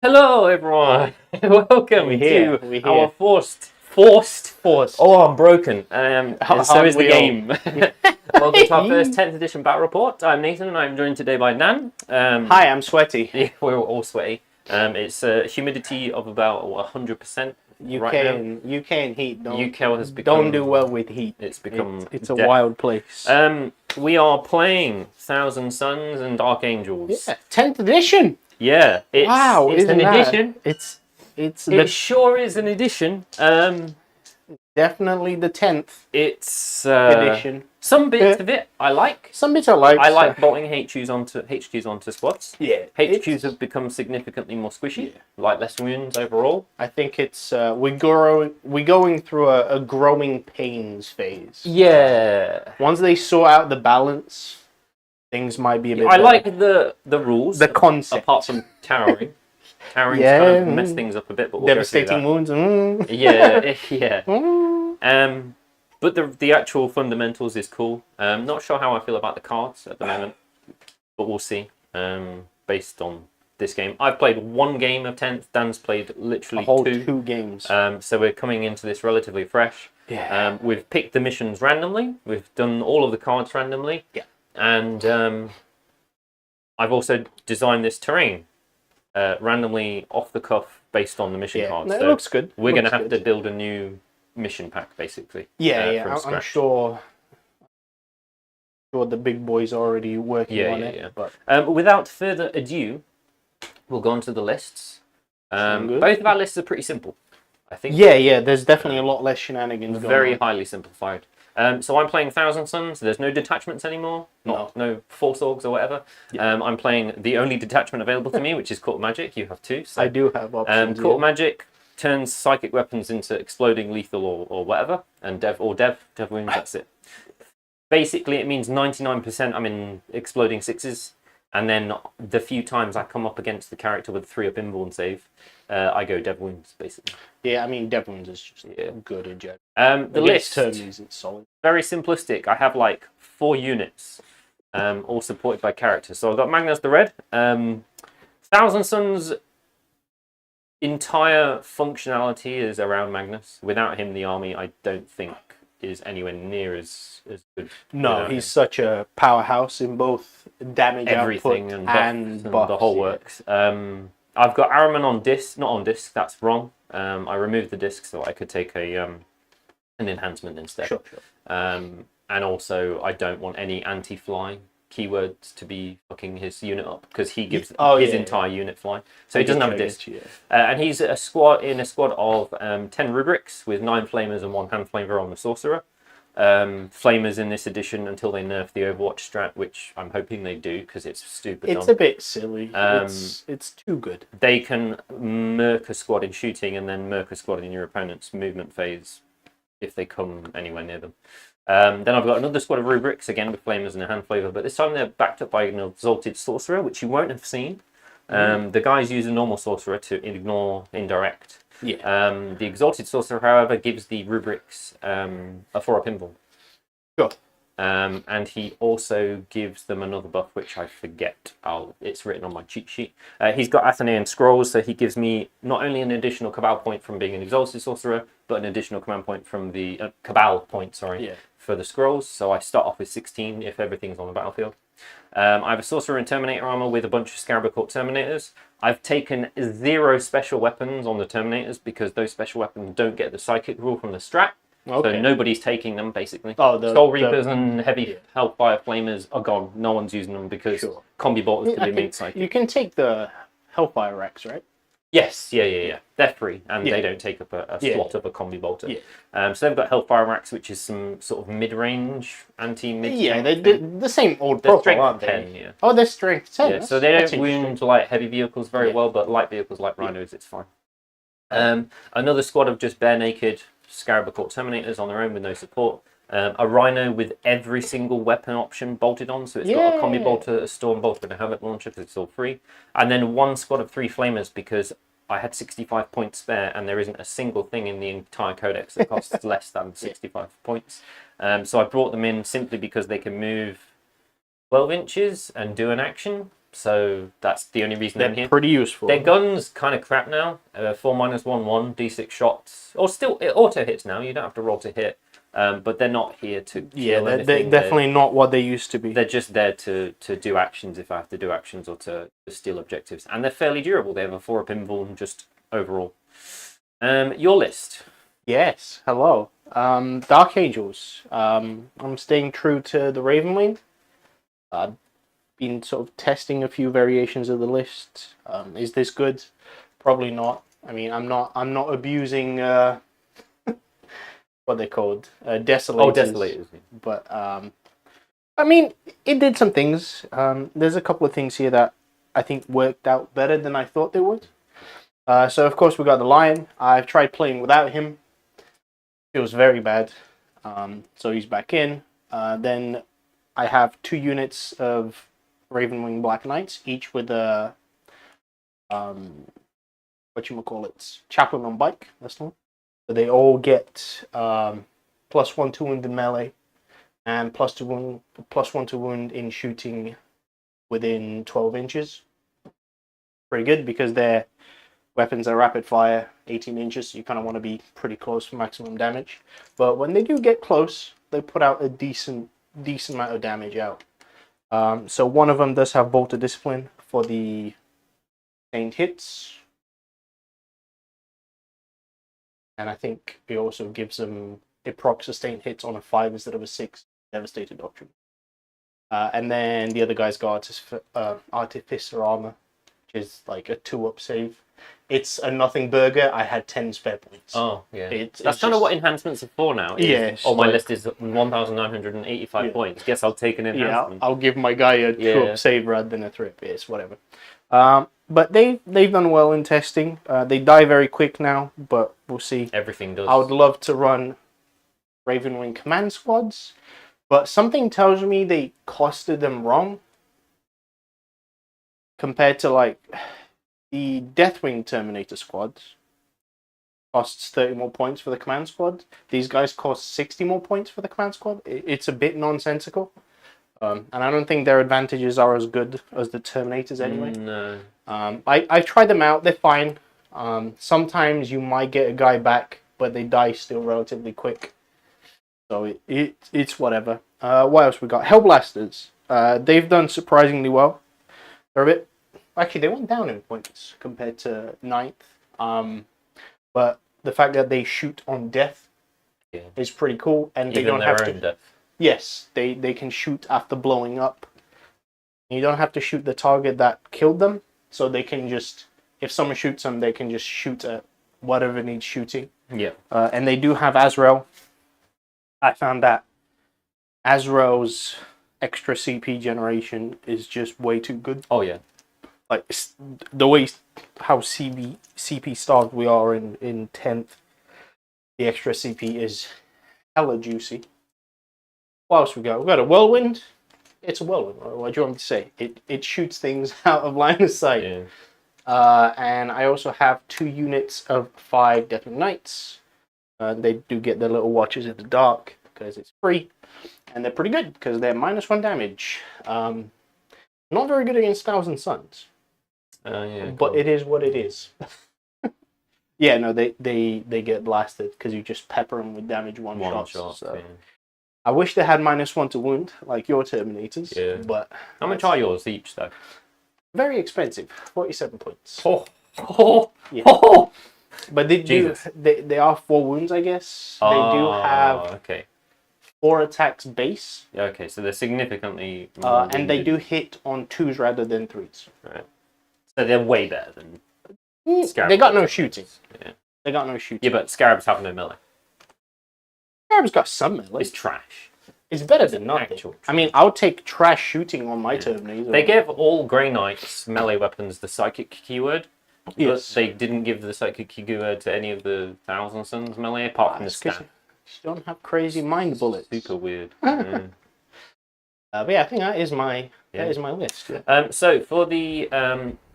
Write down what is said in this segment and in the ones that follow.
Hello, everyone. Welcome to our forced. Oh, I'm broken. And so is the game. Welcome to our first 10th edition battle report. I'm Nathan, and I'm joined today by Nan. Hi, I'm sweaty. Yeah, we're all sweaty. It's a humidity of about 100% right now. UK and heat don't do well with heat. It's become it's a wild place. We are playing Thousand Suns and Dark Angels. Yeah, 10th edition. Yeah, it's an edition. It sure is an edition. Definitely the 10th. It's edition. Some bits of it I like. Some bits I like. I like bolting HQs onto squads. Yeah, HQs have become significantly more squishy, like less wounds overall. I think it's we're going through a growing pains phase. Yeah. Once they sort out the balance, things might be a bit I better. like the rules, the concept. Apart from towering. Towering's kind of messed things up a bit, but we'll devastating wounds. Yeah. But the actual fundamentals is cool. Not sure how I feel about the cards at the moment, but we'll see. Based on this game, I've played one game of 10th. Dan's played literally two games. So we're coming into this relatively fresh. Yeah. We've picked the missions randomly. We've done all of the cards randomly. Yeah. And I've also designed this terrain randomly off the cuff based on the mission cards. No, it looks good. We're going to have to build a new mission pack, basically. I'm sure the big boys are already working on it. Yeah. But without further ado, we'll go on to the lists. Both of our lists are pretty simple, I think. Yeah. There's definitely a lot less shenanigans going on. Very highly simplified. So I'm playing Thousand Suns. There's no detachments anymore. No Force Orgs or whatever. Yeah. I'm playing the only detachment available to me, which is Court Magic. You have two. So, I do have options. Court Magic turns psychic weapons into exploding, lethal, or whatever. And dev wounds, that's it. Basically, it means 99% I'm in exploding sixes. And then the few times I come up against the character with a 3-up inborn save, I go dev wounds, basically. Yeah, I mean, dev wounds is just good in general. The list, is solid. Very simplistic. I have like 4 units, all supported by characters. So I've got Magnus the Red. Thousand Suns' entire functionality is around Magnus. Without him, the army, I don't think, is anywhere near as good. No, he's such a powerhouse in both damage everything output and buffs, the whole works. I've got Araman on disc, not on disc. That's wrong. I removed the disc so I could take an enhancement instead. Sure. And also, I don't want any anti-fly keywords to be fucking his unit up because he gives his entire unit fly, so he doesn't have a disc. And he's in a squad of 10 rubrics with 9 flamers and 1 hand flamer on the sorcerer. Flamers in this edition until they nerf the Overwatch strat, which I'm hoping they do because it's stupid. It's a bit silly. It's too good. They can murk a squad in shooting and then murk a squad in your opponent's movement phase if they come anywhere near them. Then I've got another squad of rubrics, again with flamers and a hand flavor, but this time they're backed up by an exalted sorcerer, which you won't have seen. The guys use a normal sorcerer to ignore indirect. Yeah. The exalted sorcerer, however, gives the rubrics a 4-up invuln. Sure. And he also gives them another buff, which I forget. It's written on my cheat sheet. He's got Athenaean Scrolls, so he gives me not only an additional Cabal point from being an exalted sorcerer, but an additional command point from the Cabal point, for the Scrolls. So I start off with 16 if everything's on the battlefield. I have a Sorcerer and Terminator armor with a bunch of Scarab Court Terminators. I've taken 0 special weapons on the Terminators because those special weapons don't get the Psychic rule from the strat. Okay. So nobody's taking them, basically. Soul Reapers and Heavy Hellfire Flamers are gone. No one's using them because combi bolters can be made Psychic. You can take the Hellfire Rex, right? Yes, yeah. They're free, and they don't take up a slot of a combi bolter. Yeah. So they've got Hellfire Racks, which is some sort of mid-range, anti-mid. Yeah, they're the same old profile, aren't they? 10, yeah. Oh, they're strength 10. Yeah, so they don't wound light heavy vehicles very well, but light vehicles like Rhinos, it's fine. Another squad of just bare naked Scarab Court Terminators on their own with no support. A Rhino with every single weapon option bolted on, so it's got a Combi Bolter, a Storm Bolter, and a Havoc Launcher because it's all free. And then one squad of 3 Flamers because I had 65 points spare, and there isn't a single thing in the entire Codex that costs less than 65 points. So I brought them in simply because they can move 12 inches and do an action. So that's the only reason I'm here. They're pretty useful. Their gun's kind of crap now. 4-1-1, D6 shots. Or still, it auto hits now. You don't have to roll to hit. But they're not here to kill anything. They're definitely not what they used to be. They're just there to do actions if I have to do actions or to steal objectives. And they're fairly durable. They have a 4-up invuln just overall. Your list. Yes, hello. Dark Angels. I'm staying true to the Ravenwing. I've been sort of testing a few variations of the list. Is this good? Probably not. I mean, I'm not abusing what they're called, Desolators. Oh, Desolators. But I mean, it did some things. There's a couple of things here that I think worked out better than I thought they would. So of course we got the Lion. I've tried playing without him. It was very bad. So he's back in. Then I have 2 units of Ravenwing Black Knights, each with a Chaplain on Bike. That's the one. So they all get +1 to wound in melee, and +1 to wound in shooting within 12 inches. Pretty good because their weapons are rapid fire, 18 inches, so you kind of want to be pretty close for maximum damage. But when they do get close, they put out a decent amount of damage out. So one of them does have Bolter Discipline for the sustained hits. And I think it also gives them a proc sustained hits on a 5 instead of a 6 Devastator Doctrine. And then the other guy's got Artificer Armor, which is like a 2-up save. It's a nothing burger. I had 10 spare points. Oh, yeah. That's kind of what enhancements are for now. Yes. Oh, my list is 1,985 points. Guess I'll take an enhancement. Yeah, I'll give my guy a 2-up save rather than a 3-up. Yes, whatever. But they've done well in testing. They die very quick now, but we'll see. Everything does. I would love to run Ravenwing command squads, but something tells me they costed them wrong compared to like the Deathwing Terminator squads. Costs 30 more points for the command squad. These guys cost 60 more points for the command squad. It's a bit nonsensical. And I don't think their advantages are as good as the Terminators anyway. No. I've tried them out. They're fine. Sometimes you might get a guy back, but they die still relatively quick. So it's whatever. What else we got? Hellblasters. They've done surprisingly well. They're a bit... Actually, they went down in points compared to 9th. But the fact that they shoot on death is pretty cool. And they don't have to... Death. Yes, they can shoot after blowing up. You don't have to shoot the target that killed them. So they can just... If someone shoots them, they can just shoot at whatever needs shooting. Yeah. And they do have Azrael. I found that Azrael's extra CP generation is just way too good. Oh, yeah. Like, the way how CP starved we are in 10th, the extra CP is hella juicy. What else we got? We got a Whirlwind. It's a Whirlwind. What do you want me to say? It shoots things out of line of sight. Yeah. And I also have 2 units of 5 Deathwing Knights. They do get their little watches in the dark because it's free. And they're pretty good because they're -1 damage. Not very good against Thousand Suns. Yeah, but it is what it is. Yeah, no, they get blasted because you just pepper them with damage one shots. So. Yeah. I wish they had -1 to wound like your Terminators. Yeah. But how much are yours each though? Very expensive, 47 points. Yeah. But they are 4 wounds, I guess. They do have 4 attacks base. Yeah, okay, so they're significantly and they do hit on 2s rather than 3s. Right. So they're way better than Scarabs. They got no shooting. Yeah. They got no shooting. Yeah, but Scarabs have no melee. Scarabs got some melee. It's trash. It's better than nothing. I mean, I'll take trash shooting on my Terminator. They gave all Grey Knights melee weapons the psychic keyword, Yes. But they didn't give the Psychic Kigua to any of the Thousand Suns melee, apart from the That's 'cause staff. you don't have crazy mind bullets. Super weird. Yeah. But yeah, I think that is my list. Yeah. So for the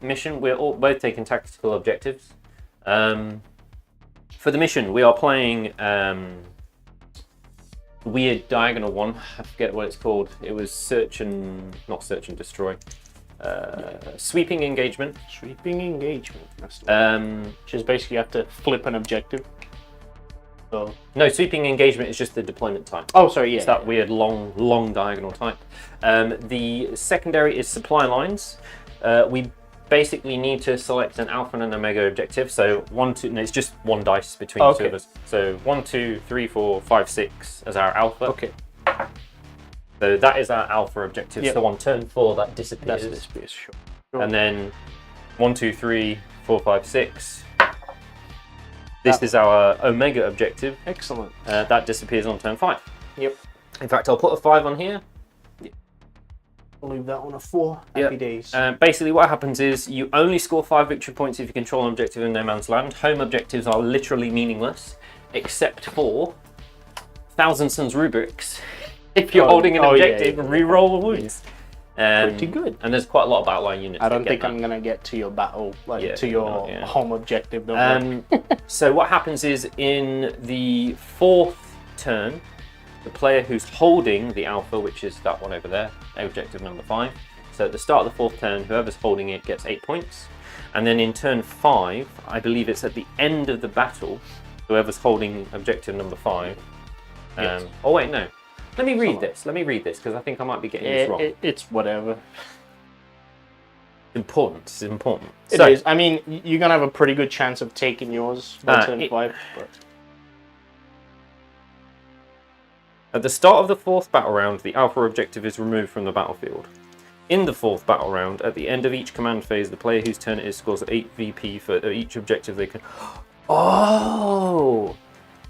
mission, we're both taking tactical objectives. For the mission, we are playing weird diagonal one. I forget what it's called. It was not search and destroy. Sweeping engagement. Sweeping engagement. That's which is basically you have to flip an objective. So. No, sweeping engagement is just the deployment type. Oh, sorry, yeah. It's that weird long diagonal type. The secondary is supply lines. We basically need to select an alpha and an omega objective. So it's just one dice between the two of us. So 1, 2, 3, 4, 5, 6 as our alpha. Okay. So that is our alpha objective. Yep. So on turn 4, that disappears. Sure. And then 1, 2, 3, 4, 5, 6. This is our omega objective. Excellent. That disappears on turn 5. Yep. In fact, I'll put a 5 on here. I'll leave that on a 4. Happy days. Basically, what happens is you only score 5 victory points if you control an objective in no man's land. Home objectives are literally meaningless, except for Thousand Suns rubrics. If you're holding an objective, re-roll wounds. Pretty good. And there's quite a lot of battle line units. I don't think I'm gonna get to your battle, to your home objective. So what happens is in the 4th turn, the player who's holding the alpha, which is that one over there, objective number 5. So at the start of the 4th turn, whoever's holding it gets 8 points. And then in turn 5, I believe it's at the end of the battle, whoever's holding objective number 5. Oh wait, no. Let me read this because I think I might be getting this wrong. It's whatever. Important. This is important. It is. I mean, you're gonna have a pretty good chance of taking yours by turn 5. But... At the start of the 4th battle round, the alpha objective is removed from the battlefield. In the 4th battle round, at the end of each command phase, the player whose turn it is scores 8 VP for each objective they can. Oh,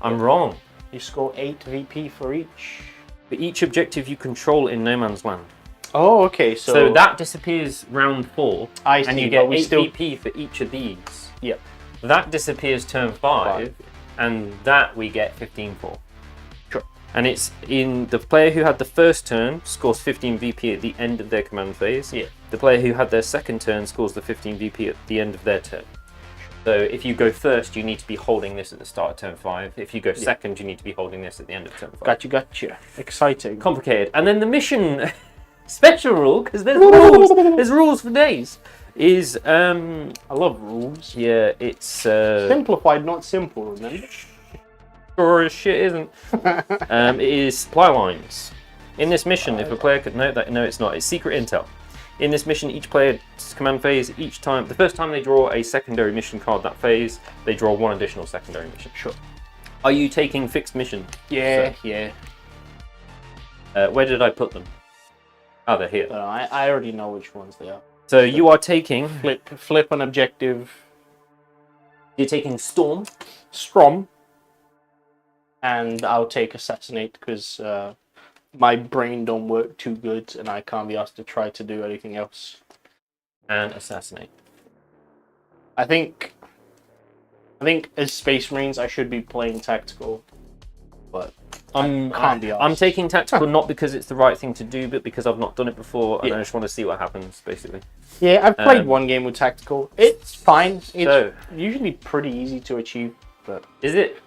I'm wrong. You score 8 VP for each. For each objective you control in no man's land. Oh, okay. So that disappears round 4, and you get 8 VP for each of these. Yep. That disappears turn 5, and that we get 15 for. Sure. And it's in the player who had the first turn scores 15 VP at the end of their command phase. Yeah. The player who had their second turn scores the 15 VP at the end of their turn. So if you go first, you need to be holding this at the start of turn 5. If you go second, you need to be holding this at the end of turn 5. Gotcha. Exciting. Complicated. And then the mission special rule, because there's rules. There's rules for days. Is I love rules. Yeah, it's simplified, not simple. Remember? Sure as shit isn't. It is supply lines. In this mission, if a player could note that, no, it's not. It's secret intel. In this mission, each player's command phase, the first time they draw a secondary mission card that phase, they draw 1 additional secondary mission. Sure. Are you taking fixed mission? Yeah. Where did I put them? Oh, they're here. I already know which ones they are. So you are taking... Flip an objective. You're taking Storm. And I'll take Assassinate because... my brain don't work too good, and I can't be asked to try to do anything else. And Assassinate. I think as Space Marines, I should be playing tactical, but I can't be asked. I'm taking tactical not because it's the right thing to do, but because I've not done it before, and I just want to see what happens, basically. Yeah, I've played one game with tactical. It's fine. It's usually pretty easy to achieve, but is it?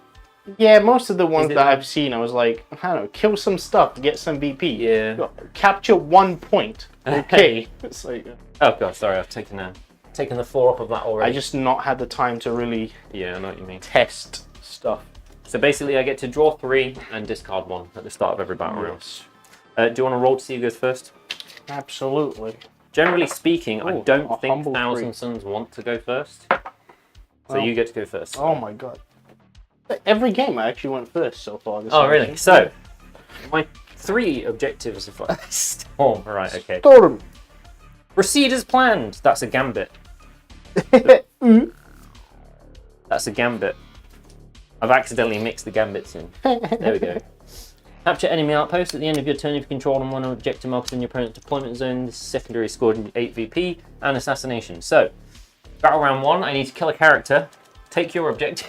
Yeah, most of the ones that I've seen, I was like, I don't know, kill some stuff, get some VP. Yeah. Capture 1 point. Okay. It's like... Oh god, sorry, I've taken the 4 up of that already. I just not had the time to really... Yeah, I know what you mean. Test stuff. So basically, I get to draw 3 and discard 1 at the start of every battle round. Do you want to roll to see who goes first? Absolutely. Generally speaking, I don't think Thousand Suns want to go first. So you get to go first. Oh my god. Every game I actually went first so far. Oh, really? So, my 3 objectives are Storm. Right, okay. Storm! Proceed as planned. That's a gambit. That's a gambit. I've accidentally mixed the gambits in. There we go. Capture enemy outpost at the end of your turn if you control one objective markers in your opponent's deployment zone. This secondary scored 8 VP and assassination. So, Battle round 1, I need to kill a character, take your objective,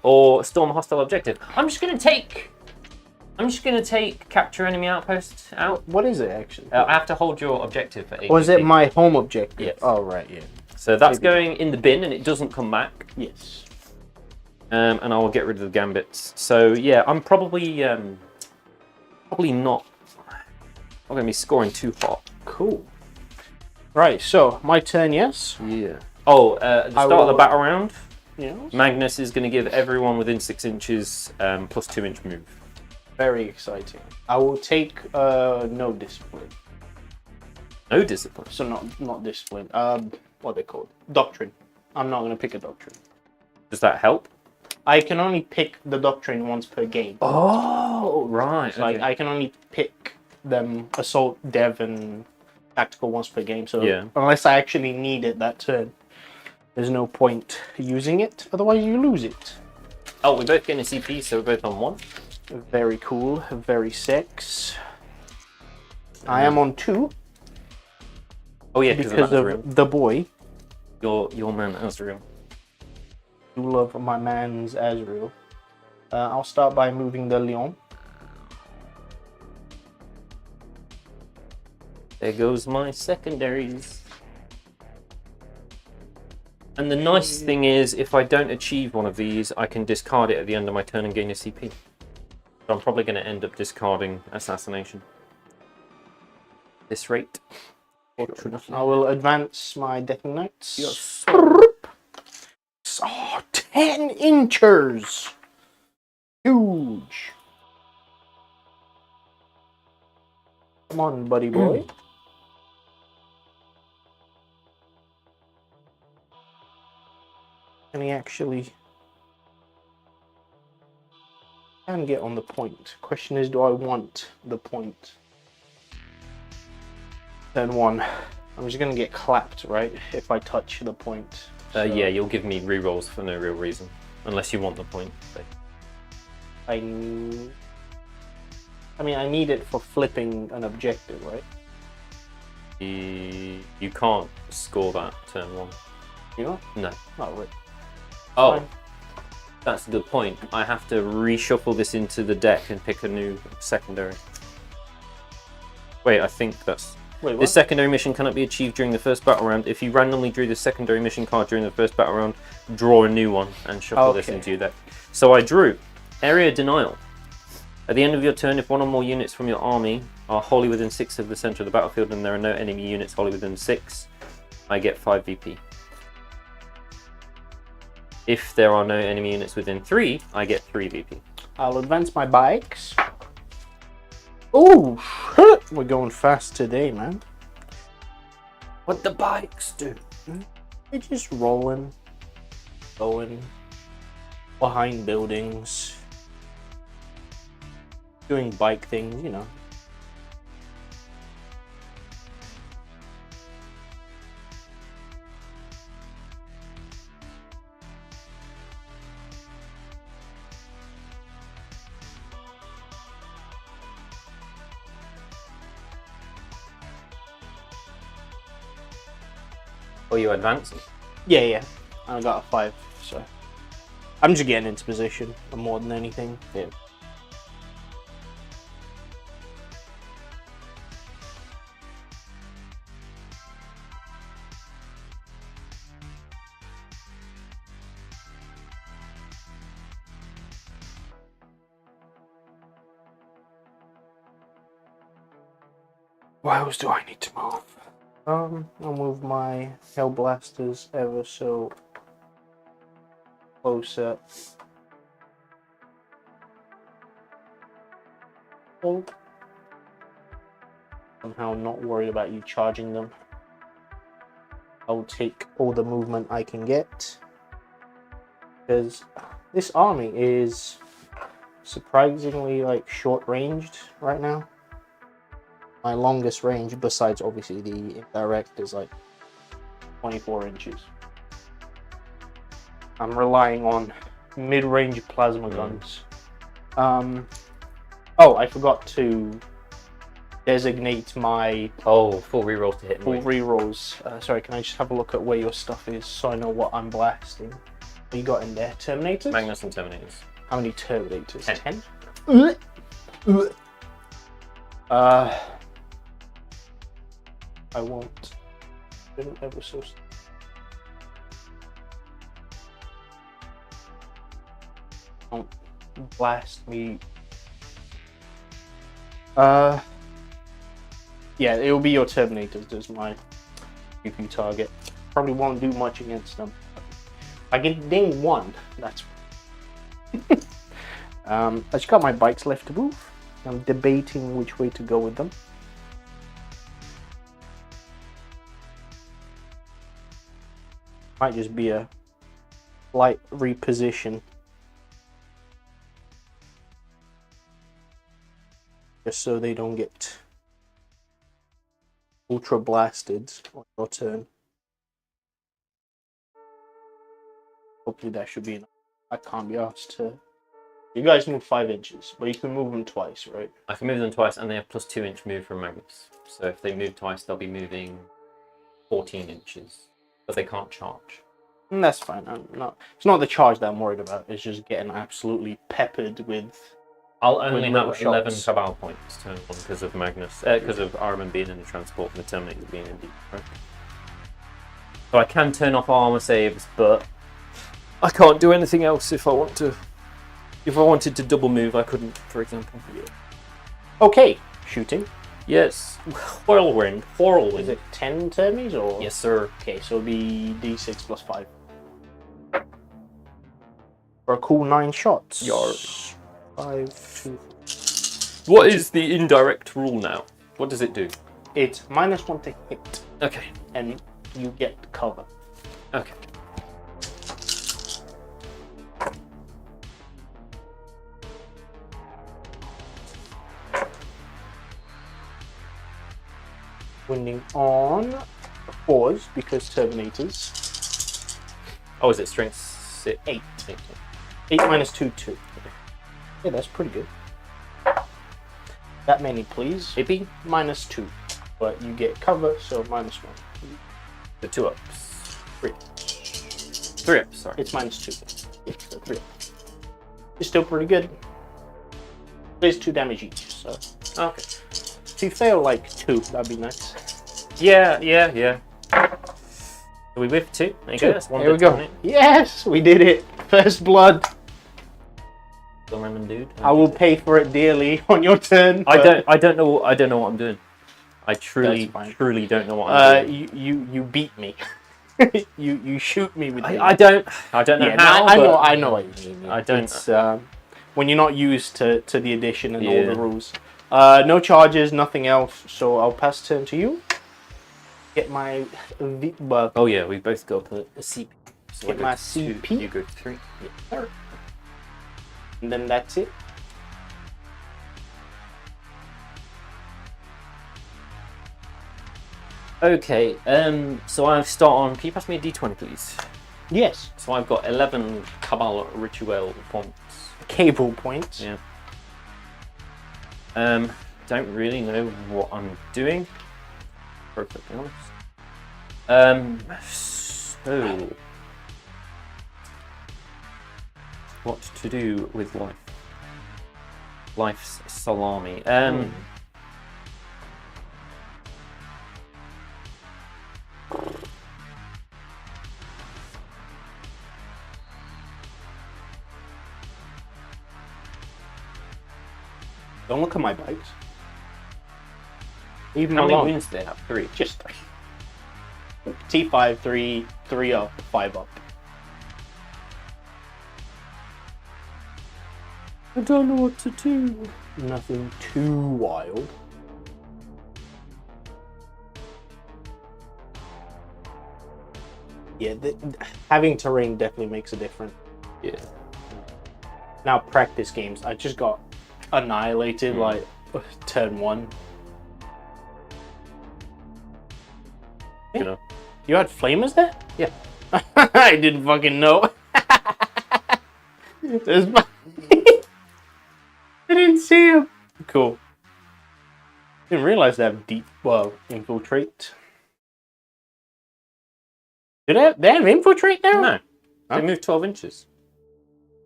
or storm a hostile objective. I'm just gonna take capture enemy outpost out. What is it actually? I have to hold your objective for 8. Or is it my home objective? Yes. Oh, right, yeah. So that's going in the bin and it doesn't come back. Yes. And I will get rid of the gambits. So yeah, I'm probably not going to be scoring too hot. Cool. Right, so my turn, yes? Yeah. Oh, at the start of the battle round, Yes. Magnus is going to give everyone within 6 inches plus 2-inch move. Very exciting. I will take no discipline. No discipline. So not discipline. What are they called? Doctrine. I'm not going to pick a doctrine. Does that help? I can only pick the doctrine once per game. Oh, right. So Okay. I can only pick them assault, dev, and tactical once per game. So Yeah. unless I actually need it that turn, there's no point using it. Otherwise, you lose it. Oh, we're both getting a CP, so we're both on 1. Very cool. Very sex. I am on 2 Oh yeah, because that's real. of the boy. Your man Azrael. You love my man's Azrael. I'll start by moving the Leon. There goes my secondaries. And the nice thing is, if I don't achieve one of these, I can discard it at the end of my turn and gain a CP. So I'm probably going to end up discarding Assassination. This rate. I will advance my decking knights. Yes. Oh, 10 inches! Huge! Come on, buddy boy. Can he actually... can get on the point. Question is, do I want the point? Turn 1. I'm just gonna get clapped, right? If I touch the point. So Yeah, you'll give me rerolls for no real reason. Unless you want the point. But... I mean, I need it for flipping an objective, right? You can't score that turn 1. You know? No. Not right. Oh, Fine. that's a good point. I have to reshuffle this into the deck and pick a new secondary. Wait, I think that's... Wait, what? This secondary mission cannot be achieved during the first battle round. If you randomly drew the secondary mission card during the first battle round, draw a new one and shuffle this into your deck. So I drew Area Denial. At the end of your turn, if one or more units from your army are wholly within 6 of the center of the battlefield and there are no enemy units wholly within 6, I get 5 VP. If there are no enemy units within 3, I get 3 VP. I'll advance my bikes. Oh, we're going fast today, man. What the bikes do? They're just rolling, going behind buildings, doing bike things, you know. Or you advancing? Yeah. I got a 5, so I'm just getting into position more than anything. Yeah. What else do I need to move? I'll move my Hellblasters ever so closer. Oh. Somehow not worried about you charging them. I'll take all the movement I can get. Because this army is surprisingly like short-ranged right now. My longest range, besides obviously the indirect, is like 24 inches. I'm relying on mid-range plasma guns. Oh, I forgot to designate my Oh, full reroll to hit and full win. rerolls. Sorry, can I just have a look at where your stuff is so I know what I'm blasting? What you got in there? Terminators? Magnus and Terminators. How many Terminators? 10. 10? I won't. Ever so. Don't blast me. Yeah, it will be your Terminators as my PP target. Probably won't do much against them. I get ding one. That's. I just got my bikes left to move. I'm debating which way to go with them. Might just be a light reposition. Just so they don't get ultra blasted on your turn. Hopefully that should be enough. I can't be asked to. You guys move 5 inches, but you can move them twice, right? I can move them twice, and they have plus 2-inch move from Magnus. So if they move twice, they'll be moving 14 inches, but they can't charge. And that's fine. It's not the charge that I'm worried about. It's just getting absolutely peppered with. I'll only little have 11 shots. cabal points turn one because of Magnus, because of Armin being in the transport and the Terminator being in deep. Right? So I can turn off armor saves, but I can't do anything else if I want to. If I wanted to double move, I couldn't, for example. Okay, shooting. Yes, whirlwind. Is it 10 termies or? Yes, sir. Okay, so it'll be d6 plus 5. For a cool 9 shots. Yards. 5, 2. What is the indirect rule now? What does it do? It's -1 to hit, Okay. and you get cover. Okay. Winding on 4s because Terminators. Oh, is it strength 6? 8. 8 minus 2, 2. Yeah, that's pretty good. That many, please. It'd be -2. But you get cover, so -1. the 2 ups. 3. 3 ups, sorry. It's -2. Yeah, so 3. It's still pretty good. There's 2 damage each, so. Okay. If you fail like 2, that'd be nice. Yeah. So we whiff 2. There you go. That's 1 Here we go. it. Yes, we did it. First blood. The lemon dude. I will pay for it dearly on your turn. I don't know what I'm doing. I truly don't know what I'm doing. You beat me. you shoot me with. I don't know Yeah, how. I know what you mean. I don't. It's, when you're not used to the edition and all the rules. No charges, nothing else. So I'll pass turn to you. Get my Oh yeah, we both got a CP. So Get I go my to 2, CP. You go to 3. Yeah. and then that's it. Okay. So I start on. Can you pass me a D20, please? Yes. So I've got 11 Cabal Ritual points. Cable points. Yeah. Don't really know what I'm doing. Perfectly honest. So what to do with life? Life's salami. Don't look at my bikes. Even How many alone. wins do they have? 3. Just 3. T5, 3 up, 5 up. I don't know what to do. Nothing too wild. Yeah, having terrain definitely makes a difference. Yeah. Now practice games, I just got annihilated like turn 1. You know. You had flamers there? Yeah. I didn't fucking know. I didn't see him. Cool. Didn't realize they have infiltrate. They have infiltrate now? No, Huh? they moved 12 inches.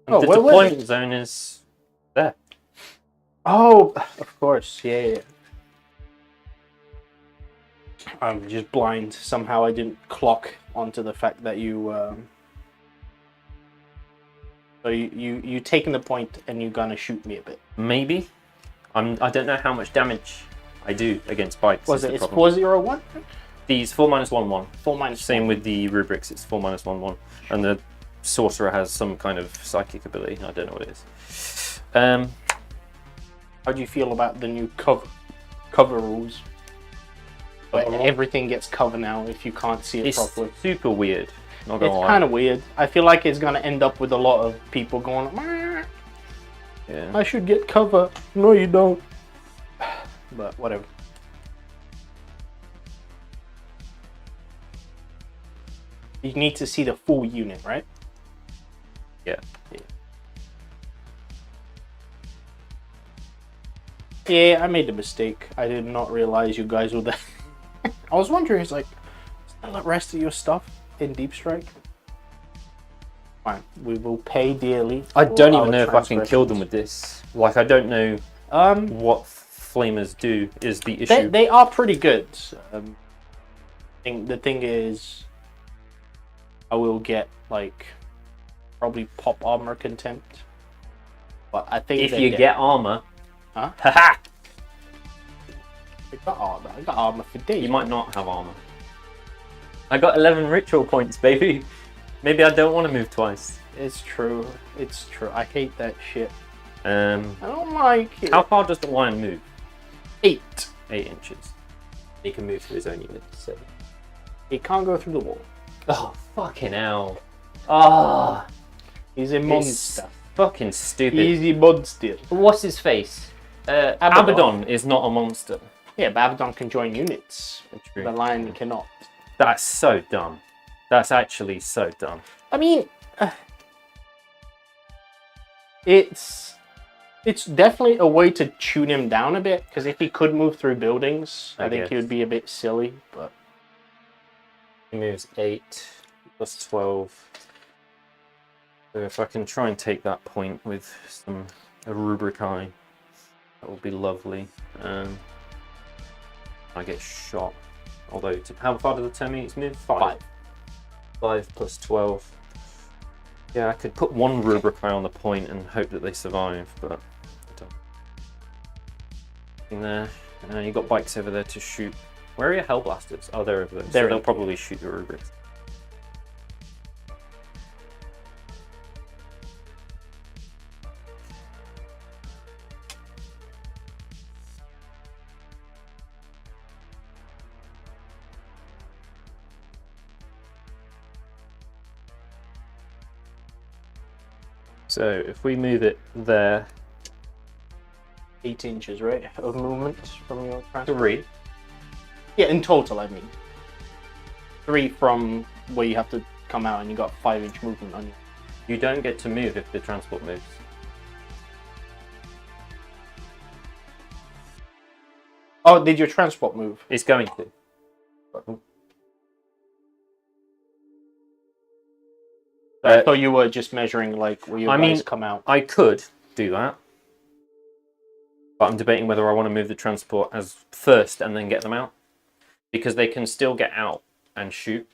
Oh, The where were deployment they? zone is there. Oh, of course, yeah. I'm just blind. Somehow I didn't clock onto the fact that you. So you taking the point and you're gonna shoot me a bit. Maybe. I don't know how much damage I do against bikes. Was it? It's 401. These 4-1-1. 4-1. Same with the rubrics. It's 4-1-1, and the sorcerer has some kind of psychic ability. I don't know what it is. How do you feel about the new cover rules? Where everything gets cover now if you can't see it properly. It's super weird. Not gonna It's lie. kind of weird. I feel like it's gonna end up with a lot of people going, Yeah. I should get cover. No, you don't. But whatever. You need to see the full unit, right? Yeah. Yeah, I made the mistake. I did not realize you guys were there. I was wondering, it's like, is the rest of your stuff in Deep Strike? Fine, we will pay dearly. I don't for even know our if I can kill them with this. Like, I don't know what flamers do is the issue. They are pretty good. The thing is, I will get like probably pop armor contempt, but I think if you get armor, huh? haha, I got armor. I got armor for days. you might not have armor. I got 11 ritual points, baby. Maybe I don't want to move twice. It's true. It's true. I hate that shit. I don't like it. How far does the lion move? 8. 8 inches. He can move through his own unit. So. He can't go through the wall. Oh, fucking hell. Ah. Oh, he's a monster. Fucking stupid. He's a monster. What's his face? Abaddon is not a monster. Yeah, but Abaddon can join units. True. The lion cannot. That's so dumb. That's actually so dumb. I mean, it's definitely a way to tune him down a bit, because if he could move through buildings, I think he would be a bit silly. But he moves 8 plus 12. So if I can try and take that point with a rubric eye, that would be lovely. I get shot. Although, how far do the termites move? 5. 5 plus 12. Yeah, I could put one rubric eye on the point and hope that they survive, but I don't. There. You got bikes over there to shoot. Where are your hellblasters? Oh, they're over there. So they'll probably shoot the rubrics. So if we move it there, 8 inches, right, of movement from your transport? 3. Yeah, in total, I mean. 3 from where you have to come out, and you got 5-inch movement on you. You don't get to move if the transport moves. Oh, did your transport move? It's going to. I thought you were just measuring like where your guys come out. I could do that, but I'm debating whether I want to move the transport as first and then get them out, because they can still get out and shoot.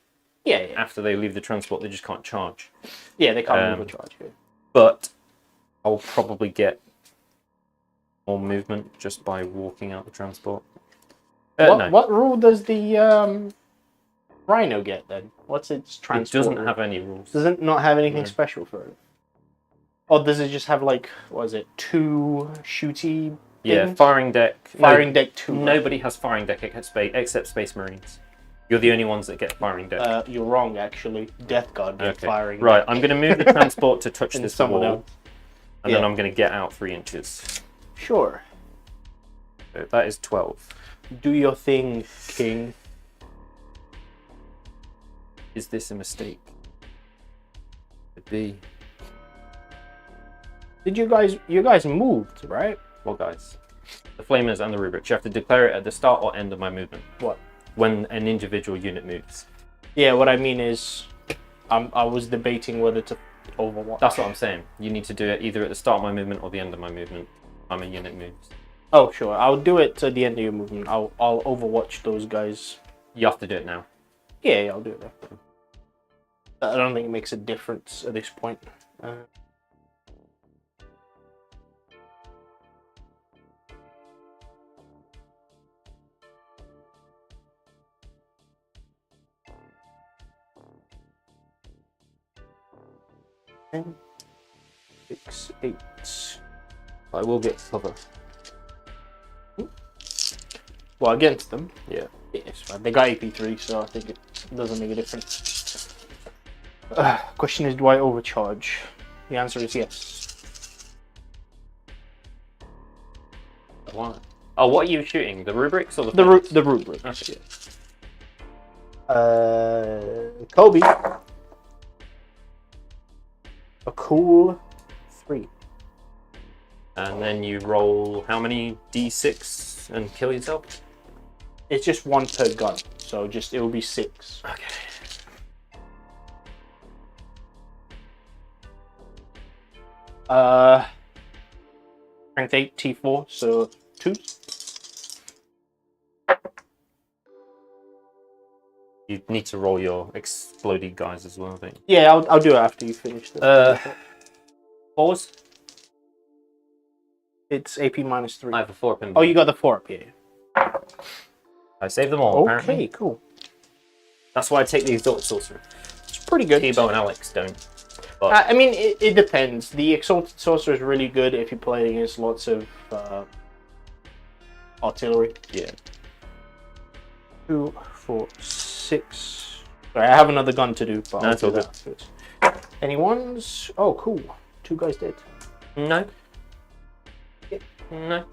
Yeah. After they leave the transport, they just can't charge. Yeah, they can't move or charge. Yeah. But I'll probably get more movement just by walking out the transport. No. What rule does the Rhino get then? What's its transport? It doesn't have any rules. Does it not have anything special for it? Or does it just have like, what is it, 2 shooty things? Yeah, firing deck. Firing deck 2. Nobody has firing deck except Space Marines. You're the only ones that get firing deck. You're wrong, actually. Death Guard get firing deck. Right, I'm going to move the transport to touch this wall. Else. And then I'm going to get out 3 inches. Sure. So that is 12. Do your thing, King. Is this a mistake? Could be. Did you guys moved, right? Well, guys. The flamers and the rubrics. You have to declare it at the start or end of my movement. What? When an individual unit moves. Yeah, what I mean is, I was debating whether to overwatch. That's what I'm saying. You need to do it either at the start of my movement or the end of my movement. A unit moves. Oh, sure. I'll do it to the end of your movement. I'll overwatch those guys. You have to do it now. Yeah, I'll do it there. I don't think it makes a difference at this point. Ten, 6, 8. I will get cover. Well, against them. Yeah. Yeah, it's fine. They got AP3, so I think it doesn't make a difference. Question is, do I overcharge? The answer is yes. Why? Oh, what are you shooting? The rubrics or the The rubric. Okay. Kobe. A cool 3. And then you roll how many d6 and kill yourself? It's just 1 per gun, so it will be 6. Okay. Strength 8 T4, so 2. You need to roll your exploded guys as well, I think. Yeah, I'll do it after you finish this. 4s? It's AP -3. I have a 4 pin. Oh, you got the 4 up here. I saved them all, Okay, apparently. cool. That's why I take the Exalted Sorcerer. It's pretty good. T-Bow and Alex don't. But I mean, it depends. The Exalted Sorcerer is really good if you play against lots of artillery. yeah. 2, 4, 6. Sorry, I have another gun to do, but No, I'll it's do all that afterwards. Any ones? Oh, cool. 2 guys dead. No. Yeah. No.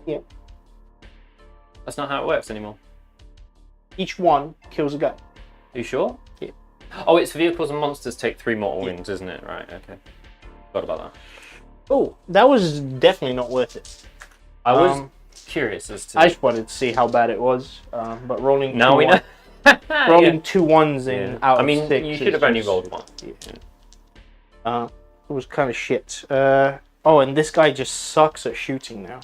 Yeah. That's not how it works anymore. Each one kills a guy. Are you sure? Yeah. Oh, it's vehicles and monsters take 3 mortal wounds, isn't it? Right, okay. Forgot about that. Oh, that was definitely not worth it. I was curious as to... I just wanted to see how bad it was, but rolling. Now we know. Rolling 2 1s in out I of mean, 6. you should have only rolled 1. Yeah. It was kind of shit. Oh, and this guy just sucks at shooting now.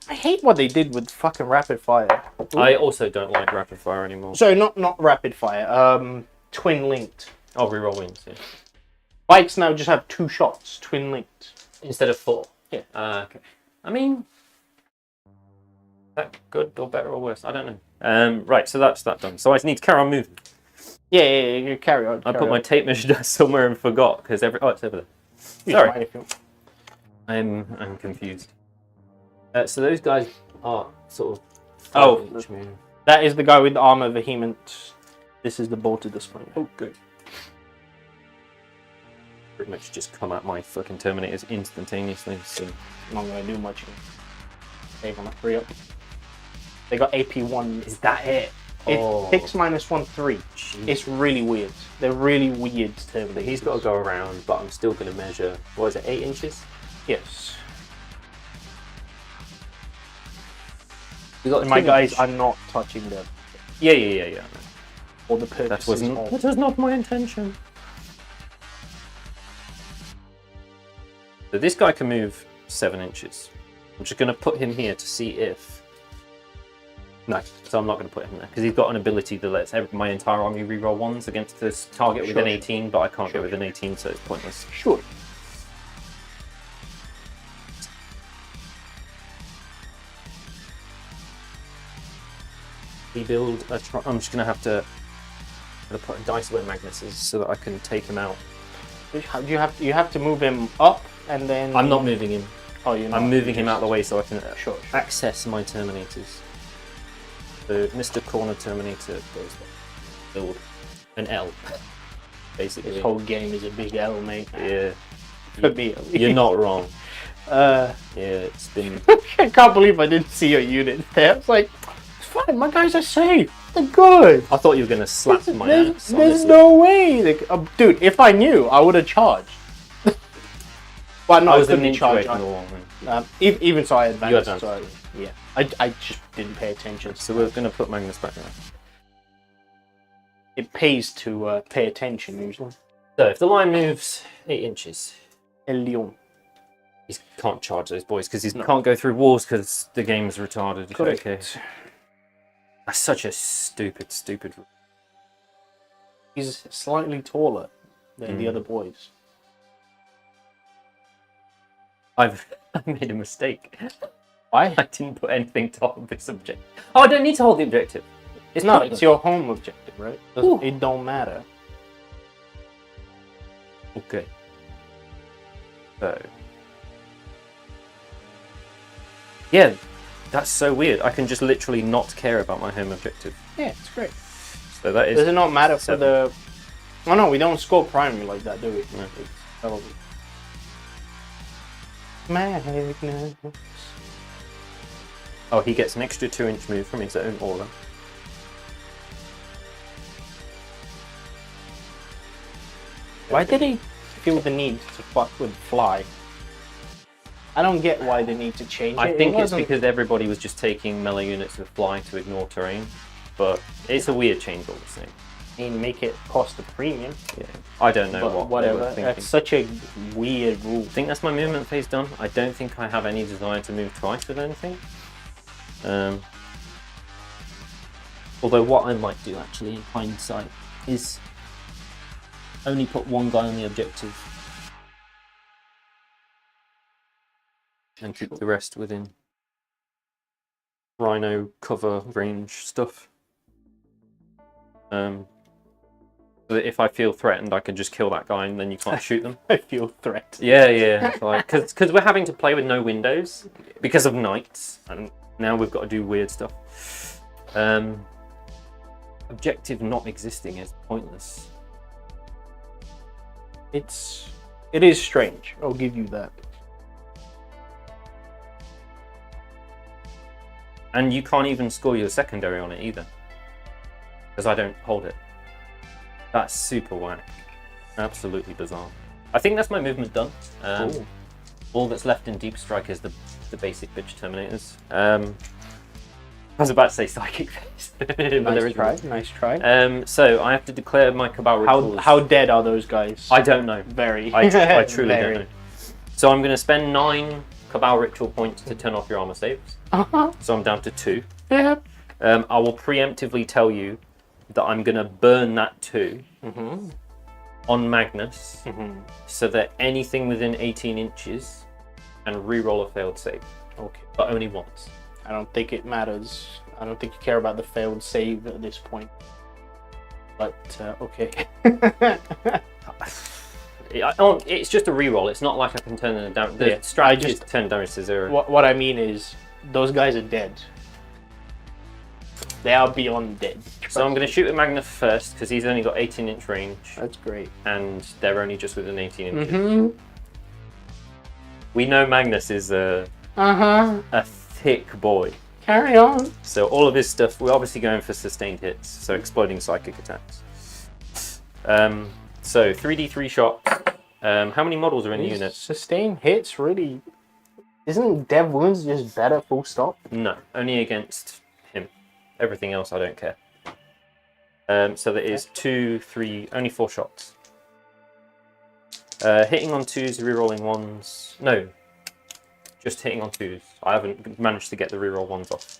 I hate what they did with fucking rapid fire. Ooh. I also don't like rapid fire anymore. Sorry, not rapid fire. Twin linked. Oh, reroll wins, yeah. Bikes now just have 2 shots, twin linked. Instead of 4? Yeah. Okay. I mean... Is that good or better or worse? I don't know. Right, so that's that done. So I just need to carry on moving. Yeah, you carry on. I put my tape measure somewhere and forgot, because oh, it's over there. Sorry. I'm confused. So those guys are sort of... Oh, that is the guy with the armor vehement. This is the bolted display. Oh, good. Pretty much just come at my fucking Terminators instantaneously, so... Not gonna do much. Save on a 3 up. They got AP1. Is that it? It's 6 -1 3. Jeez. It's really weird. They're really weird Terminators. He's got to go around, but I'm still going to measure, what is it, 8 inches? Yes. We got And my guys are not touching them. Yeah. Or the purposes That was not my intention. So this guy can move 7 inches. I'm just going to put him here to see if... No, so I'm not going to put him there, because he's got an ability that lets my entire army reroll 1s against this target with an 18, but I can't go with an 18, so it's pointless. Sure. Rebuild I'm just going to have to put a dice where Magnus is so that I can take him out. You have to move him up and then... I'm not moving him. Oh, you're not. I'm moving him out of the way so I can Sure. access my Terminators. So Mr. Corner Terminator goes build an L, basically. This whole game is a big L, mate. Yeah. For me, at least. You're not wrong. Yeah, it's been... I can't believe I didn't see your unit there. It's like, it's fine, my guys are safe. They're good. I thought you were going to slap my ass. There's honestly. no way. Dude, if I knew, I would have charged. But no, I was an couldn't inch charge. away from the wall. Even so, I advanced. advanced. So yeah, I just didn't pay attention. So we're going to put Magnus back now. It pays to pay attention usually. So if the lion moves 8 inches, El Leon. he can't charge those boys because he can't go through walls because the game's retarded. Correct. Okay. That's such a stupid rule. He's slightly taller than the other boys. I've made a mistake. Why? I didn't put anything to hold this objective. Oh, I don't need to hold the objective. It's No, pointless. it's your home objective, right? It don't matter. Okay. So. Yeah, that's so weird. I can just literally not care about my home objective. Yeah, it's great. So that is. Does it not matter for 7. the... Oh no, we don't score primary like that, do we? No. It's probably... Magnus. Oh, he gets an extra 2-inch move from his own aura. Why did he feel the need to fuck with fly? I don't get why they need to change it. I think It it's wasn't- because everybody was just taking melee units with fly to ignore terrain. But it's a weird change all the same. I mean, make it cost a premium. Yeah. I don't know But what whatever. they were thinking. That's such a weird rule. I think that's my movement phase done. I don't think I have any desire to move twice with anything. Although what I might do actually in hindsight is only put one guy on the objective and keep the rest within rhino cover range stuff. So that if I feel threatened, I can just kill that guy and then you can't shoot them. I feel threatened. Yeah. Like, because we're having to play with no windows because of nights, and now we've got to do weird stuff. Objective not existing is pointless. It is strange. I'll give you that. And you can't even score your secondary on it either, because I don't hold it. That's super whack. Absolutely bizarre. I think that's my movement done. All that's left in Deep Strike is the basic bitch Terminators. I was about to say Psychic Phase. Nice try. So I have to declare my Cabal Rituals. How dead are those guys? I don't know. Very. I truly Very. don't know. So I'm going to spend 9 Cabal Ritual points to turn off your armor saves. So I'm down to 2. Yeah. I will preemptively tell you that I'm going to burn that 2 on Magnus so that anything within 18 inches can reroll a failed save. Okay. But only once. I don't think it matters. I don't think you care about the failed save at this point. But, okay. It's just a reroll. It's not like I can turn it down. The strategy is to turn damage to 0. What I mean is, those guys are dead. They are beyond dead. So I'm going to shoot at Magnus first because he's only got 18-inch range. That's great. And they're only just within 18 inches. We know Magnus is a thick boy. Carry on. So all of his stuff, we're obviously going for sustained hits, so exploding psychic attacks. So 3d3 shots. How many models are in the unit? Sustained hits, really? Isn't Dev Wounds just better, full stop? No, only against him. Everything else I don't care. So there is 2, 3, only 4 shots. Hitting on 2s, rerolling 1s. No, just hitting on 2s. I haven't managed to get the reroll 1s off.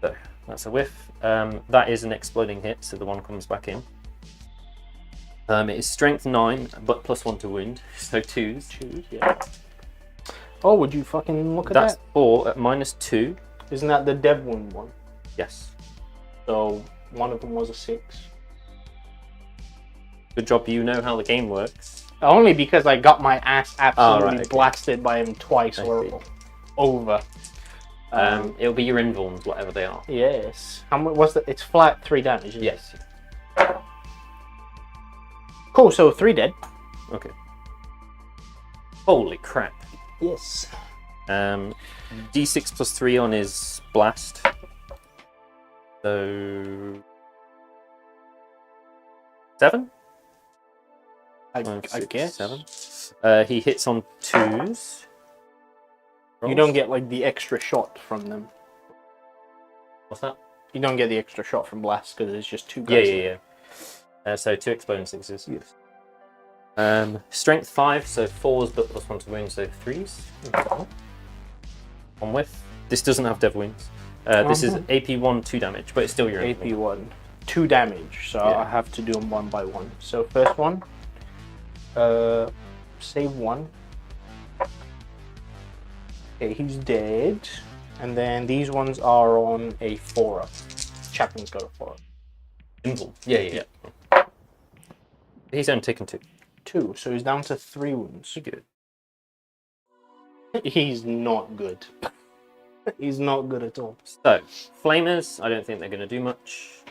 So that's a whiff. That is an exploding hit, so the 1 comes back in. It is strength 9, but +1 to wound, so 2s. Yeah. Oh, would you fucking look at That's that? 4 at -2. Isn't that the Dev Wound one? Yes. So one of them was a 6. Good job, you know how the game works. Only because I got my ass absolutely okay. blasted by him twice or over. It'll be your invulns, whatever they are. Yes. How much was that? It's flat 3 damage. Isn't it? Yes. Cool. So 3 dead. Okay. Holy crap. Yes. D6 +3 on his blast. So 7? I 5, 6, guess. 7. He hits on 2s. You don't get like the extra shot from them. What's that? You don't get the extra shot from blast because it's just 2 Yeah, guys. yeah. So 2 exploding 6s. Yes. Strength 5, so 4s, but +1 to wounds, so 3s. On with. This doesn't have dev wounds. This is AP 1, 2 damage, but it's still your AP 1, 2 damage. So I have to do them one by one. So first one, save 1. Okay, he's dead. And then these ones are on a 4-up. Chaplain's got a 4-up. Invul. Yeah. He's only taken 2. 2, so he's down to 3 wounds. Good. He's not good. He's not good at all. So, Flamers, I don't think they're going to do much.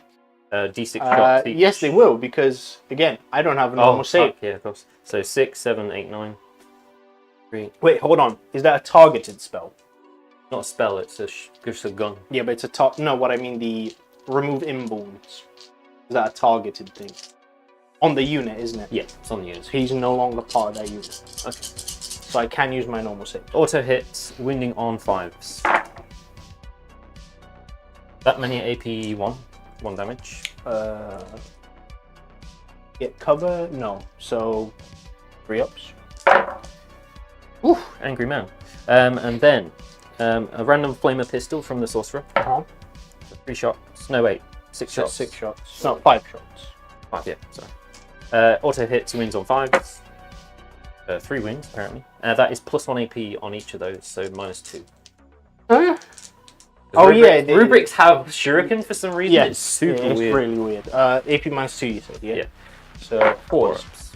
D6 shots each. Yes, they will, because, again, I don't have a normal save. Fuck, yeah, of course. So 6, 7, 8, 9. 3. Wait, hold on. Is that a targeted spell? Not a spell, it's just a gun. Yeah, but it's no, what I mean, the remove imbalance. Is that a targeted thing? On the unit, isn't it? Yeah, it's on the unit. So he's no longer part of that unit. Okay. So I can use my normal save. Auto hits, wounding on 5s. That many AP 1 damage. Get cover? No. So 3 ups. Ooh, angry man. And then a random flamer pistol from the sorcerer. 3 shots. No, wait. 6 shots. 6 shots. No, 5 shots. 5, yeah, sorry. Auto hits, wins on 5s. 3 wins, apparently. That is +1 AP on each of those, so -2. Oh, yeah. Rubrics have shuriken for some reason. Yeah, It's super it's weird. really weird. AP -2, you said, yeah? Yeah. So 4 ups.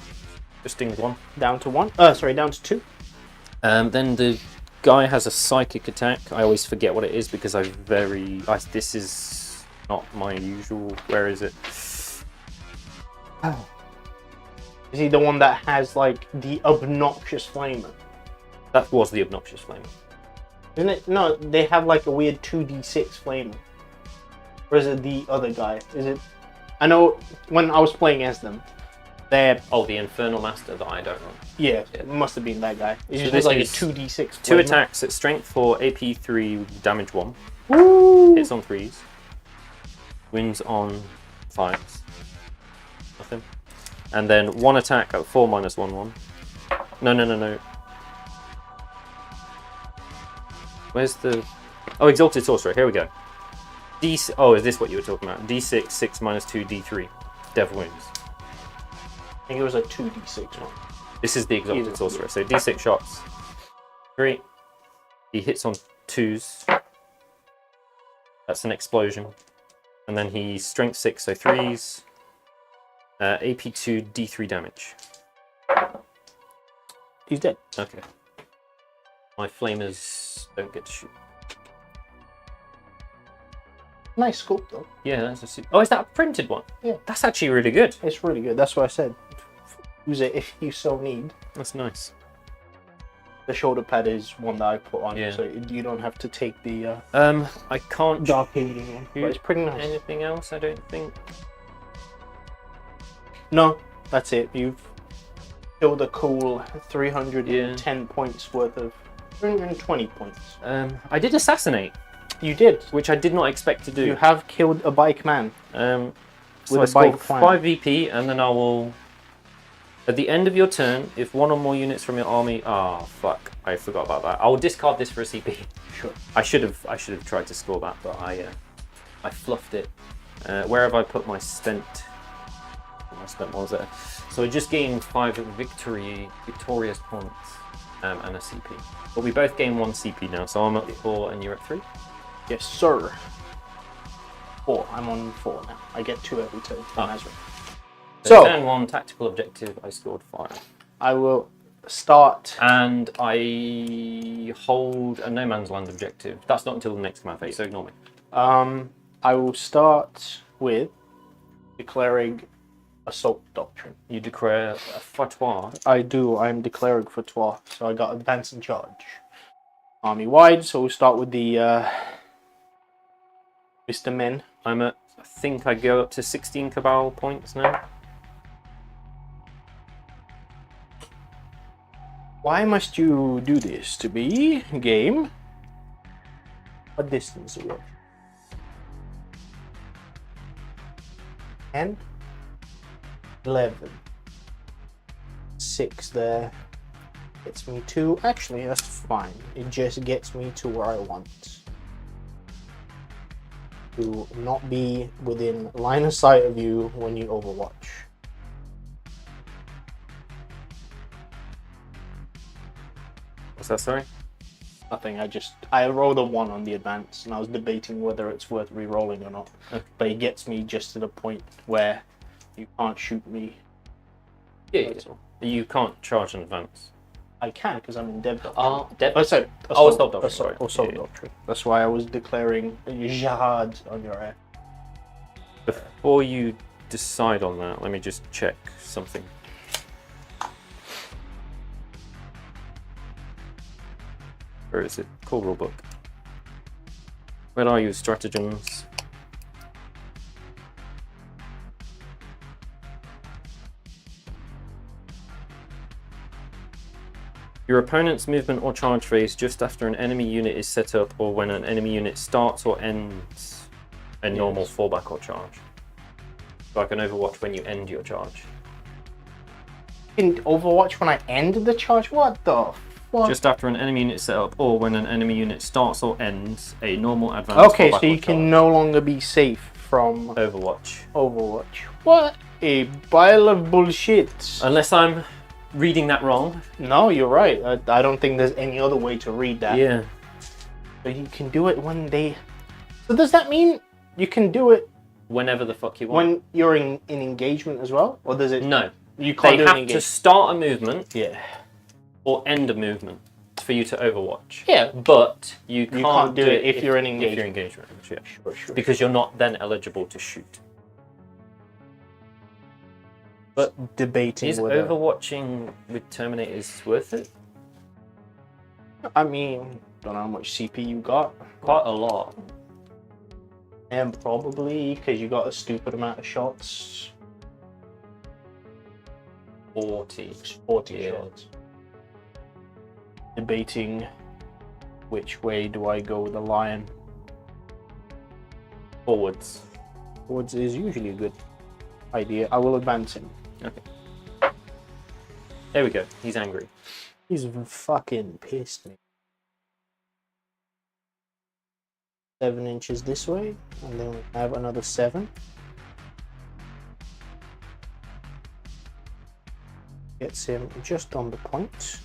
Just stings 1. Down to 1. Sorry, down to 2. Then the guy has a psychic attack. I always forget what it is because this is not my usual. Where is it? Is he the one that has, like, the obnoxious flamer? That was the obnoxious flamer. Isn't it? No, they have, like, a weird 2d6 flamer. Or is it the other guy? Is it... I know when I was playing against them, they're... Oh, the Infernal Master that I don't know. Yeah, it must have been that guy. It's So just like a is 2d6 2 flamer. attacks at strength for AP 3, damage 1. Woo! Hits on 3s. Wins on 5s. Nothing. And then 1 attack at 4 -1/1. No. Where's the... Oh, Exalted Sorcerer. Here we go. Oh, is this what you were talking about? D6, 6 -2, D3. Dev wounds. I think it was a 2d6 one. This is the Exalted Sorcerer. So D6 shots. 3. He hits on 2s. That's an explosion. And then he's strength 6, so 3s. AP 2, D3 damage. He's dead. Okay. My flamers don't get to shoot. Nice sculpt, though. Yeah, that's a super... Oh, is that a printed one? Yeah. That's actually really good. It's really good. That's what I said. Use it if you so need. That's nice. The shoulder pad is one that I put on, Yeah. so you don't have to take the I can't dark aiding one. But it's pretty nice. anything else, I don't think. No, that's it. You've killed a cool 310 points worth of... 320 points. I did assassinate, You did. which I did not expect to do. You have killed a bike man. So With I a scored bike plan. 5 VP, and then I will... At the end of your turn, if 1 or more units from your army... Ah, fuck. I forgot about that. I will discard this for a CP. Sure. I should have tried to score that, but I fluffed it. Where have I put my spent? My spent one was there. So I just gained 5 victorious points and a CP. But we both gain 1 CP now, so I'm at 4 and you're at 3. Yes, sir. 4. I'm on 4 now. I get 2 every turn from Azra. So turn 1, tactical objective, I scored 5. I will start. And I hold a no man's land objective. That's not until the next command phase, so ignore me. I will start with declaring assault doctrine. You declare a fatwa. I do. I'm declaring fatwa, so I got advance and charge. Army wide. So we'll start with the Mr. Men. I'm at, I think I go up to 16 Cabal points now. Why must you do this to me, game? What distance are we at? 10, 11, 6 there. Gets me to. Actually, that's fine. It just gets me to where I want. To not be within line of sight of you when you overwatch. What's that, sorry? Nothing. I rolled a 1 on the advance, and I was debating whether it's worth re-rolling or not. Okay. But it gets me just to the point where you can't shoot me. Yeah. You can't charge in advance. I can because I'm in dev doctrine. Oh, dev. Oh, sorry. Assault doctrine, sorry. Assault Yeah. doctrine. That's why I was declaring jihad on your ass. Before you decide on that, let me just check something. Where is it? Core rulebook. Where are you? Stratagems. Your opponent's movement or charge phase just after an enemy unit is set up, or when an enemy unit starts or ends a normal fallback or charge. Like an Overwatch when you end your charge. In Overwatch, when I end the charge, what the fuck? Just after an enemy unit is set up, or when an enemy unit starts or ends a normal advanced Okay, fallback so or you can charge. no longer be safe from Overwatch. Overwatch. What a pile of bullshit. Unless I'm reading that wrong. No, you're right. I don't think there's any other way to read that. Yeah. But you can do it when they. So does that mean you can do it Whenever the fuck you want. when you're in engagement as well, or does it? No. You can't They do it in have to engagement. start a movement Yeah. or end a movement for you to Overwatch. Yeah. But you can't do it if you're in If you're engagement. engagement, yeah. Sure. Because you're not then eligible to shoot. But Debating is whether. Overwatching with Terminators worth it? I mean, don't know how much CP you got. Quite a lot. And probably because you got a stupid amount of shots. 40. 40 Yeah. shots. Debating which way do I go with the lion. Forwards. Forwards is usually a good idea. I will advance him. Okay. There we go. He's angry. He's fucking pissed me. 7 inches this way, and then we have another 7. Gets him just on the point.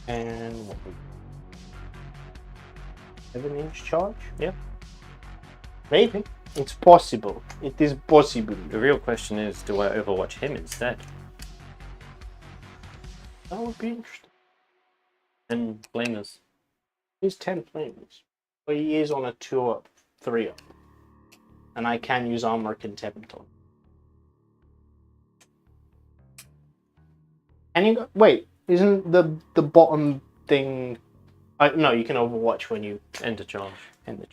And what we 7-inch charge? Yeah. Maybe. It's possible. It is possible. The real question is, do I Overwatch him instead? That would be interesting. And blamers. He's 10 flames. But he is on a 2-up, 3-up. And I can use armor contempt on. And you wait, isn't the bottom thing? No, you can Overwatch when you End a charge. end the.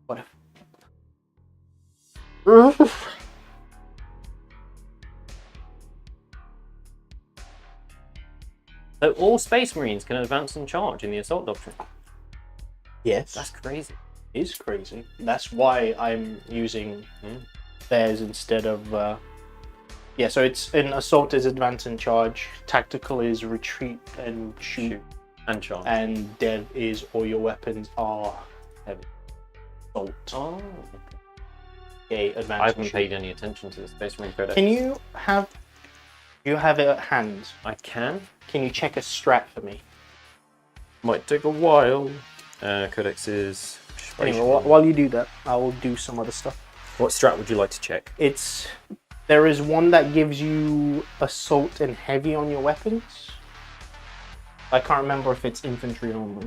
Whatever. So all Space Marines can advance and charge in the Assault Doctrine. Yes, That's crazy. is crazy. That's why I'm using theirs instead of. Yeah, so it's in assault is advance and charge, tactical is retreat and shoot, And charge. and dev is all your weapons are heavy. Assault. Oh. Okay, advance. I and haven't shoot. paid any attention to the Space Marine Codex. Can you have? You have it at hand. I can. Can you check a strat for me? Might take a while. Codex is. Anyway, while you do that, I will do some other stuff. What strat would you like to check? There is one that gives you assault and heavy on your weapons. I can't remember if it's infantry only.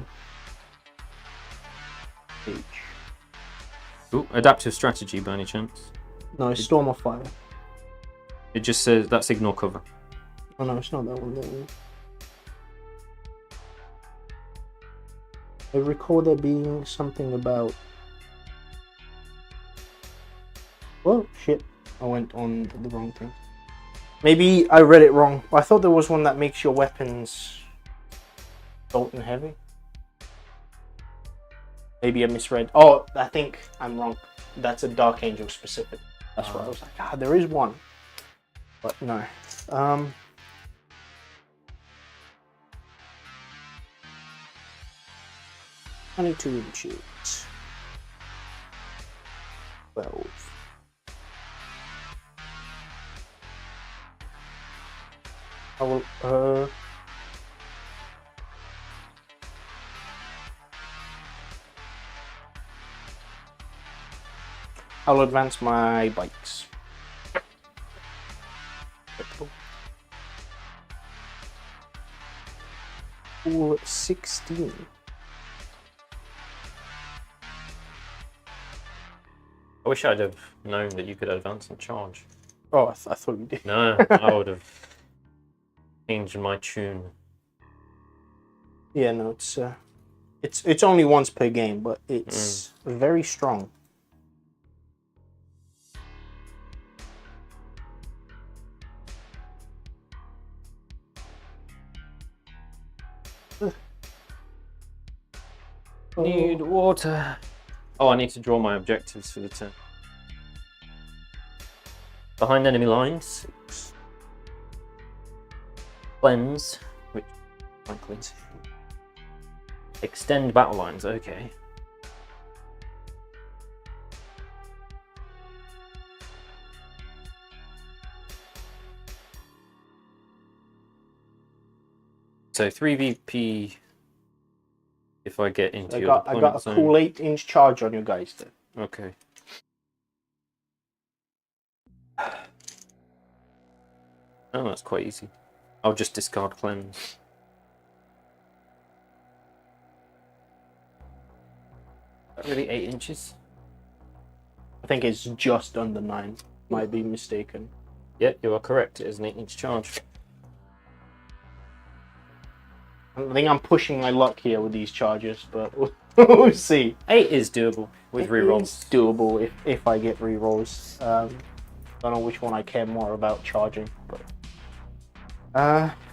Page. Ooh, adaptive strategy by any chance? No, it's Storm of Fire. It just says that's ignore cover. Oh no, it's not that one. That one. I recall there being something about. Oh shit! I went on the wrong thing. Maybe I read it wrong. I thought there was one that makes your weapons bolt and heavy. Maybe I misread. Oh, I think I'm wrong. That's a Dark Angel specific. That's why I was like, ah, there is one. But no. 22 inches. 12. I will, I'll advance my bikes. Ooh, 16. I wish I'd have known that you could advance and charge. Oh, I thought you did. No, I would have changed my tune. Yeah, no, it's only once per game, but it's very strong. Need water. Oh, I need to draw my objectives for the turn. Behind enemy lines. 6. Cleanse, which frankly. Extend battle lines, okay. So 3VP if I get into your I got a zone. cool 8-inch charge on you guys there. Okay. Oh, that's quite easy. I'll just discard cleanse. Is that really 8 inches? I think it's just under 9. Might be mistaken. Yeah, you are correct. It is an 8-inch charge. I think I'm pushing my luck here with these charges, but we'll see. 8 is doable with rerolls. It's doable if I get rerolls. Don't know which one I care more about charging, but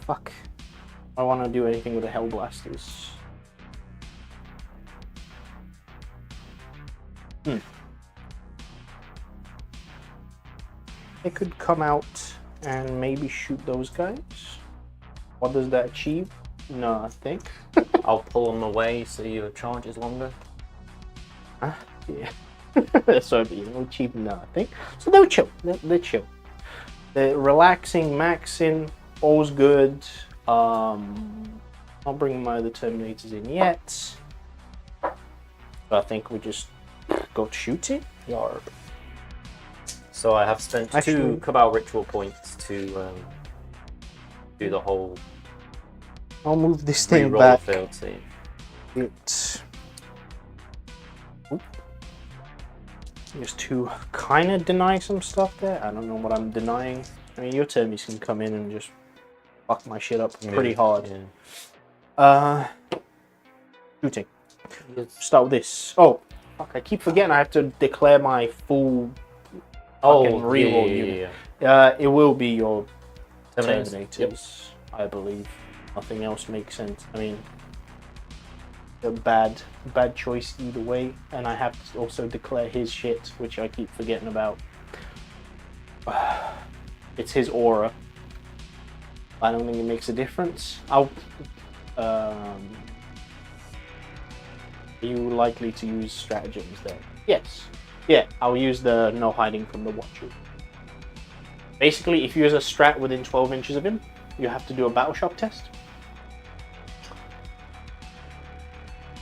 fuck. I don't want to do anything with the Hellblasters. They could come out and maybe shoot those guys. What does that achieve? No, I think. I'll pull them away so your charge is longer. Yeah. So you know, achieve nothing. So they'll chill. They're chill. They're relaxing, maxing, all's good. Not bringing my other Terminators in yet. But I think we just go shooting. Yarb. So I have spent 2 Cabal Ritual points to do the whole I'll move this thing reroll back. failed save. Just to kind of deny some stuff there. I don't know what I'm denying. I mean, your termies can come in and just fuck my shit up pretty hard. Yeah. Shooting. Start with this. Oh, fuck! I keep forgetting I have to declare my full fucking reroll unit. Yeah. It will be your Terminators. Terminators, I believe. Nothing else makes sense. I mean, a bad choice either way, and I have to also declare his shit, which I keep forgetting about. It's his aura. I don't think it makes a difference. Are you likely to use stratagems there? Yes. Yeah, I'll use the no hiding from the Watcher. Basically, if you use a strat within 12 inches of him, you have to do a battle shock test.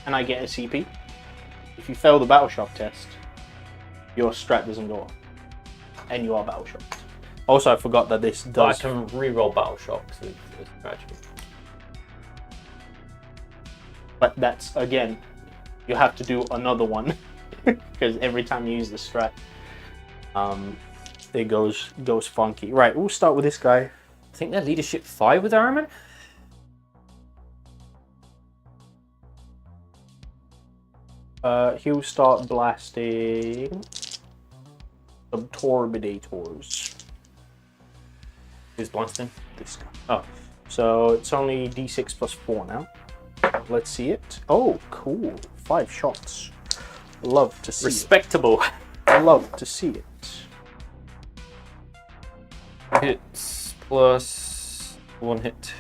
And I get a CP. If you fail the battle shock test, your strat doesn't go up. And you are battle shocked. Also, I forgot that this does... But I can reroll battle shocks with strategy. But that's, again, you have to do another one. Because every time you use the strat, it goes funky. Right, we'll start with this guy. I think they're leadership 5 with Araman. He'll start blasting some Torbidators. Who's blasting? This guy. Oh, So it's only d6 plus 4 now. Let's see it. Oh, cool. 5 shots. Love to see respectable. it. Love to see it. Hits plus 1 hit.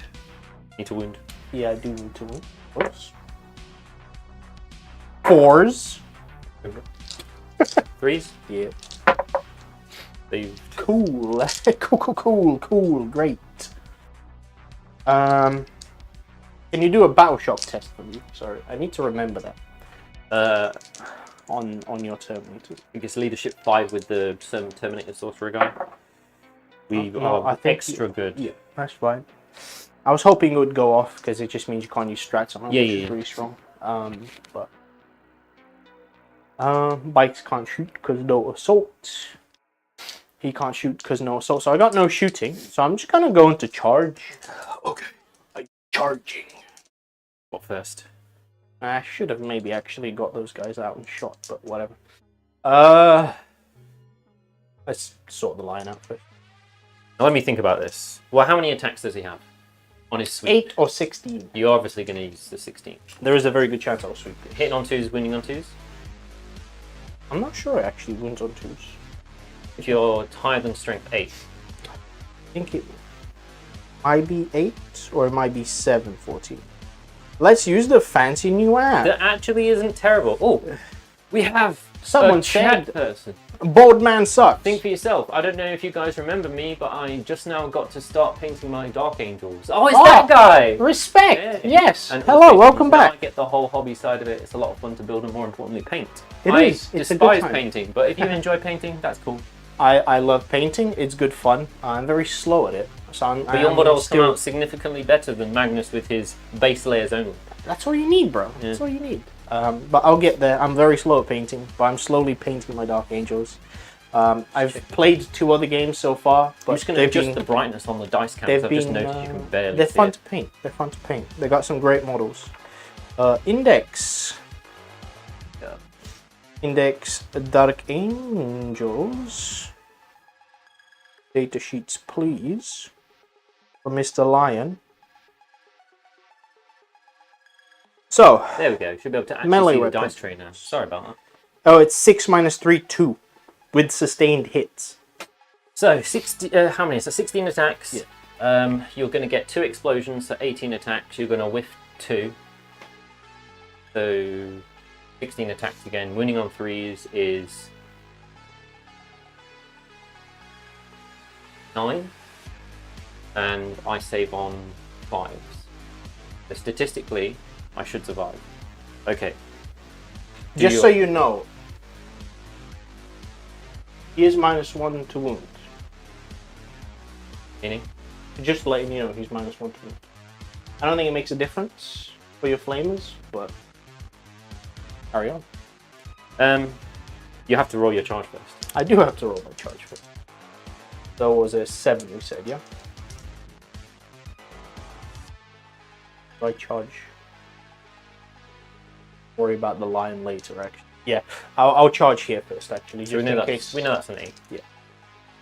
Need to wound. Yeah, I do need to win. Oops. 4s. 3s. Yeah. Saved. Cool. cool. Great. Can you do a battle shock test for me? Sorry, I need to remember that. On your Terminator. I guess leadership 5 with the Terminator Sorcerer guy. We No, are I think extra good. Yeah, that's fine. I was hoping it would go off because it just means you can't use strats on it, which is really strong. But bikes can't shoot because no assault. He can't shoot because no assault. So I got no shooting. So I'm just gonna go into charge. Okay. Charging. What first? I should have maybe actually got those guys out and shot, but whatever. Let's sort the line out first. Now let me think about this. Well, how many attacks does he have on his sweep? 8 or 16. You're obviously going to use the 16. There is a very good chance I'll sweep it. Hitting on 2s, winning on 2s. I'm not sure it actually wins on 2s. If you're higher than strength 8. I think it might be 8 or it might be 7, 14. Let's use the fancy new app. That actually isn't terrible. Oh, we have Someone a chat said person. Bold man sucks. Think for yourself. I don't know if you guys remember me, but I just now got to start painting my Dark Angels. Oh, it's that guy! Respect! Yeah. Yes. And Hello, welcome now back. I get the whole hobby side of it. It's a lot of fun to build and more importantly paint. It I is. It's a good despise time. painting, but if you enjoy painting, that's cool. I love painting. It's good fun. I'm very slow at it. So But your models come out significantly better than Magnus with his base layers only. That's all you need, bro. Yeah. That's all you need. But I'll get there. I'm very slow at painting, but I'm slowly painting my Dark Angels. I've played 2 other games so far, but I'm just going to adjust the brightness on the dice cams. I've just noticed you can barely they're see fun it. to paint. They're fun to paint. They got some great models. Index. Yeah. Index Dark Angels. Data sheets, please. For Mr. Lion. So, There we go. Should be able to actually melee see the weapon. dice tray now. Sorry about that. oh, it's 6 minus 3, 2. With sustained hits. So, 60, how many? So 16 attacks. Yeah. You're going to get 2 explosions, so 18 attacks. You're going to whiff 2. So 16 attacks again. Winning on 3s is 9. And I save on 5s. So statistically, I should survive. Okay. Just so you know, he is -1 to wound. Meaning? Just letting you know, he's -1 to wound. I don't think it makes a difference for your flamers, but carry on. You have to roll your charge first. I do have to roll my charge first. So it was a 7, you said, yeah? Do I charge? Worry about the lion later, actually. Yeah, I'll charge here first, actually, So just in case. we know that's an 8.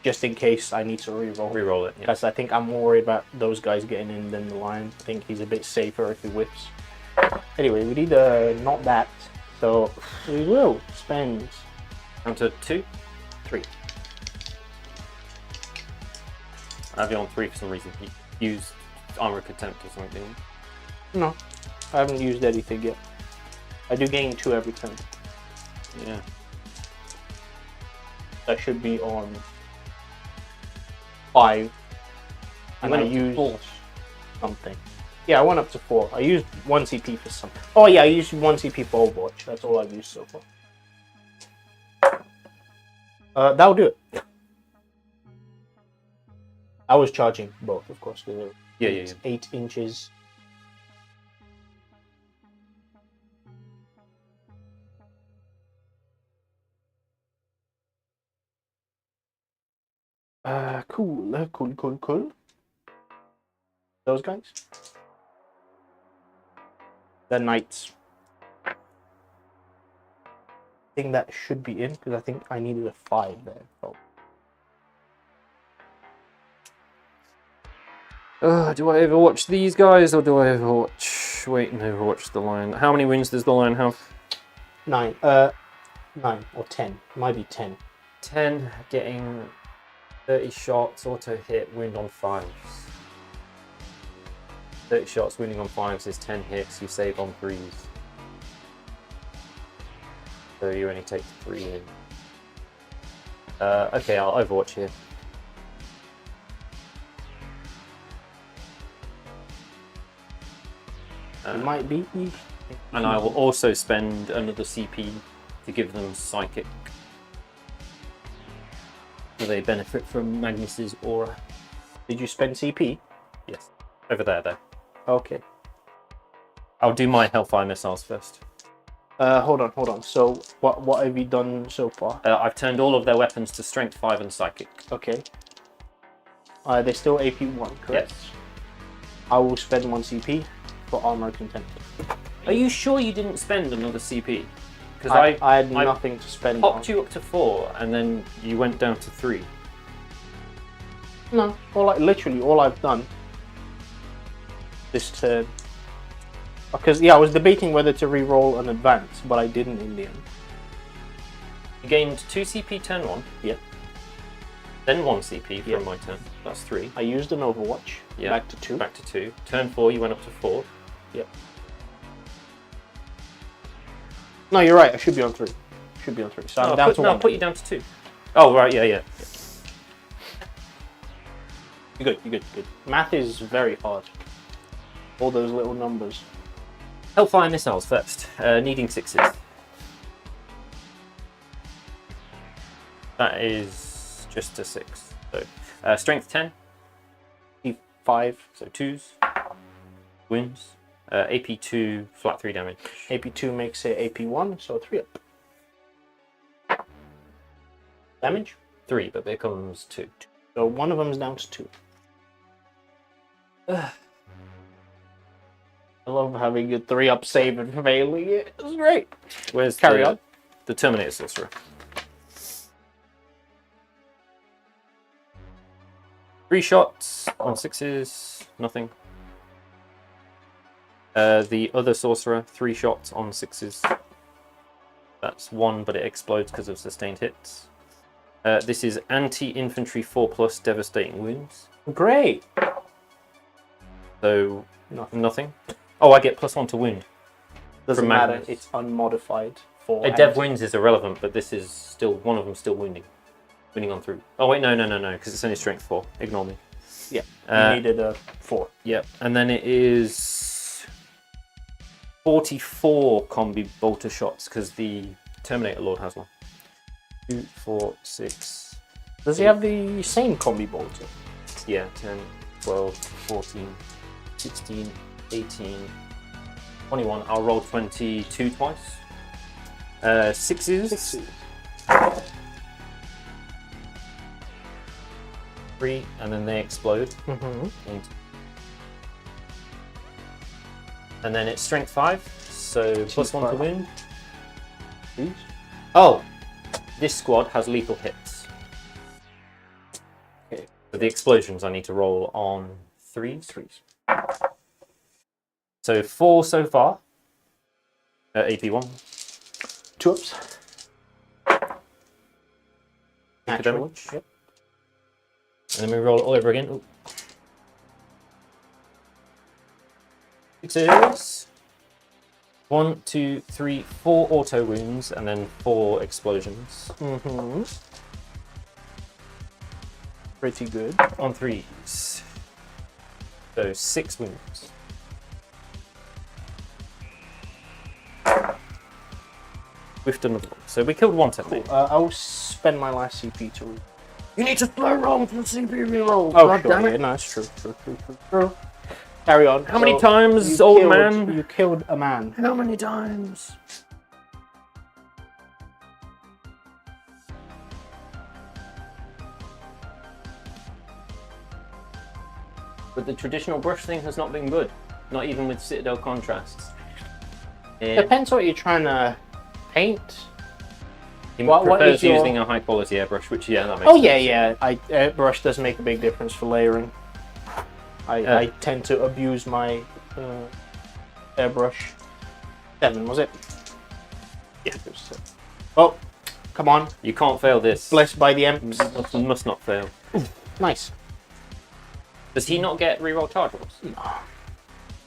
Just in case I need to re-roll. Reroll it. Yeah. Because I think I'm more worried about those guys getting in than the lion. I think he's a bit safer if he whips. Anyway, we need not that. So we will spend Down to 2. 3. I have you on 3 for some reason. You used armor contempt or something. No, I haven't used anything yet. I do gain 2 every turn. Yeah. That should be on 5. And I went up to used 4. something. Yeah, I went up to 4. I used 1 CP for something. Oh yeah, I used 1 CP for Overwatch. That's all I've used so far. That'll do it. I was charging both, of course. Yeah. 8 inches. Cool. Those guys? The knights. I think that should be in, because I think I needed a 5 there. Oh. Do I overwatch these guys or do I overwatch... Wait, no, overwatch the lion. How many wounds does the lion have? 9. 9 or 10. Might be 10. 10, getting 30 shots, auto hit, wound on 5s. 30 shots, wounding on 5s is 10 hits, you save on 3s. So you only take 3 in. Okay, I'll overwatch here. It might be. And I will also spend another CP to give them Psychic. So they benefit from Magnus's aura. Did you spend CP? Yes. Over there, though. Okay. I'll do my Hellfire missiles first. Hold on. So, what have you done so far? I've turned all of their weapons to Strength 5 and Psychic. Okay. They're still AP 1, correct? Yes. I will spend 1 CP for armor content. Are you sure you didn't spend another CP? Because I had nothing to spend popped you up to 4 and then you went down to 3. No, literally all I've done is to... Because, yeah, I was debating whether to re-roll an advance, but I didn't in the end. You gained 2 CP turn 1. Yeah. Then 1 CP from my turn. That's 3. I used an Overwatch. Yeah. Back to 2. Back to 2. Turn 4, you went up to 4. Yep. No, you're right. I should be on 3. Should be on 3. So I'm down to 1. I'll put you down to 2. Oh, right, yeah. You're good. Math is very hard. All those little numbers. Hellfire missiles first, needing 6s. That is just a 6. So, strength 10. E5. So 2s. Wins. AP 2, flat 3 damage. AP2 makes it AP1, so 3 up. Damage? 3, but becomes 2. So one of them is down to 2. I love having a 3-up save and failing it. It's great. Where's Carry on. The Terminator Sorcerer? Three shots on 6s, nothing. The other Sorcerer, 3 shots on 6s. That's 1, but it explodes because of sustained hits. This is anti-infantry 4+ devastating wounds. Great. So nothing. Oh, I get +1 to wound. Doesn't from matter. Magnus. It's unmodified for. A dev wounds is irrelevant, but this is still one of them still wounding. Wounding on 3. Oh wait, no, because it's only strength 4. Ignore me. Yeah. You needed a 4. Yep, and then it is 44 combi bolter shots because the Terminator Lord has one. 2, 4, 6. Does he have the same combi bolter? Yeah, 10, 12, 14, 16, 18, 21. I'll roll 22 twice. 6s. 3, and then they explode. And then it's strength 5, so +1 to wound. Please. Oh, this squad has lethal hits. Okay. So the explosions I need to roll on 3s. So 4 so far. AP1. 2 ups. Natural. Damage. Yep. And then we roll it all over again. Ooh. 6s. 1, 2, 3, 4 auto wounds, and then 4 explosions. Pretty good. On 3s. So 6 wounds. Whiffed another one. So we killed 1 technique. Cool. I'll spend my last CP to. You need to slow roll for the CP reroll. Oh, God, sure. Yeah, no, it's true. Carry on. How many times, old man? You killed a man. How many times? But the traditional brush thing has not been good. Not even with Citadel contrasts. Depends what you're trying to paint. He prefers using a high quality airbrush, which that makes sense. Yeah. Airbrush does make a big difference for layering. I tend to abuse my airbrush. 7, was it? Yeah. Oh, come on. You can't fail this. Blessed by the Emps. Must not fail. Nice. Does he not get reroll charge rolls? No.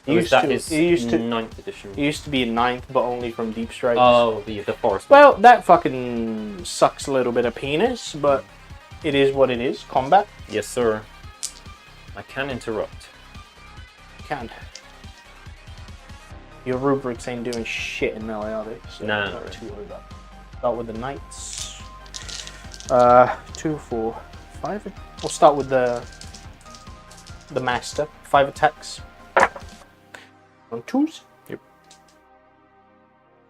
Or is that his It used to 9th edition? It used to be in 9th, but only from deep strikes. Oh, the forest. Well, that fucking sucks a little bit of penis, but it is what it is. Combat. Yes, sir. I can interrupt. Can. Your rubrics ain't doing shit in melee, are they? So No. not too worried about it. Start with the knights. 2, 4, 5. We'll start with the master. 5 attacks. On 2s. Yep.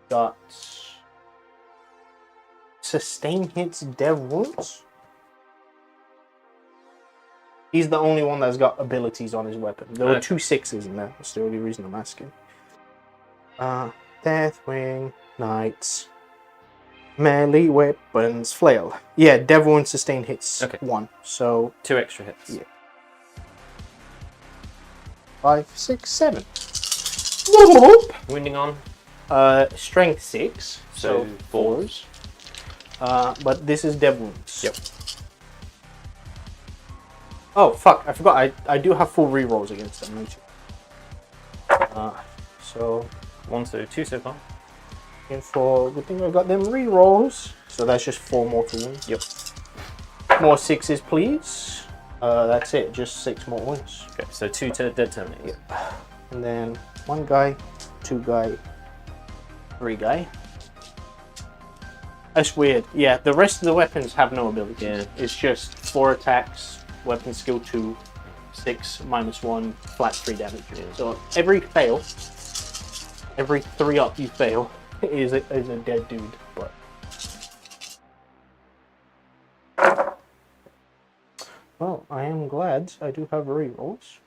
Got sustain hits, dev wounds. He's the only one that's got abilities on his weapon. There were 2 6s in there. That's the only reason I'm asking. Deathwing, knights, melee weapons, flail. Yeah, dev wound, sustain hits. Okay. 1. So 2 extra hits. Yeah. 5, 6, 7. Wounding on. Strength 6, so So 4s. But this is dev wounds. Yep. Oh fuck! I forgot. I do have full rerolls against them. Don't you? So 1, so 2 so far. in for good thing I got them rerolls. So that's just 4 mortal wounds. Yep. More 6s, please. That's it. Just 6 more wounds. Okay, so 2 to dead terminators. And then 1 guy, 2 guy, 3 guy. That's weird. Yeah, the rest of the weapons have no abilities. Yeah. It's just 4 attacks, weapon skill 2, 6, -1, flat 3 damage. Yeah. So every fail, every 3 up you fail is a dead dude. But well, I am glad I do have rerolls.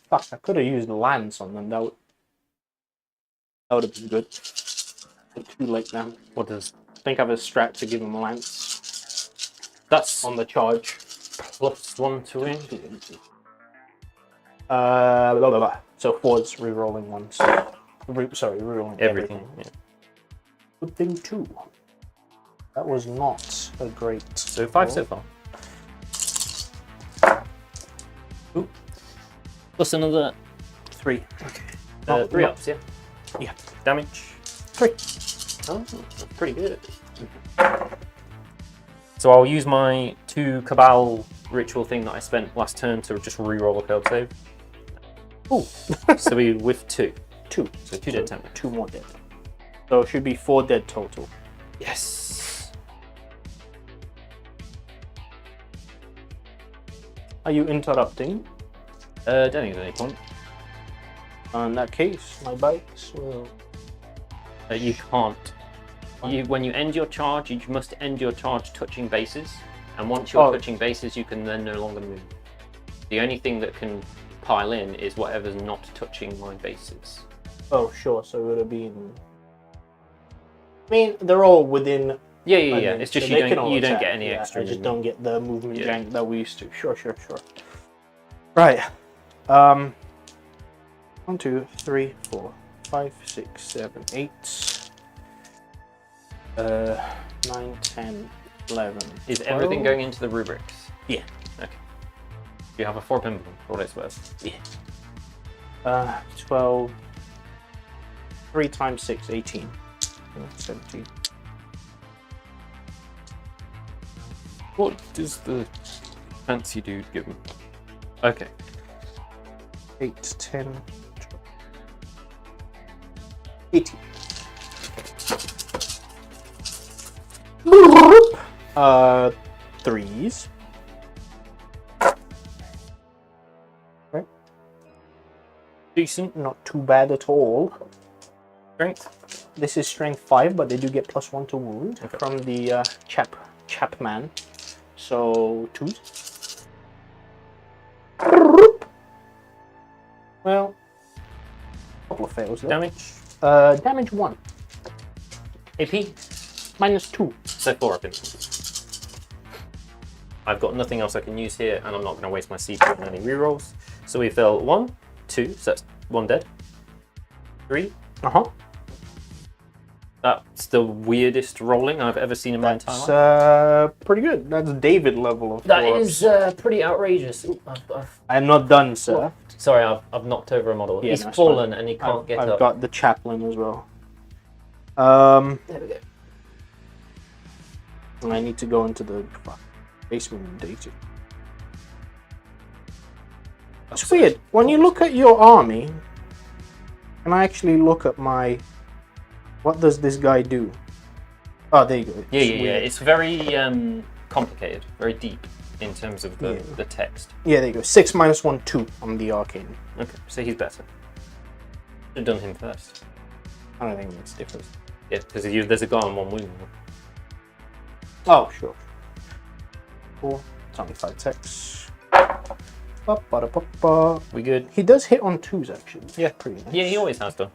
Fuck, I could have used lance on them. That would have been good. But too late now. What does... I think I have a strat to give him a lance That's on the charge. +1 to win. Blah, blah, blah. So 4's rerolling ones. Sorry, rerolling everything. Yeah. Good thing 2. That was not a great. So 5 so far. Ooh. Plus another 3. 3 ups, yeah. Yeah. Damage. 3. Oh, that's pretty good. So I'll use my 2 Cabal ritual thing that I spent last turn to just re-roll a failed save. Ooh. So we with 2. 2. So 2 dead temp. 2 more dead. So it should be 4 dead total. Yes. Are you interrupting? Don't think there's any point. In that case, my bikes will. You can't. When you end your charge, you must end your charge touching bases. And once you're touching bases, you can then no longer move. The only thing that can pile in is whatever's not touching my bases. Oh, sure. So it would have been. I mean, they're all within. Yeah. It's just so you don't get any Yeah, extra. I just don't get the movement jank that we used to. Sure. Right. 1, 2, 3, 4, 5, 6, 7, 8. 9, 10, 11. Is 12? everything going into the rubrics? Yeah. Okay. You have a 4 pin for what it's worth. Yeah. 12. 3 times 6, 18. 17. What does the fancy dude give me? Okay. 8, 10, 12, 18. 3s. Right. Decent. Not too bad at all. Strength. This is strength 5, but they do get +1 to wound Okay. from the Chapman. So 2s. Well, a couple of fails there. Damage. Damage 1. AP. -2. So 4 up in. I've got nothing else I can use here, and I'm not going to waste my CP on any rerolls. So we fill 1, 2, so that's 1 dead. 3. That's the weirdest rolling I've ever seen in my entire life. That's pretty good. That's David level of That 4-ups. is pretty outrageous. Ooh, I'm not done, sir. Sorry, I've knocked over a model. Yeah, He's no, it's fallen fine. and he can't get I've up. got the chaplain as well. There we go. I need to go into the basement data. It's weird. When you look at your army, can I actually look at my... What does this guy do? Oh, there you go. Yeah. It's very complicated, very deep in terms of the text. Yeah, there you go. 6 minus 1, 2 on the arcane. Okay, so he's better. Should have done him first. I don't think it makes a difference. Yeah, because there's a guy on 1 wound. Oh, sure. Cool. It's only 5 ticks. We good? He does hit on 2s, actually. Yeah. Pretty nice. Yeah, he always has done.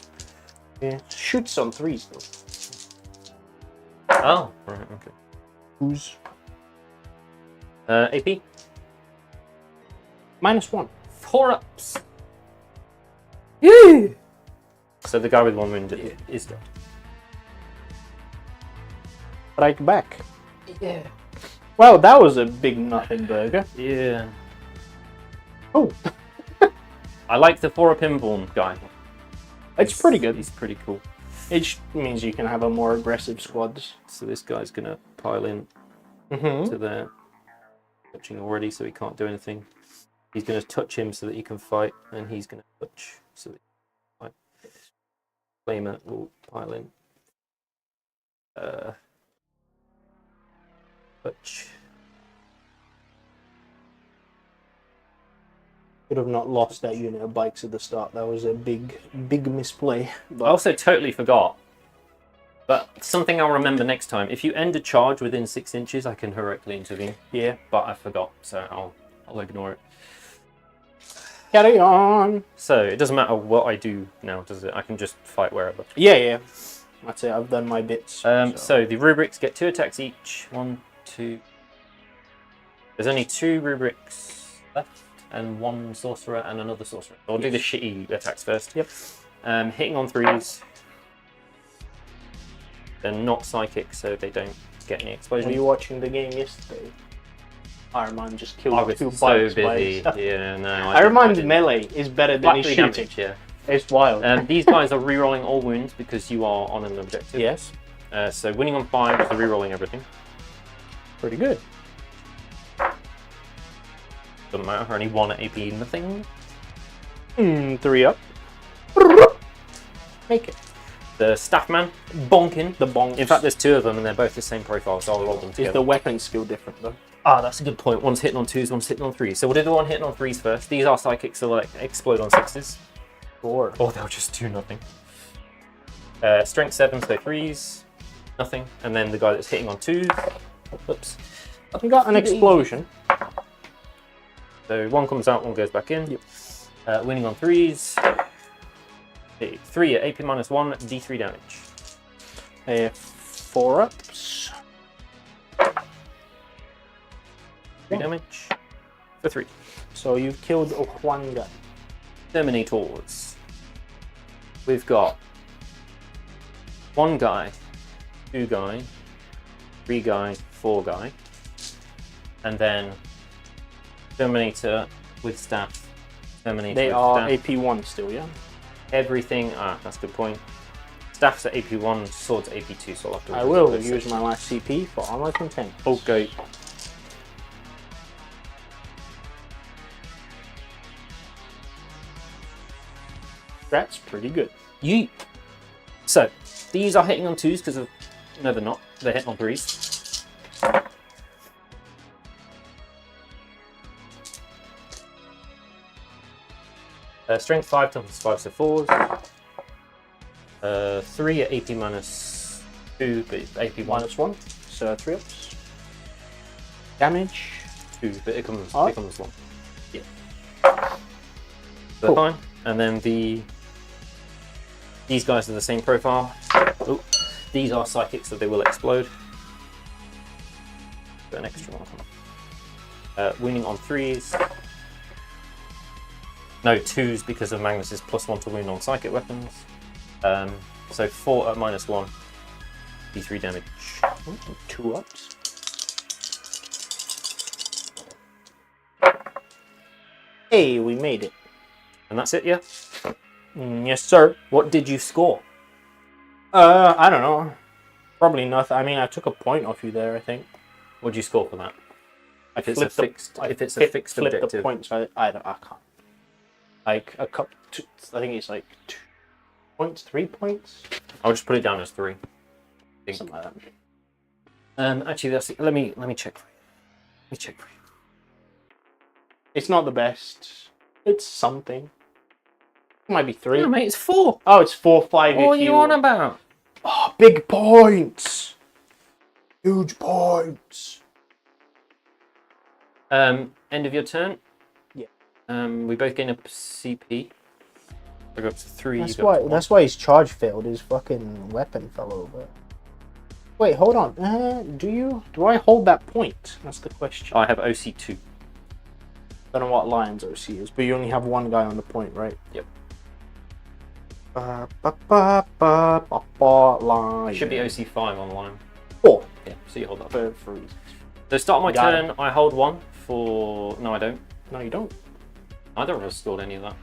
Yeah. Shoots on 3s, though. Oh, right, okay. 2s. AP? Minus 1. 4-ups. Yeah. So the guy with 1 wound is dead. Right back. Yeah. Well, that was a big nothing burger. Yeah. Oh. I like the 4-up inborn guy. It's pretty good. He's pretty cool. It means you can have a more aggressive squads. So this guy's gonna pile in to there. Touching already, so he can't do anything. He's gonna touch him so that he can fight, and he's gonna touch so that he can fight. Flamer will pile in. Touch. Could have not lost that unit of bikes at the start. That was a big misplay. I also totally forgot. But something I'll remember next time. If you end a charge within 6 inches, I can heroically intervene. Yeah. But I forgot, so I'll ignore it. Carry on. So it doesn't matter what I do now, does it? I can just fight wherever. Yeah. That's it. I've done my bits. So the rubrics get 2 attacks each. 1, 2. There's only 2 rubrics left, and 1 sorcerer and another sorcerer. I'll do the shitty attacks first. Yep. Hitting on 3s. They're not psychic, so they don't get any explosion. Were you watching the game yesterday? Iron Man just killed I was 2 so bikes by busy. himself. Yeah, no. Iron Man's melee is better than his shooting. damage, yeah. It's wild. These guys are rerolling all wounds because you are on an objective. Yes. So winning on 5 is the rerolling everything. Pretty good. Doesn't matter, only 1 AP, nothing. 3 up. Make it. The Staffman, bonking. The bonk. In fact, there's 2 of them and they're both the same profile, so I'll roll them together. Is the weapon skill different though? Ah, that's a good point. One's hitting on 2s, one's hitting on 3s. So we'll do the one hitting on 3s first. These are psychics, so they'll explode on 6s. Sure. Or they'll just do nothing. Strength 7, so 3s, nothing. And then the guy that's hitting on 2s. Oops. We got an explosion. So 1 comes out, 1 goes back in. Yep. Winning on 3s. 3 at AP minus 1, D3 damage. 4 ups. 3 damage for 3. So you've killed 1 guy. Terminators. We've got 1 guy, 2 guy, 3 guy, 4 guy, and then Terminator with staff. Terminator They with are staff. AP1 still, yeah? Everything. That's a good point. Staff's at AP1, swords at AP2, so I'll have to. I will use my last CP for armor content. Okay. That's pretty good. Yeet. So these are hitting on 2s because of. No, they're not. They're hitting on 3s. Strength 5 times 5, so 4s. 3 at AP minus 2, but AP Minus 1, so 3 ups. Damage. 2, but it comes 1. Yeah. So Cool. fine. And then these guys are the same profile. Oh, these are psychics, so they will explode. Put an extra one on. Wounding on 3s. No, 2s because of Magnus's +1 to wound on psychic weapons. So 4 at -1. D3 damage. 2 ups. Hey, we made it. And that's it, yeah? Yes, sir. What did you score? I don't know. Probably nothing. I mean, I took a point off you there, I think. What did you score for that? If it's a flipped the- fixed, I if it's a flipped- fixed flipped objective. the points. I can't. Like a couple. I think it's like 2 points, 3 points, I'll just put it down as 3. something like that. Actually, let me check for you. Let me check for you. It's not the best. It's something. It might be 3. No, mate, it's 4. Oh, it's 4, 5. What are you on about? Oh, big points. Huge points. End of your turn. Yeah. We both gain a CP. I go up to 3. That's you go up why. to 1. That's why his charge failed. His fucking weapon fell over. Wait, hold on. Do I hold that point? That's the question. I have OC2. Don't know what Lion's OC is, but you only have one guy on the point, right? Yep. Lion. Should be OC5 on the line. 4 Yeah, so you hold that. for reasons. So start my Got turn, I hold 1 for... No, I don't. No, you don't. Either of us scored any of that.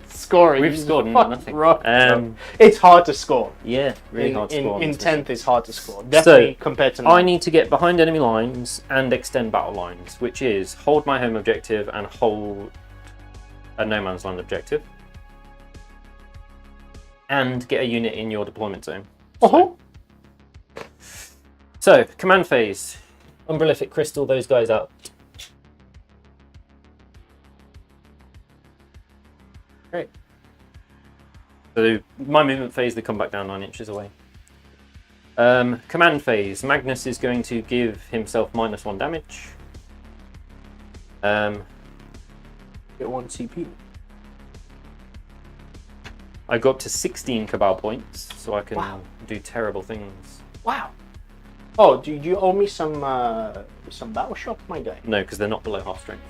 Scoring. We've scored nothing. Rough, Um, it's hard to score. Yeah, really hard to score. In 10th, it's hard to score. Definitely compared to 9th. I need to get behind enemy lines and extend battle lines, which is hold my home objective and hold a no man's land objective. And get a unit in your deployment zone. So, command phase. Umbrellific Crystal those guys up. Great. So, my movement phase, they come back down 9 inches away. Command phase. Magnus is going to give himself -1 damage. Get 1 CP. I go up to 16 Cabal points, so I can Wow. do terrible things. Wow. Oh, do you owe me some battle shop, my guy? No, because they're not below half strength.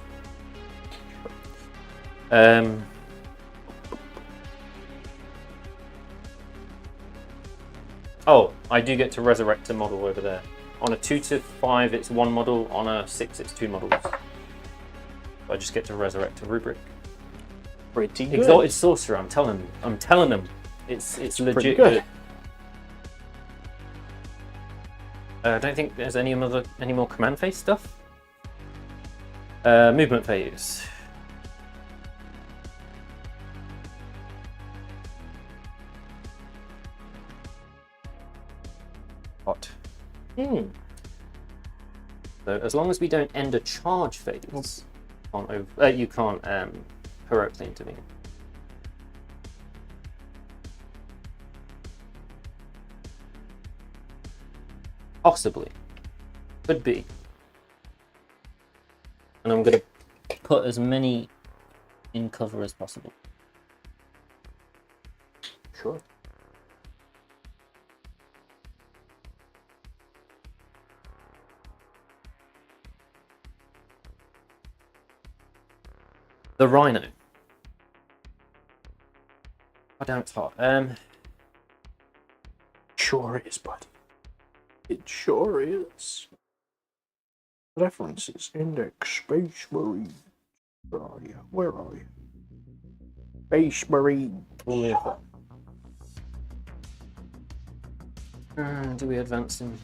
Oh, I do get to resurrect a model over there. On a 2 to 5, it's 1 model. On a 6, it's 2 models. So I just get to resurrect a rubric. Pretty good. Exalted Sorcerer, I'm telling them. It's legit good. I don't think there's any more command phase stuff. Movement phase. Hot. So as long as we don't end a charge phase, you can't heroically intervene. Possibly. Could be. And I'm going to put as many in cover as possible. Sure. The Rhino. Oh damn, it's hot. Sure is, buddy. It sure is. References, index, Space Marine. Where are you? Where are you? Space Marine. Only a hot. Do we advance him?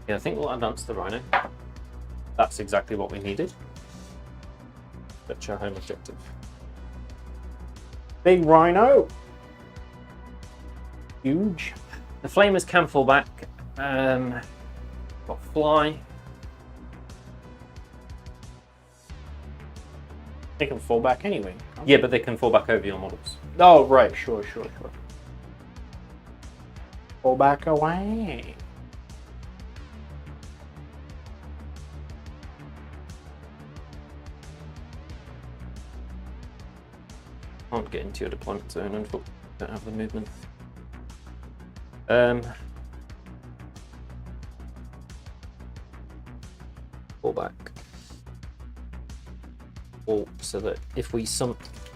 Yeah, I think we'll advance the Rhino. That's exactly what we needed. That's our home objective. Big Rhino. Huge. The Flamers can fall back. Got Fly. They can fall back anyway. Yeah, but they can fall back over your models. Oh, right. Sure. Fall back away. Can't get into your deployment zone, unfortunately. Don't have the movement. Fall back. Or so that if we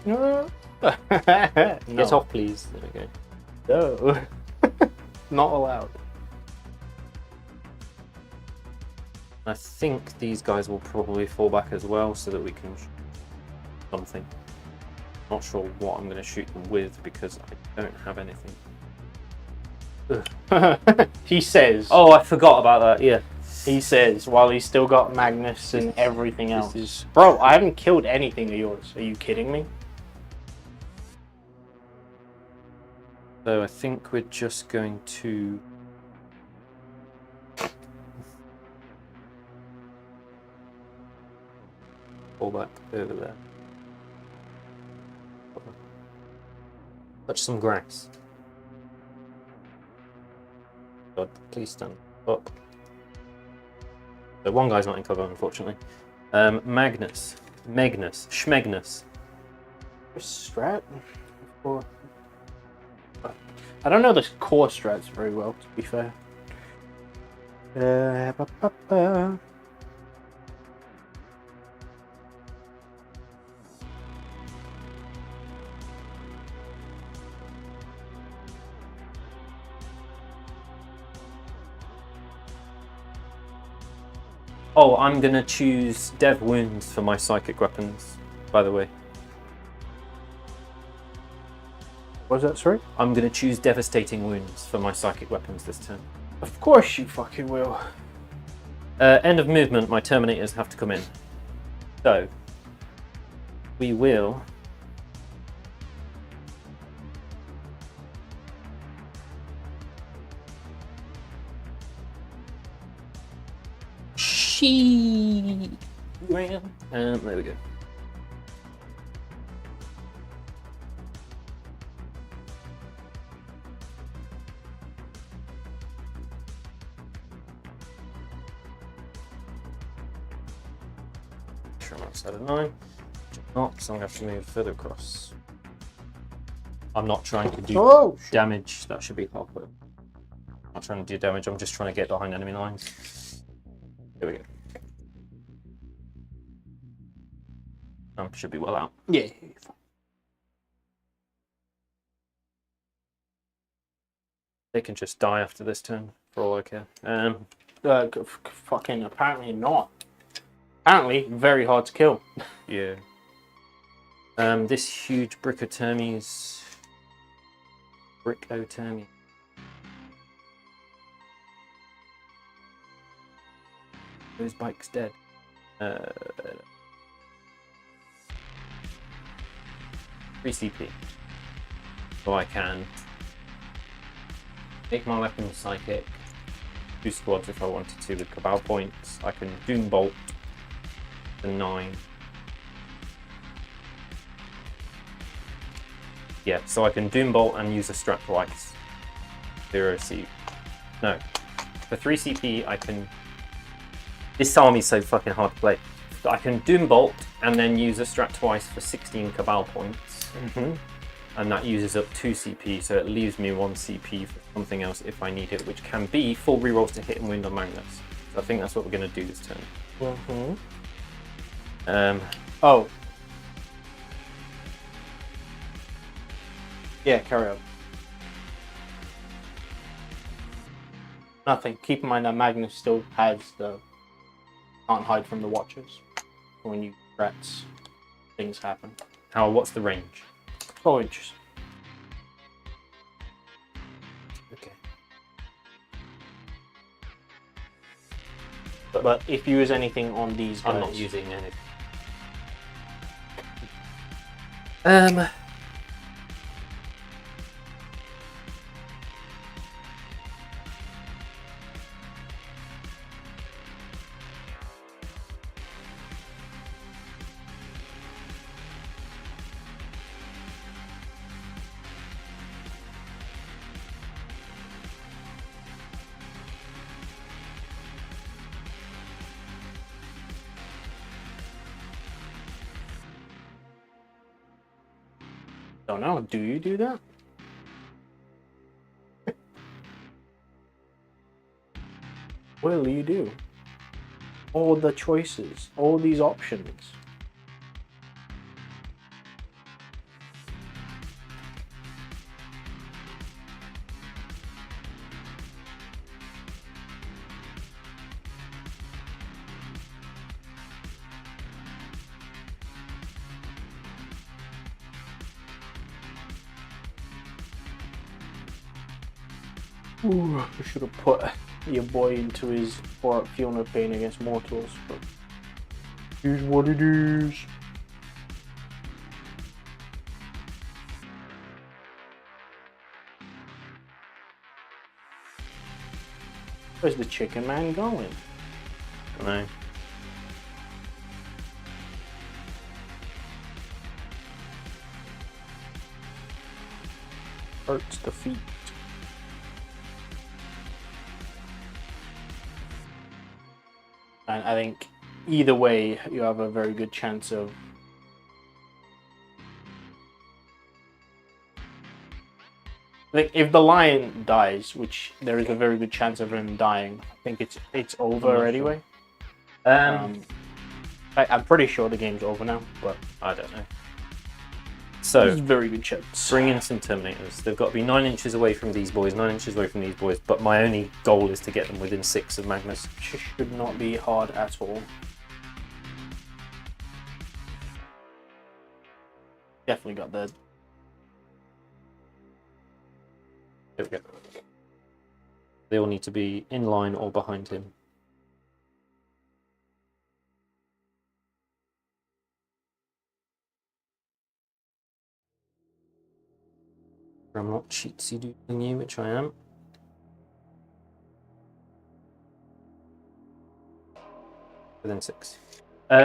No. get off, please. There we go. No. Not allowed. I think these guys will probably fall back as well, so that we can shoot something. Not sure what I'm going to shoot them with because I don't have anything. He says. Oh, I forgot about that. Yeah. He says while he's still got Magnus and everything else. This is... Bro, I haven't killed anything of yours. Are you kidding me? So I think we're just going to... fall back over there. Touch some grass. God, please stand up. So one guy's not in cover, unfortunately. Schmegnus. Strat? Or... I don't know the core strats very well, to be fair. Oh, I'm gonna choose Dev Wounds for my psychic weapons, by the way. What was that, sorry? I'm gonna choose Devastating Wounds for my psychic weapons this turn. Of course you fucking will. End of movement, my Terminators have to come in. So, we will... there we go. Sure, I'm outside of 9. Not, so I'm going to have to move further across. I'm not trying to do damage, that should be halfway. I'm not trying to do damage, I'm just trying to get behind enemy lines. There we go. Should be well out. Yeah. They can just die after this turn, for all I care. Fucking apparently not. Apparently very hard to kill. Yeah. This huge Brickotermes. Those bikes dead. 3 CP. So I can make my weapon psychic. 2 squads if I wanted to with Cabal points. I can Doom Bolt the 9. Yeah, so I can Doom Bolt and use a strat twice. 0 C. No. For 3 CP I can... This army's so fucking hard to play. I can Doom Bolt and then use a strat twice for 16 Cabal points. And that uses up 2 CP, so it leaves me 1 CP for something else if I need it, which can be full rerolls to hit and wound on Magnus. So I think that's what we're going to do this turn. Oh. Yeah, carry on. Nothing. Keep in mind that Magnus still has the... Can't hide from the Watchers. When you threats, things happen. How? What's the range? 12 inches. Okay. But if you use anything on these guys... I'm not using anything. Don't know. Do you do that? Will you do? All the choices, all these options. Ooh, I should have put your boy into his Fiona Pain against Mortals, but here's what it is. Where's the chicken man going? No. Hurts the feet. And I think either way, you have a very good chance of like if the lion dies, which there is a very good chance of him dying. I think it's over anyway. Sure. I'm pretty sure the game's over now, but I don't know. So, there's a very good chance. bring in some Terminators. They've got to be 9 inches away from these boys, 9 inches away from these boys, but my only goal is to get them within 6 of Magnus. Which should not be hard at all. Definitely got the. There we go. They all need to be in line or behind him. I'm not cheatsy doing you, which I am. Within 6.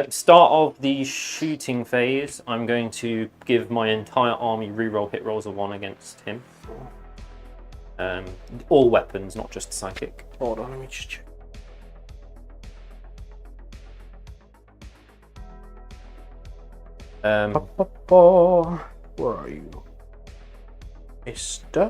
Start of the shooting phase, I'm going to give my entire army reroll hit rolls of 1 against him. All weapons, not just psychic. Hold on, let me just check. Where are you? Mister?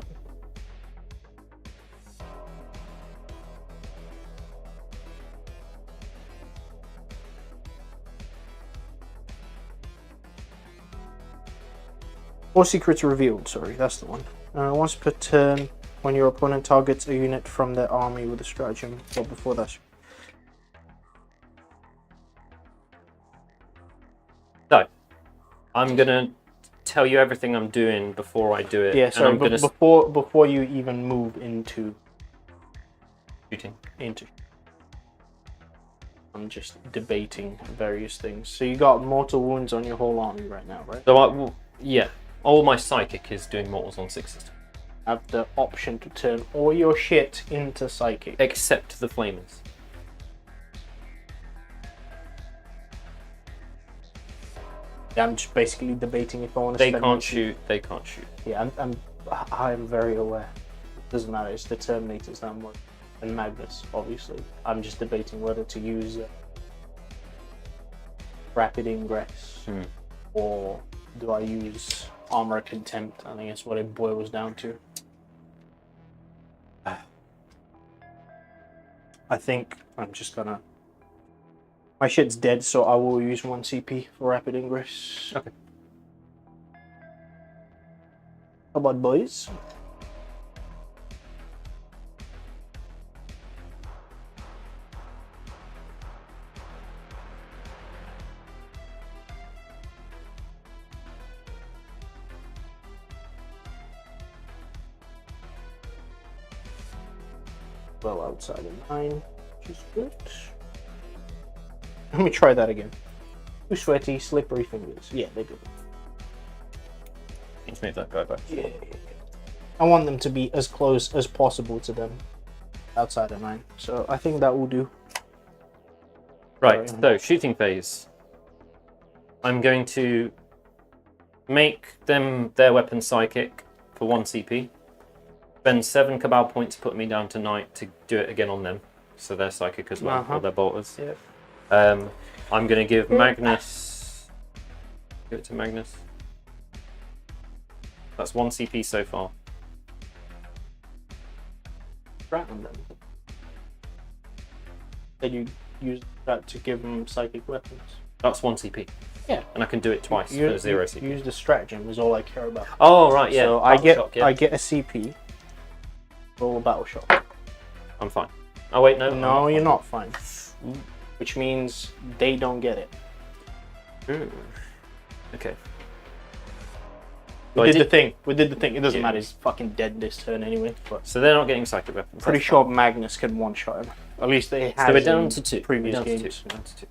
More secrets revealed, sorry, that's the one. Once per turn, when your opponent targets a unit from their army with a stratagem, well, before that. So, I'm gonna tell you everything I'm doing before I do it. Yeah, sorry, and I'm before you even move into shooting. I'm just debating various things. So you got mortal wounds on your whole army right now, right? So yeah, all my psychic is doing mortals on 6s. Have the option to turn all your shit into psychic. Except the flamers. Yeah, I'm just basically debating if I want to. They can't shoot. They can't shoot. Yeah, I'm very aware. It doesn't matter. It's the Terminators that I'm working, and Magnus, obviously. I'm just debating whether to use rapid ingress or do I use armor contempt. I think that's what it boils down to. I think I'm just gonna. My shit's dead, so I will use 1 CP for rapid ingress. Okay. How about boys? Well outside of 9, which is good. Let me try that again. Too sweaty, slippery fingers. Yeah, they're good. Let's move that guy back. Yeah. I want them to be as close as possible to them outside of 9. So I think that will do. Right, so shooting phase. I'm going to make them their weapon psychic for 1 CP. Spend 7 Cabal points, put me down to 9 to do it again on them. So they're psychic as well, or they're bolters. Yep. I'm going to give Magnus... Give it to Magnus. That's 1 CP so far. Threaten them. Then you use that to give them psychic weapons. That's 1 CP. Yeah. And I can do it twice for 0 CP. Use the stratagem is all I care about. Oh, right, yeah. So I get a CP. Roll a battle shot. I'm fine. Oh, wait, no. No, you're not fine. Which means they don't get it. Ooh. Okay. We did the thing. It doesn't matter. He's fucking dead this turn anyway. But So they're not getting psychic weapons. pretty sure Magnus can one-shot him. At least they have. So we're down to 2. Previous We're down games. to 2. Down to 2.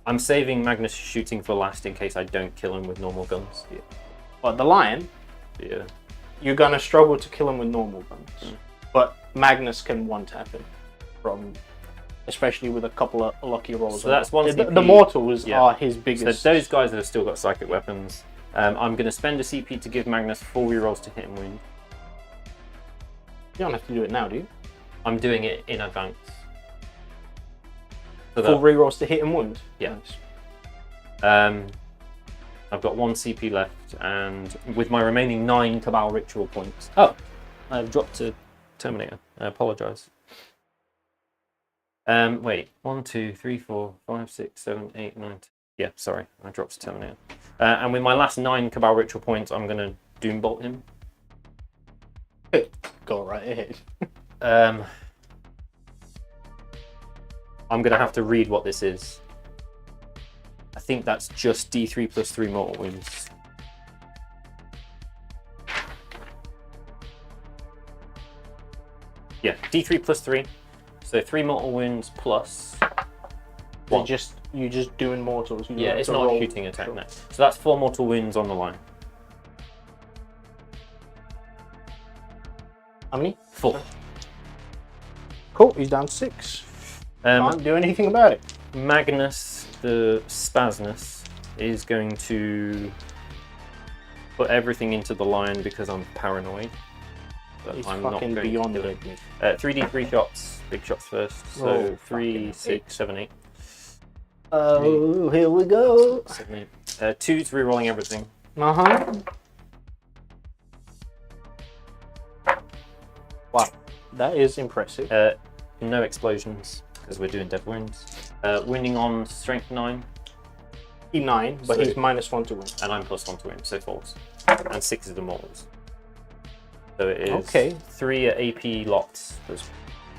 I'm saving Magnus shooting for last in case I don't kill him with normal guns. Yeah. But the lion, Yeah. you're gonna struggle to kill him with normal guns. But Magnus can one-tap him from, especially with a couple of lucky rolls. So that's 1 CP. The mortals are his biggest. So those guys that have still got psychic weapons, I'm going to spend a CP to give Magnus 4 rerolls to hit and wound. You don't have to do it now, do you? I'm doing it in advance. So 4 rerolls to hit and wound. Yeah. Nice. I've got 1 CP left, and with my remaining 9 Cabal Ritual points. Oh, I've dropped to Terminator. I apologise. Wait, 1, 2, 3, 4, 5, 6, 7, 8, 9. 10. Yeah, sorry, I dropped to Terminator. And with my last 9 Cabal Ritual points, I'm going to Doombolt him. Go right ahead. I'm going to have to read what this is. I think that's just D3 plus 3 mortal wounds. Yeah, D3 plus 3. So 3 mortal wounds plus 1. You're just doing mortals. You Yeah, don't have it's to not roll. a shooting attack now. So that's 4 mortal wounds on the line. How many? 4. Cool, he's down to 6. Can't do anything about it. Magnus, the Spasnus, is going to put everything into the lion because I'm paranoid. But He's I'm not fucking going beyond to do it. it. 3d3 shots, big shots first. So Oh, 3, 6, 7, 8. Oh, here we go. 7, 8. 2's rerolling everything. Uh-huh. Wow, that is impressive. No explosions because we're doing dead wounds. Wounding on strength 9. E9, but So- he's -1 to win. And I'm +1 to wound, so falls. And 6 is the mortals. So it is Okay. 3 at AP lots. There's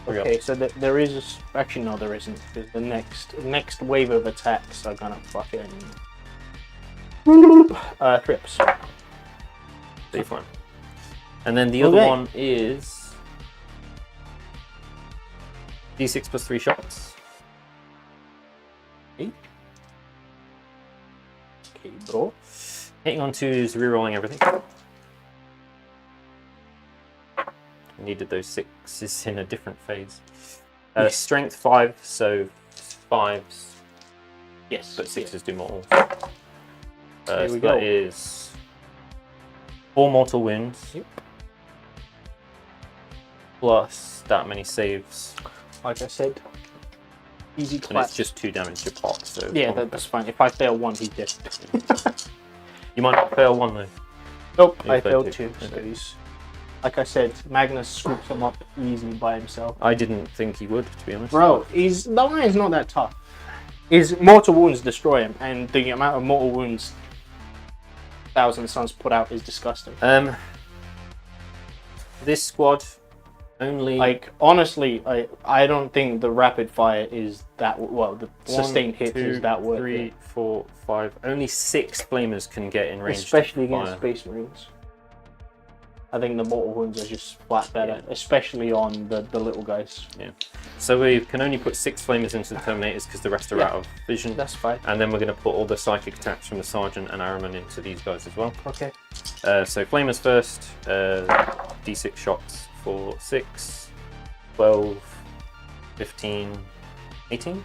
3 Okay, so there is actually no, there isn't. Because the next wave of attacks are gonna fucking trips. So you're fine. And then the other Okay. one is D6 plus 3 shots. Okay, bro. Hitting on 2 is rerolling everything. Needed those 6s in a different phase. Yes. Strength 5, so 5s, Yes. but 6s do mortals. Here So we go. that is 4 mortal wounds. Yep. Plus that many saves. Like I said, easy And clap. it's just 2 damage to pot. So Yeah, that's fine. If I fail 1, he's dead. You might not fail 1 though. Nope, You I failed failed 2. two. So Okay. he's, like I said, Magnus scoops him up easily by himself. I didn't think he would, to be honest. Bro, the lion's not that tough. His mortal wounds destroy him, and the amount of mortal wounds Thousand Suns put out is disgusting. This squad only Like, honestly, I don't think the rapid fire is that, well, the sustained hit is that worth 3, it. 4, 5. Only 6 flamers can get in range. Especially to against fire. Space Marines. I think the mortal wounds are just flat better, Yeah. especially on the little guys. Yeah. So we can only put 6 flamers into the Terminators because the rest are Yeah. out of vision. That's fine. And then we're going to put all the psychic attacks from the Sergeant and Araman into these guys as well. Okay. So flamers first, D6 shots for 6, 12, 15, 18.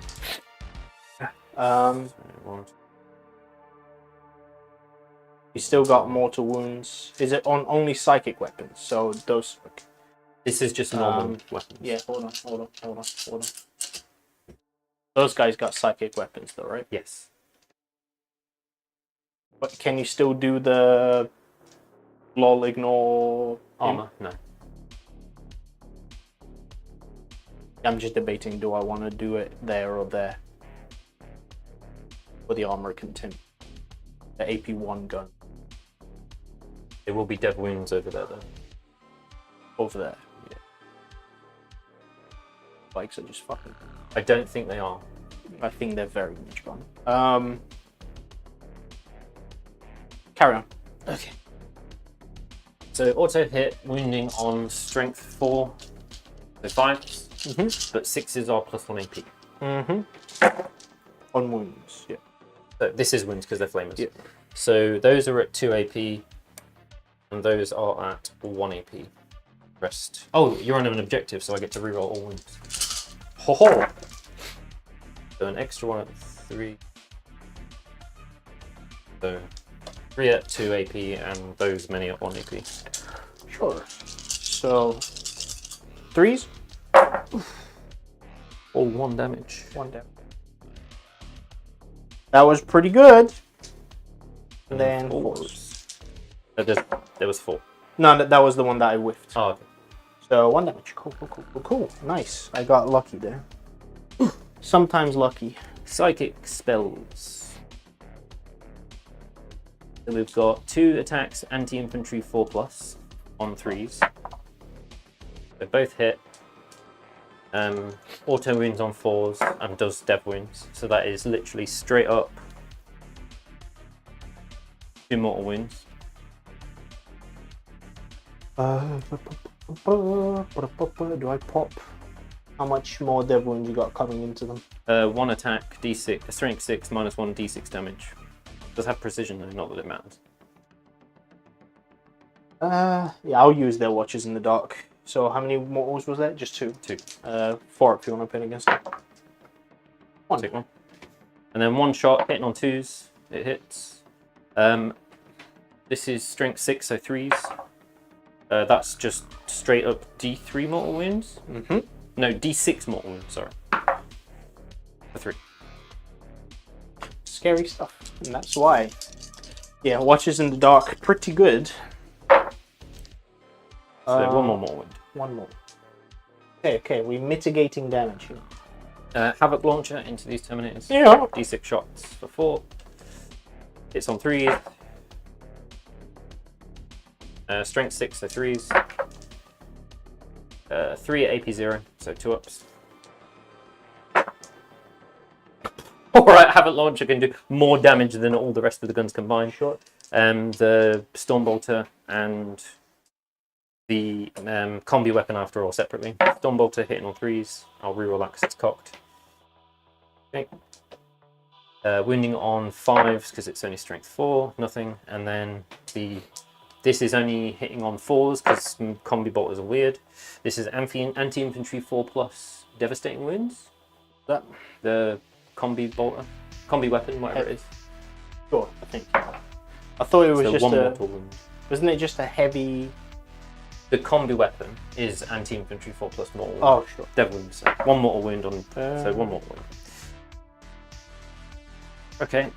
You still got mortal wounds. Is it on only psychic weapons? So those. This is just normal weapons. Yeah, hold on. Those guys got psychic weapons though, right? Yes. But can you still do the lol ignore Armor? No. I'm just debating, do I want to do it there or there? For the armor content. The AP1 gun. There will be dev wounds over there though. Over there. Yeah. Bikes are just fucking... I don't think they are. I think they're very much gone. Carry on. Okay. So auto hit, wounding on strength 4, so 5s, but 6s are +1 AP. On wounds, yeah. So this is wounds because they're flamers. Yeah. So those are at 2 AP, and those are at 1 AP. Rest. Oh, you're on an objective, so I get to reroll all wounds. Ho ho! So an extra one at 3. So 3 at 2 AP, and those many at 1 AP. Sure. So, 3s? All 1 damage. 1 damage. That was pretty good. And then 4s. There was 4. No, that was the one that I whiffed. Oh, okay. So 1 damage. Cool. Nice. I got lucky there. Sometimes lucky. Psychic spells. So we've got 2 attacks, anti-infantry 4+ on 3s. They both hit. Auto wounds on 4s and does dev wounds. So that is literally straight up 2 mortal wounds. Do I pop? How much more dev wounds you got coming into them? 1 attack, d6, strength 6, -1 d6 damage. Does have precision though, not that it matters. Yeah, I'll use their watches in the dark. So how many mortals was that? Just 2? 2. 4 if you want to pin against it. 1. Take 1. And then 1 shot, hitting on 2s, it hits. This is strength 6, so 3s. That's just straight up d3 mortal wounds. No, d6 mortal wounds, sorry. For 3. Scary stuff, and that's why. Yeah, watches in the dark, pretty good. So 1 more mortal wound. 1 more. Okay, we're mitigating damage here. Havoc launcher into these terminators. Yeah. D6 shots for 4. Hits on 3. Strength 6, so 3s. 3 at AP 0, so 2 ups. Alright, Havoc launcher can do more damage than all the rest of the guns combined. Sure. The Stormbolter and the combi weapon after all separately. Stormbolter hitting on 3s. I'll reroll that because it's cocked. Okay. Wounding on 5s because it's only strength 4, nothing. And then this is only hitting on 4s because combi bolters are weird. This is anti-infantry 4+, devastating wounds. That the combi weapon, whatever it is. Sure, I think. I thought it was So just 1 mortal wound. Wasn't it just a heavy? The combi weapon is anti-infantry 4+ mortal wound. Oh, sure. Dev wounds. So 1 mortal wound on. So 1 mortal wound. Okay.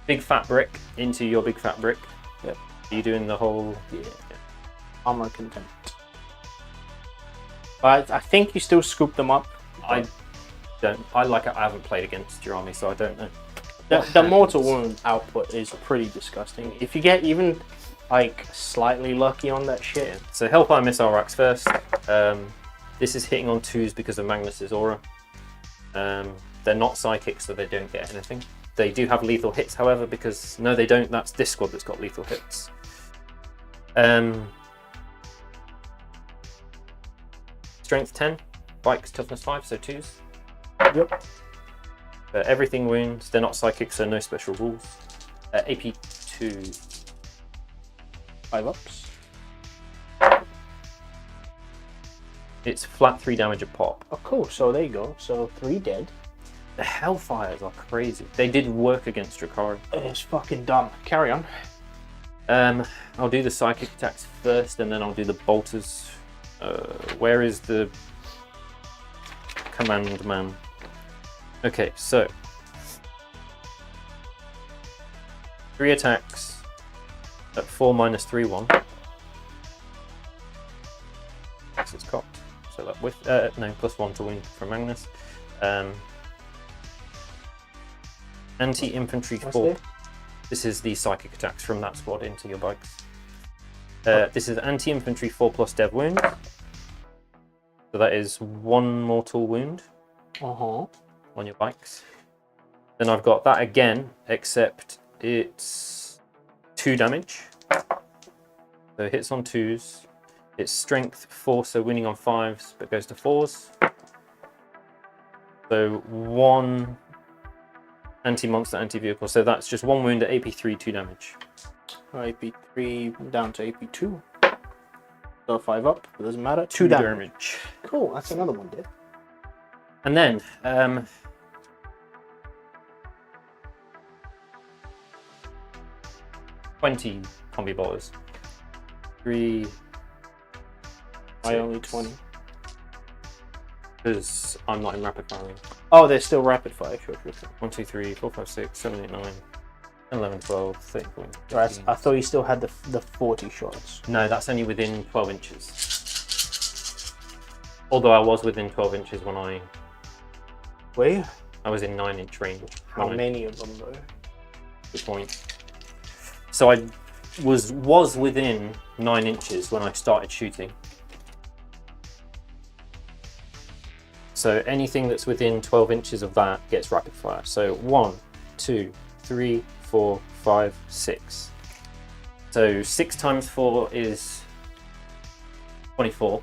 Big fat brick into your big fat brick. Yep. Are you doing the whole? Yeah. Armor contempt. But I think you still scoop them up. I don't. I haven't played against your army, so I don't know. The mortal wound output is pretty disgusting. If you get even like slightly lucky on that shit. Yeah. So Hellfire Missile racks first. This is hitting on 2s because of Magnus's aura. They're not psychic, so they don't get anything. They do have lethal hits, however, because no, they don't. That's this squad that's got lethal hits. Strength 10, bikes toughness 5, so 2s. Yep. Everything wounds. They're not psychic, so no special rules. AP 2. 5 ups. It's flat 3 damage a pop. Oh, cool. So there you go. So 3 dead. The Hellfires are crazy. They did work against Drakari. It's fucking dumb. Carry on. I'll do the psychic attacks first, and then I'll do the bolters. Where is the command man? Okay, so 3 attacks at 4 minus 3, 1. It's cocked. So that with no +1 to wound from Magnus. Anti-infantry 4. This is the psychic attacks from that squad into your bikes. This is anti-infantry 4+ dev wound. So that is 1 mortal wound on your bikes. Then I've got that again, except it's 2 damage. So it hits on 2s. It's strength 4, so winning on 5s, but goes to 4s. So 1 anti-monster, anti-vehicle. So that's just 1 wound at AP3, 2 damage. AP3 down to AP2. So 5 up, it doesn't matter. 2 damage. Cool, that's another one, dude. And then, 20 combi bowlers. 3. Why only 20? Because I'm not in rapid firing. Oh, they're still rapid fire. Sure. 1, 2, 3, 4, 5, 6, 7, 8, 9, 11, 12, 13, 14. Right, I thought you still had the 40 shots. No, that's only within 12 inches. Although I was within 12 inches when I Where? I was in 9-inch range. How many of them though? Good point. So I was within 9 inches when I started shooting. So anything that's within 12 inches of that gets rapid fire. So 1, 2, 3, 4, 5, 6. So 6 times 4 is 24.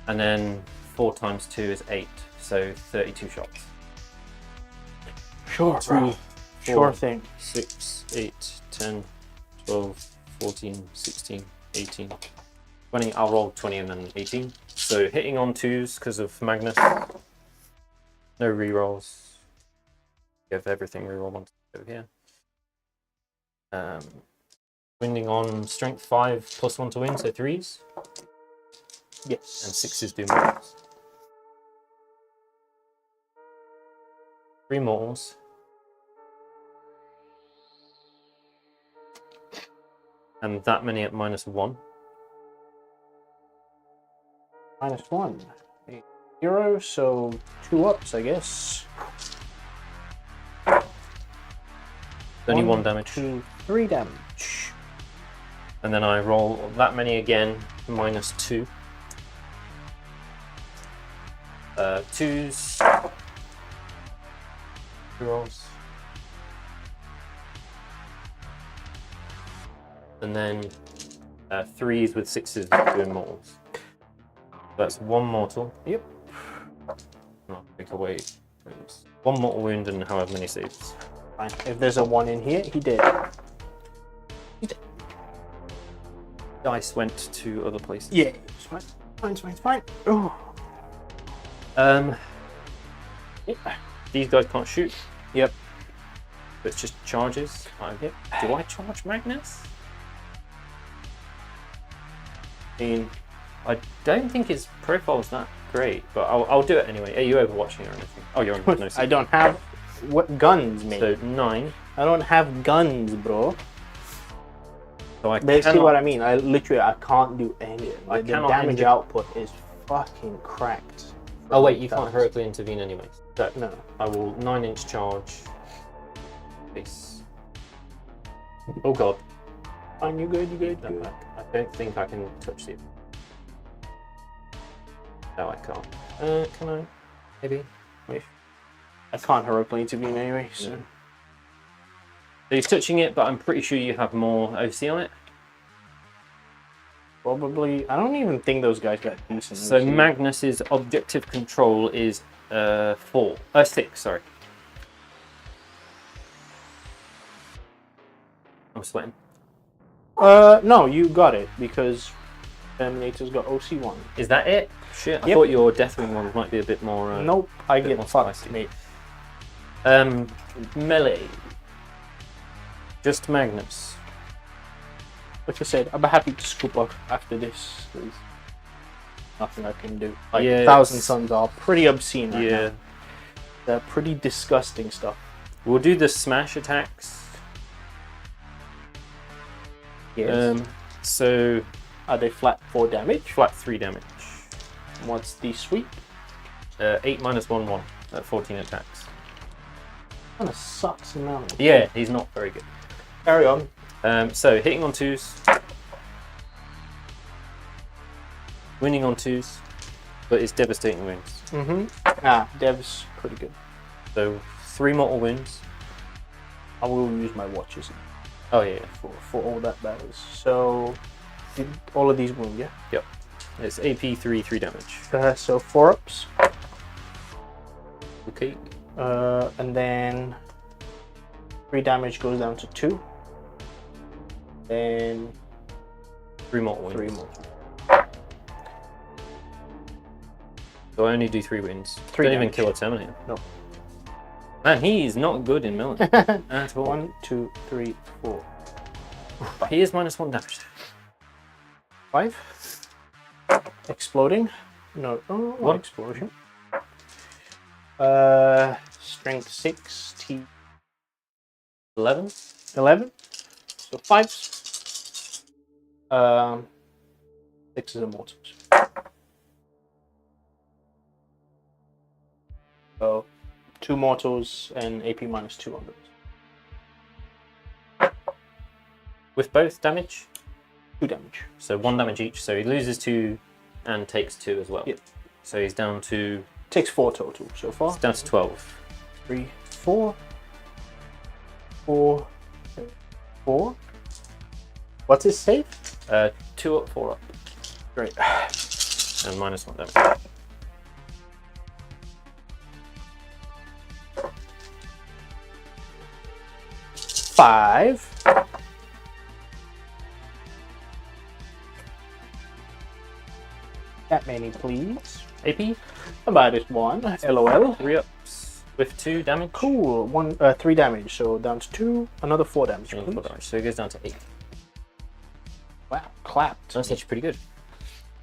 And then 4 times 2 is 8. So 32 shots. Sure, 2, sure thing. 6, 8, 10, 12, 14, 16, 18, 20. I'll roll 20 and then 18. So hitting on 2s because of Magnus. No rerolls. Give everything reroll 1 over here. Winding on strength 5 +1 to win, so 3s. Yes. And 6s do mortals. 3 mortals. And that many at -1. -1. 0, so 2 ups, I guess. Only 1 damage. 2, 3 damage. And then I roll that many again, -2. 2s. 2 rolls. And then 3s with 6s doing mortals. That's 1 mortal. Yep. I'll take away 1 mortal wound and however many saves. Fine. If there's a 1 in here, he did. Dice went to other places. Yeah, it's fine. It's fine. Oh. These guys can't shoot. Yep. It's just charges. Yep. Do I charge Magnus? I don't think his profile's that great, but I'll do it anyway. Are you overwatching or anything? Oh, you're on no. I don't have what guns, mate. So 9. I don't have guns, bro. So I But see cannot- what I mean? I can't do any. I The cannot damage enter- output is fucking cracked. Oh wait, you can't heroically intervene anyway. So No. I will 9-inch charge. Base. Oh god. Fine, you good, you good, That you good. back. I don't think I can touch the. No, I can't. Can I? Maybe. I can't heroically intervene anyway, so. No. So he's touching it, but I'm pretty sure you have more OC on it. Probably. I don't even think those guys got decent. So OC. Magnus's objective control is 6. Sorry. I'm sweating. No, you got it because Terminator's got OC1. Is that it? Shit, I Yep. thought your Deathwing ones might be a bit more. Nope, I bit get more fucked, spicy. mate. Melee. Just Magnus. Like I said, I'm happy to scoop up after this. There's nothing I can do. Like Yeah, 1,000 it's- Suns are pretty obscene right Yeah. now. They're pretty disgusting stuff. We'll do the smash attacks. Yes. So Are they flat 4 damage? flat 3 damage. What's the sweep? 8 minus 1 1 at 14 attacks. Kind of sucks in that one. Yeah, he's not very good. Carry on. So hitting on 2s, winning on 2s, but it's devastating wins. Dev's pretty good. So 3 mortal wins. I will use my watches Oh yeah. for all that matters. So, did all of these wound, yeah? Yep. It's AP 3 damage. So 4 ups. Okay. And then 3 damage goes down to 2. Then 3 mortal wins. 3 more. So I only do 3 wins. 3 Don't even damage. kill a Terminator. No. Man, he is not good in melee at all. 1, 2, 3, 4, He is minus 1 damage. 5. Exploding. No, not What? explosion. Strength 6, T 11. 11. So 5s. 6 is immortals. So 2 mortals and AP minus 2 on those. With both damage. 2 damage. So 1 damage each. So he loses 2 and takes 2 as well. Yep. So he's down to Takes 4 total so far. It's down to 12. 3, 4. 4. 4. What's his save? 2 up, 4 up. Great. And minus 1 damage. Five. That many, please. AP, About this one. LOL. 3 ups with 2 damage. Cool. 3 damage. So down to 2. Another 4 damage, And please. 4 damage. So it goes down to 8. Wow. Clapped. That's actually pretty good.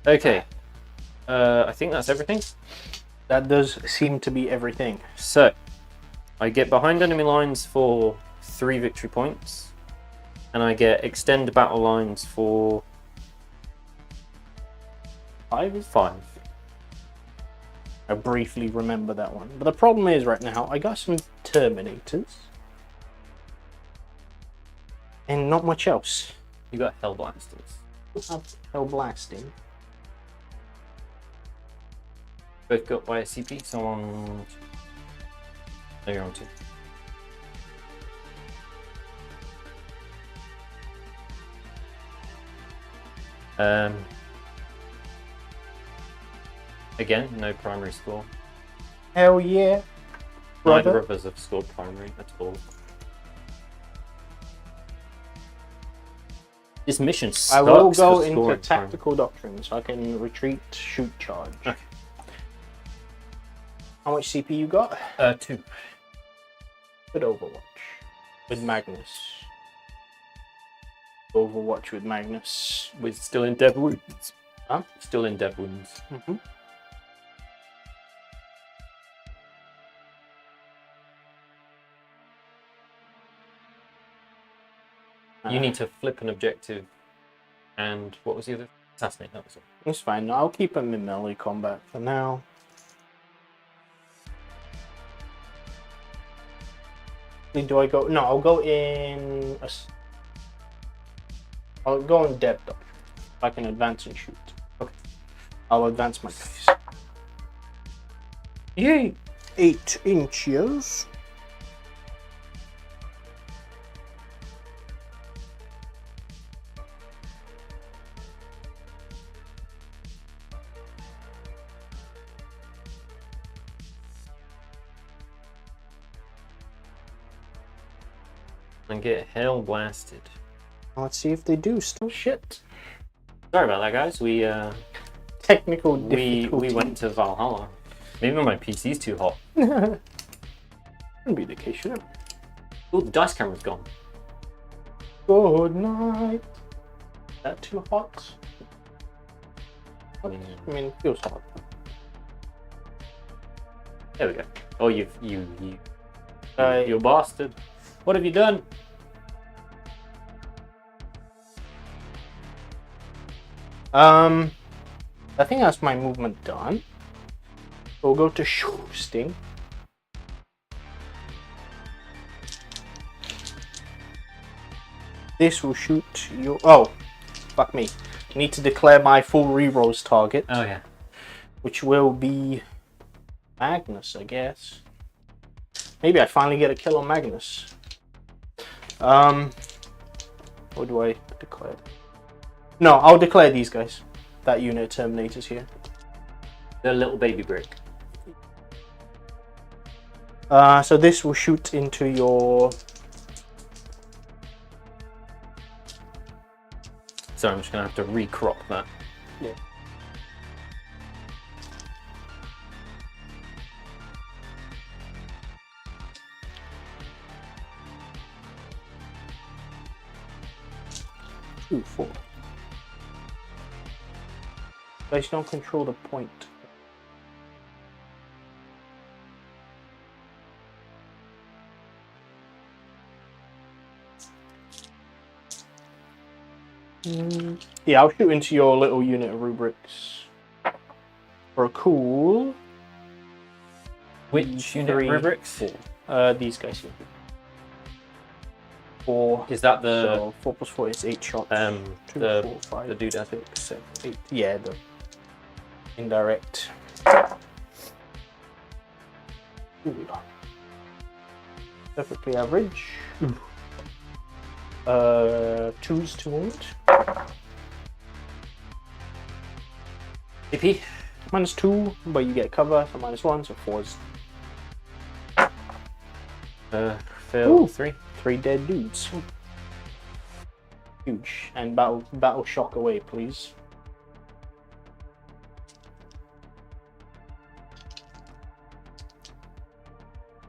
Okay. I think that's everything. That does seem to be everything. So, I get behind enemy lines for 3 victory points. And I get extend battle lines for 5 is 5. I briefly remember that one. But the problem is right now, I got some Terminators. And not much else. You got Hell Blasters. I have Hell Blasting. Both got by SCP, so on. No, you're on 2. Again, no primary score. Hell yeah. Neither Brother. of us have scored primary at all. This mission sucks. I will for go into scoring tactical doctrine so I can retreat, shoot, charge. Okay. How much CP you got? primary. 2. With Overwatch. With Magnus. Overwatch with Magnus. We're still in dev wounds. Huh? Still in dev wounds. Mm-hmm. You need to flip an objective. And what was the other? Assassinate, that was it. It's fine. I'll keep him in melee combat for now. Do I go? No, I'll go in. I'll go in depth though. If I can advance and shoot. Okay. I'll advance my guys. Yay! 8 inches. And get hell blasted. Let's see if they do still shit. Sorry about that, guys. We Technical we difficulty. went to Valhalla. Maybe my PC's too hot. Wouldn't be the case, should it? Oh, the dice camera's gone. Good night. Is that too hot? I mean, it feels hot. There we go. Oh, you bastard! What have you done? I think that's my movement done. We'll go to shooting. This will shoot your. Oh, fuck me. I need to declare my full rerolls target. Oh yeah. Which will be Magnus, I guess. Maybe I finally get a kill on Magnus. What do I declare? No, I'll declare these guys. That unit of Terminators here. The little baby brick. So this will shoot into your. Sorry, I'm just gonna have to recrop that. Yeah. Two, four. Guys don't control the point. Yeah, I'll shoot into your little unit of rubrics for a cool. Which unit of rubrics? These guys here. 4. Is that the So 4 plus 4 is 8 shots. 2, the 4, 5, the doodad? 6, 7, 8. Yeah, the indirect. Ooh. Perfectly average. 2s to wound. AP? -2, but you get cover, so -1, so 4s. Fail 3. 3 dead dudes. Huge. And battle shock away, please.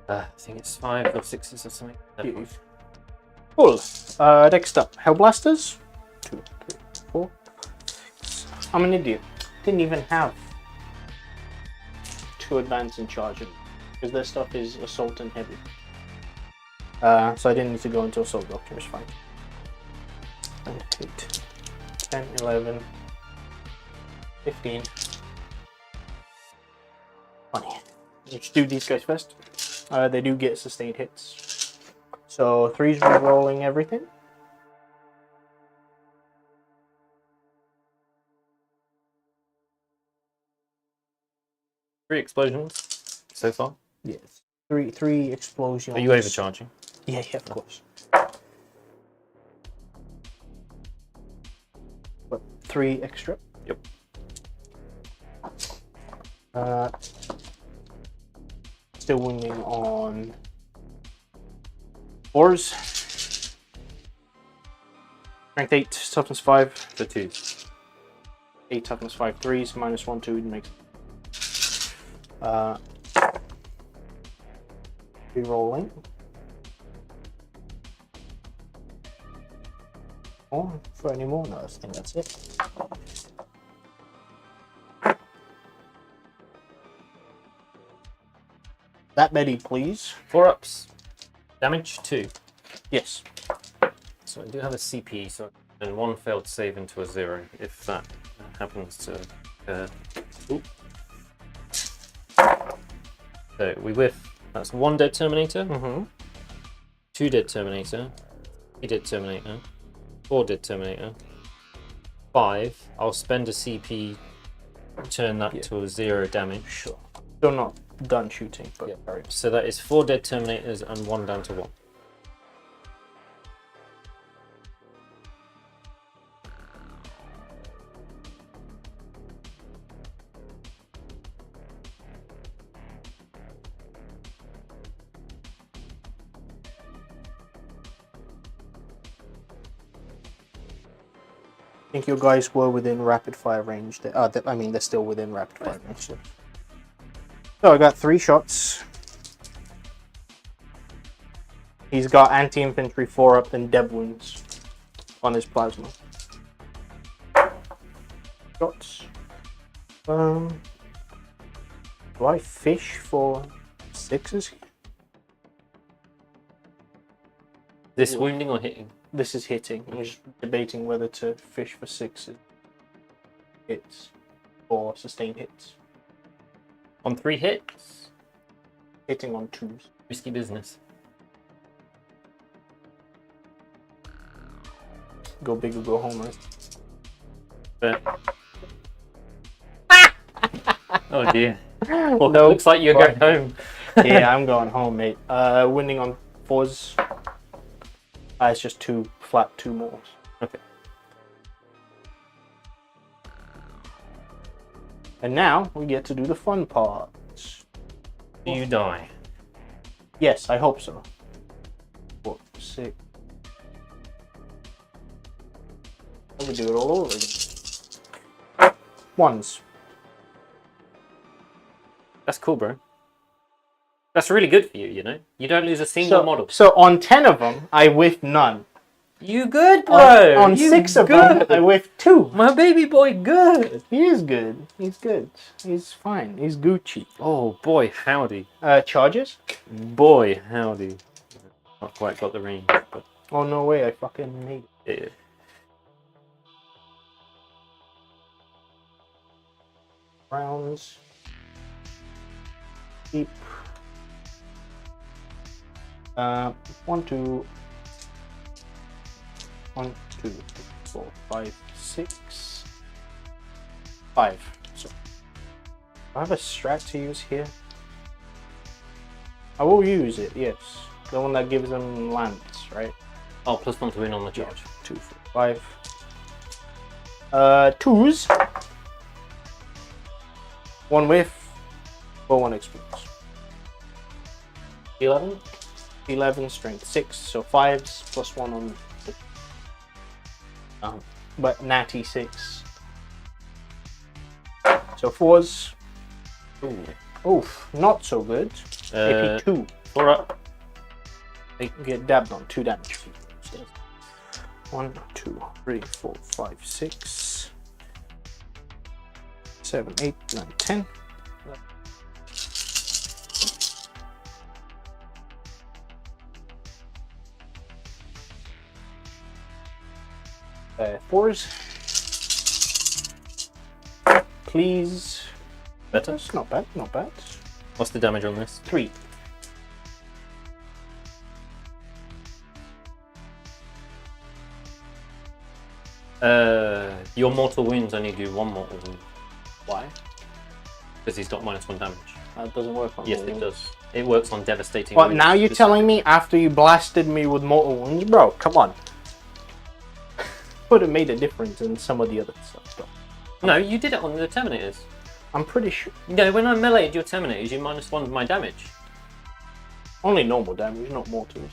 I think it's 5 or 6s or something. Cool. Next up, Hellblasters. 2, 3, 4. I'm an idiot. Didn't even have 2 advance and charge because their stuff is assault and heavy. So I didn't need to go into assault doctor. It's fine. 8, 10, 11, 15, 20. Let's do these guys first. They do get sustained hits. So 3's re-rolling everything. Three explosions so far. Yes. Three explosions. Are you overcharging? Yeah, of course. What, 3 extra? Yep. Still wounding on 4s. Strength 8, toughness 5. For 2s. 8, toughness 5, 3s, -1, 2 makes. Re-rolling. Oh, for any more? No, I think that's it. That Betty, please. 4 ups. Damage 2. Yes. So I do have a CP, and 1 failed save into a 0 if that happens to. So we whiff. That's 1 dead Terminator, 2 dead Terminator, 3 dead Terminator, 4 dead Terminator, 5. I'll spend a CP, turn that to a 0 damage. Sure. Still not done shooting, but Sorry. So that is 4 dead Terminators and 1 down to 1. I think your guys were within rapid fire range. I mean, they're still within rapid fire range. So I got 3 shots. He's got anti-infantry 4 up and deb wounds on his plasma. Shots. Do I fish for 6s? This wounding or hitting? This is hitting. I'm just debating whether to fish for 6s. hits or sustained hits. On 3 hits. Hitting on 2s. Risky business. Go big or go home, right? But... oh dear. Well, No, looks like you're going home. Yeah, I'm going home, mate. Winning on 4s. It's just 2 flat 2 more. Okay. And now we get to do the fun part. Do you die? Yes, I hope so. 4, 6. Let me do it all over again. 1s. That's cool, bro. That's really good for you, you know? You don't lose a single model. So on 10 of them, I whiffed none. You good, bro? On You 6 of good. them, I whiffed 2. My baby boy good. He is good. He's good. He's fine. He's Gucci. Oh, boy, howdy. Charges? Boy, howdy. Not quite got the range, but... Oh, no way. I fucking made it. yeah. Rounds. Keep. 1, 2. 1, 2, 3, 4, 5, 6. 5. So, I have a strat to use here. I will use it, yes. The one that gives them lance, right? Oh, +1 to win on the charge. 2, 4, 5. 2s. 1 whiff, or 1 experience. 11? 11, strength 6, so 5s, +1 on the... but natty 6. So 4s. Ooh. Oof, not so good. AP 2. 4 up. Get dabbed on 2 damage. 1, 2, 3, 4, 5, 6, 7, 8, 9, 10. Fours. Please. Better? That's not bad, not bad. What's the damage on this? 3. Your mortal wounds only do 1 mortal wound. Why? Because he's got -1 damage. That doesn't work on Yes, mortal it wounds. does. It works on devastating What, wounds. now you're telling me after you blasted me with mortal wounds? Bro, come on. Would have made a difference in some of the other stuff, though. No, you did it on the Terminators. I'm pretty sure. No, when I meleeed your Terminators, you -1 my damage. Only normal damage, not mortals.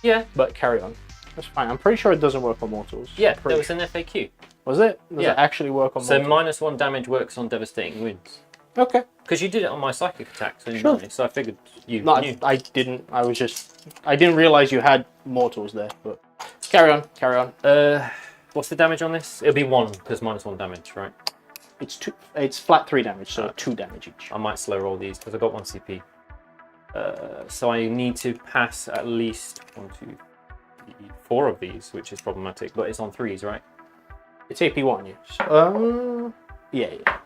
Yeah. But carry on. That's fine. I'm pretty sure it doesn't work on mortals. Yeah, Pretty there was sure. an FAQ. Was it? Does Yeah. it actually work on So mortals? -1 damage works on devastating wounds. Okay. Because you did it on my psychic attacks, didn't Sure. you? So I figured you No, knew. I didn't. I was just... I didn't realize you had mortals there, but... Carry on, carry on. What's the damage on this? It'll be 1, because -1 damage, right? It's 2. It's flat 3 damage, so 2 damage each. I might slow roll these, because I've got 1 CP. So I need to pass at least 1, 2, 3, 4 of these, which is problematic, but it's on 3s, right? It's AP1, yes. Yeah, yeah.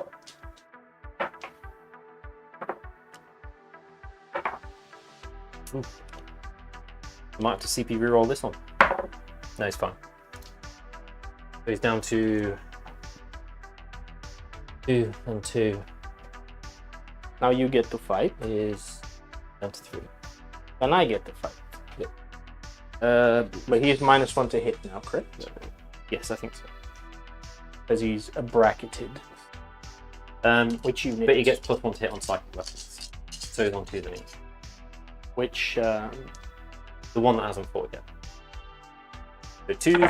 Oof. I might have to CP reroll this one. No, it's fine. So he's down to 2 and 2 Now you get to fight, is down to 3. and I get to fight. But But he's -1 to hit now, correct? yes, I think so. Because he's bracketed. Which unit? But he gets +1 to hit on psychic weapons. So he's on 2 than he. Which, The one that hasn't fought yet. So 2.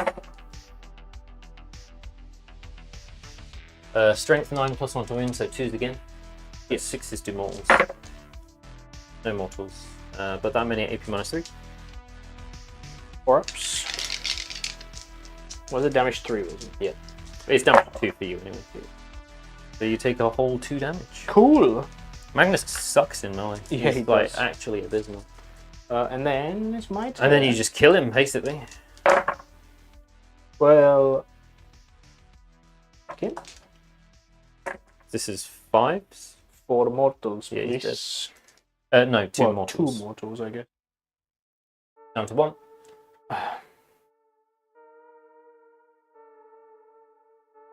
Strength 9 +1 to win, so 2s again. Yes, 6s do mortals. No mortals. But that many AP -3. 4-ups. Was it damage 3, wasn't it? Yeah. It's damage 2 for you anyway. So you take a whole 2 damage. Cool! Magnus sucks in melee. Yeah, he He's like does. actually abysmal. And then it's my turn. And then you just kill him basically. Well... Okay. This is 5s. 4 mortals, Yeah, he's please. No, 2 Well, mortals. 2 mortals, I guess. Down to 1.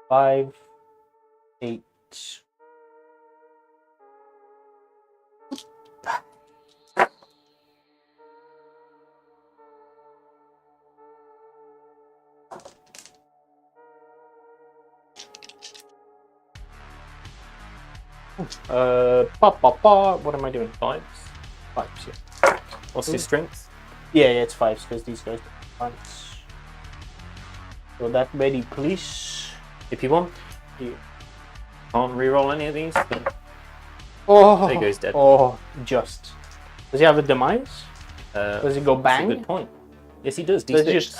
5, 8. What am I doing? 5s. 5s, yeah. What's your strength? Yeah, it's 5s because these guys are 5s. So that ready, please. If you want. Yeah. Can't reroll any of these. But Oh, there he goes dead. Oh, just. Does he have a demise? Does he go That's a bang? good point. Yes, he does. Does D6. he just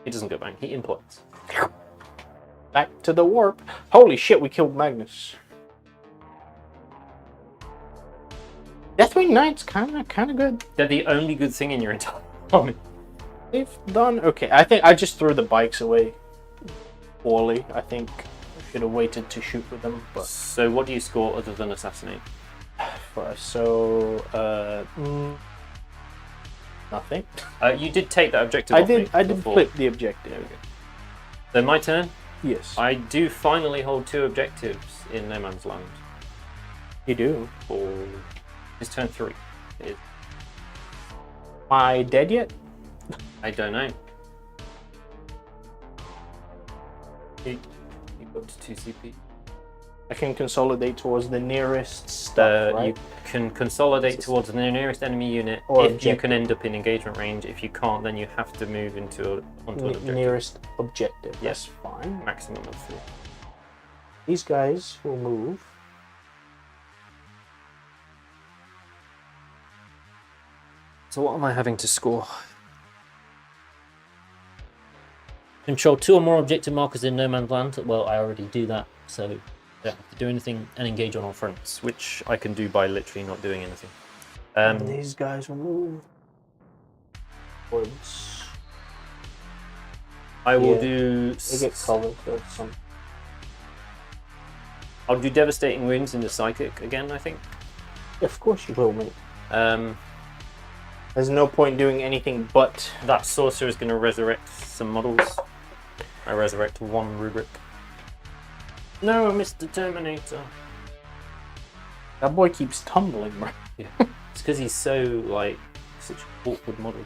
He doesn't go bang. He implodes. back to the warp? Holy shit, we killed Magnus. Deathwing Knights kind of good. They're the only good thing in your entire army. They've done okay. I think I just threw the bikes away poorly. I think I should have waited to shoot with them, but So what do you score other than assassinate? for us, so nothing. You did take that objective I off me did before. flip the objective. So my turn. Yes, I do finally hold 2 objectives in No Man's Land. you do. For his turn 3. Am I dead yet? I don't know. He got to 2 CP. I can consolidate towards the nearest stuff, right? You can consolidate towards the nearest enemy unit Or if you objective. can end up in engagement range. If you can't, then you have to move onto an objective. Nearest objective. Yes. That's fine. Maximum of 3. These guys will move. So what am I having to score? Control 2 or more objective markers in No Man's Land. Well, I already do that, so I don't have to do anything and engage on all fronts, which I can do by literally not doing anything. And these guys will move towards. I will Yeah, do. They get covered for some. I'll do devastating wounds into psychic again. I think. Of course you will, mate. Um, There's no point doing anything but. that sorcerer is going to resurrect some models. I resurrect 1 rubric. No, Mr. Terminator. That boy keeps tumbling, bro. Yeah, it's because he's so like such an awkward model.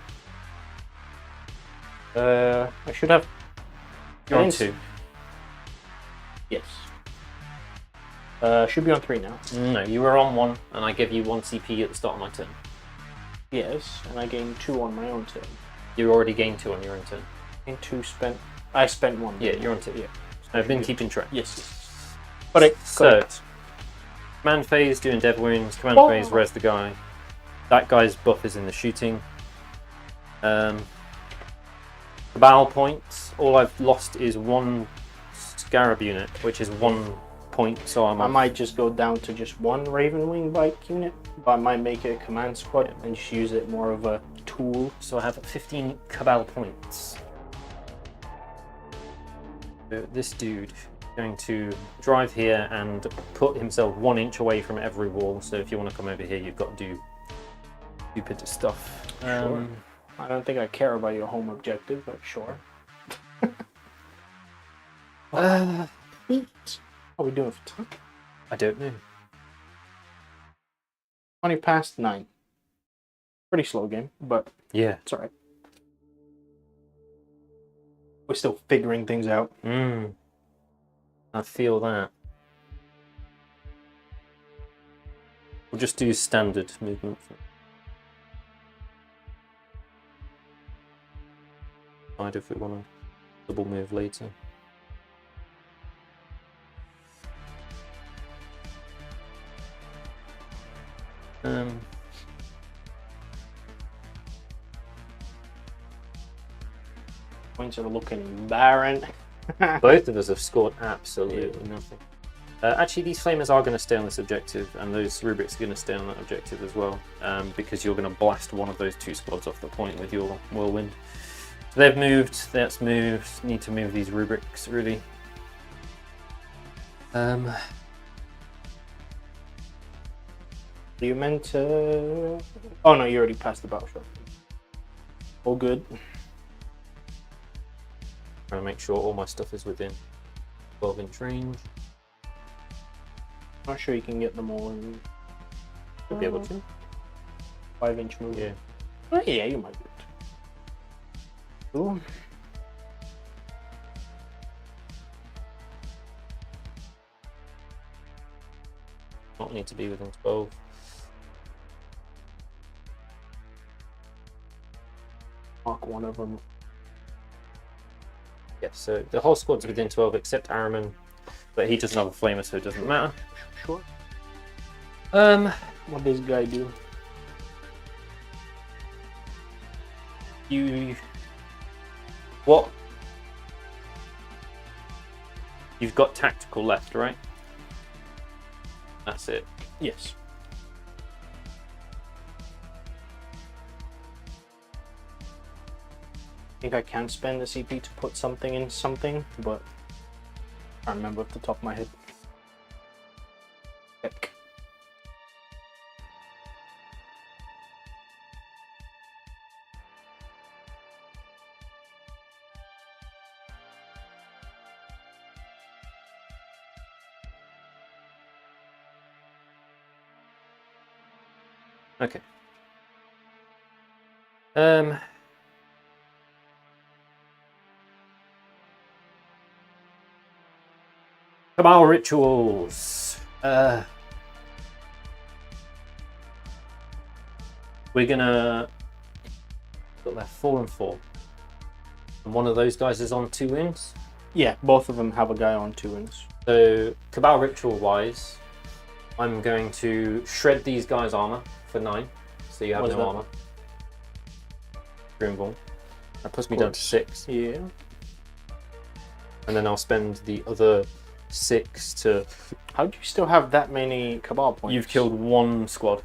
I should have. You're on Yes. 2. Yes. Should be on 3 now. No, you were on 1, and I gave you 1 CP at the start of my turn. Yes, and I gained 2 on my own turn. You already gained 2 on your own turn. And 2 spent. I spent 1. Yeah, you're on 2. Yeah. I've been keeping track. Yes. But it. So, command phase doing dev wounds. Command Oh. phase res the guy. That guy's buff is in the shooting. Cabal points. All I've lost is 1 scarab unit, which is 1 point. So I'm I on. might just go down to just 1 Ravenwing bike unit, but I might make it a command squad and just use it more of a tool. So I have 15 cabal points. So this dude is going to drive here and put himself 1 inch away from every wall. So if you want to come over here, you've got to do stupid stuff. Sure. I don't think I care about your home objective, but sure. How are we doing for time? I don't know. 20 past 9. Pretty slow game, but Yeah. it's alright. We're still figuring things out. I feel that. We'll just do standard movement. Decide if we want to double move later. Points are looking barren. Both of us have scored absolutely nothing. Actually, these flamers are going to stay on this objective, and those rubrics are going to stay on that objective as well, because you're going to blast one of those 2 squads off the point with your whirlwind. So they've moved. That's moved. Need to move these rubrics really. You meant to... Oh no, you already passed the battle shot. All good. Trying to make sure all my stuff is within 12-inch range. Not sure you can get them all in. Should be able to. 5-inch move. Yeah. Oh, yeah, you might be able to. Cool. Not need to be within 12. Mark one of them. Yeah, so the whole squad's within 12 except Araman, but he doesn't have a flamer, so it doesn't matter. Sure. What does this guy do? What? You've got tactical left, right? That's it. Yes. I think I can spend the CP to put something in something, but I can't remember off the top of my head. Heck. Okay. Cabal rituals. We're gonna put left 4 and 4. And one of those guys is on 2 wins. Yeah, both of them have a guy on 2 wins. So Cabal ritual wise, I'm going to shred these guys' armor for 9. So you have no armor. Greenball. That puts me down to 6. Yeah. And then I'll spend the other 6 to... How do you still have that many Cabal points? You've killed 1 squad.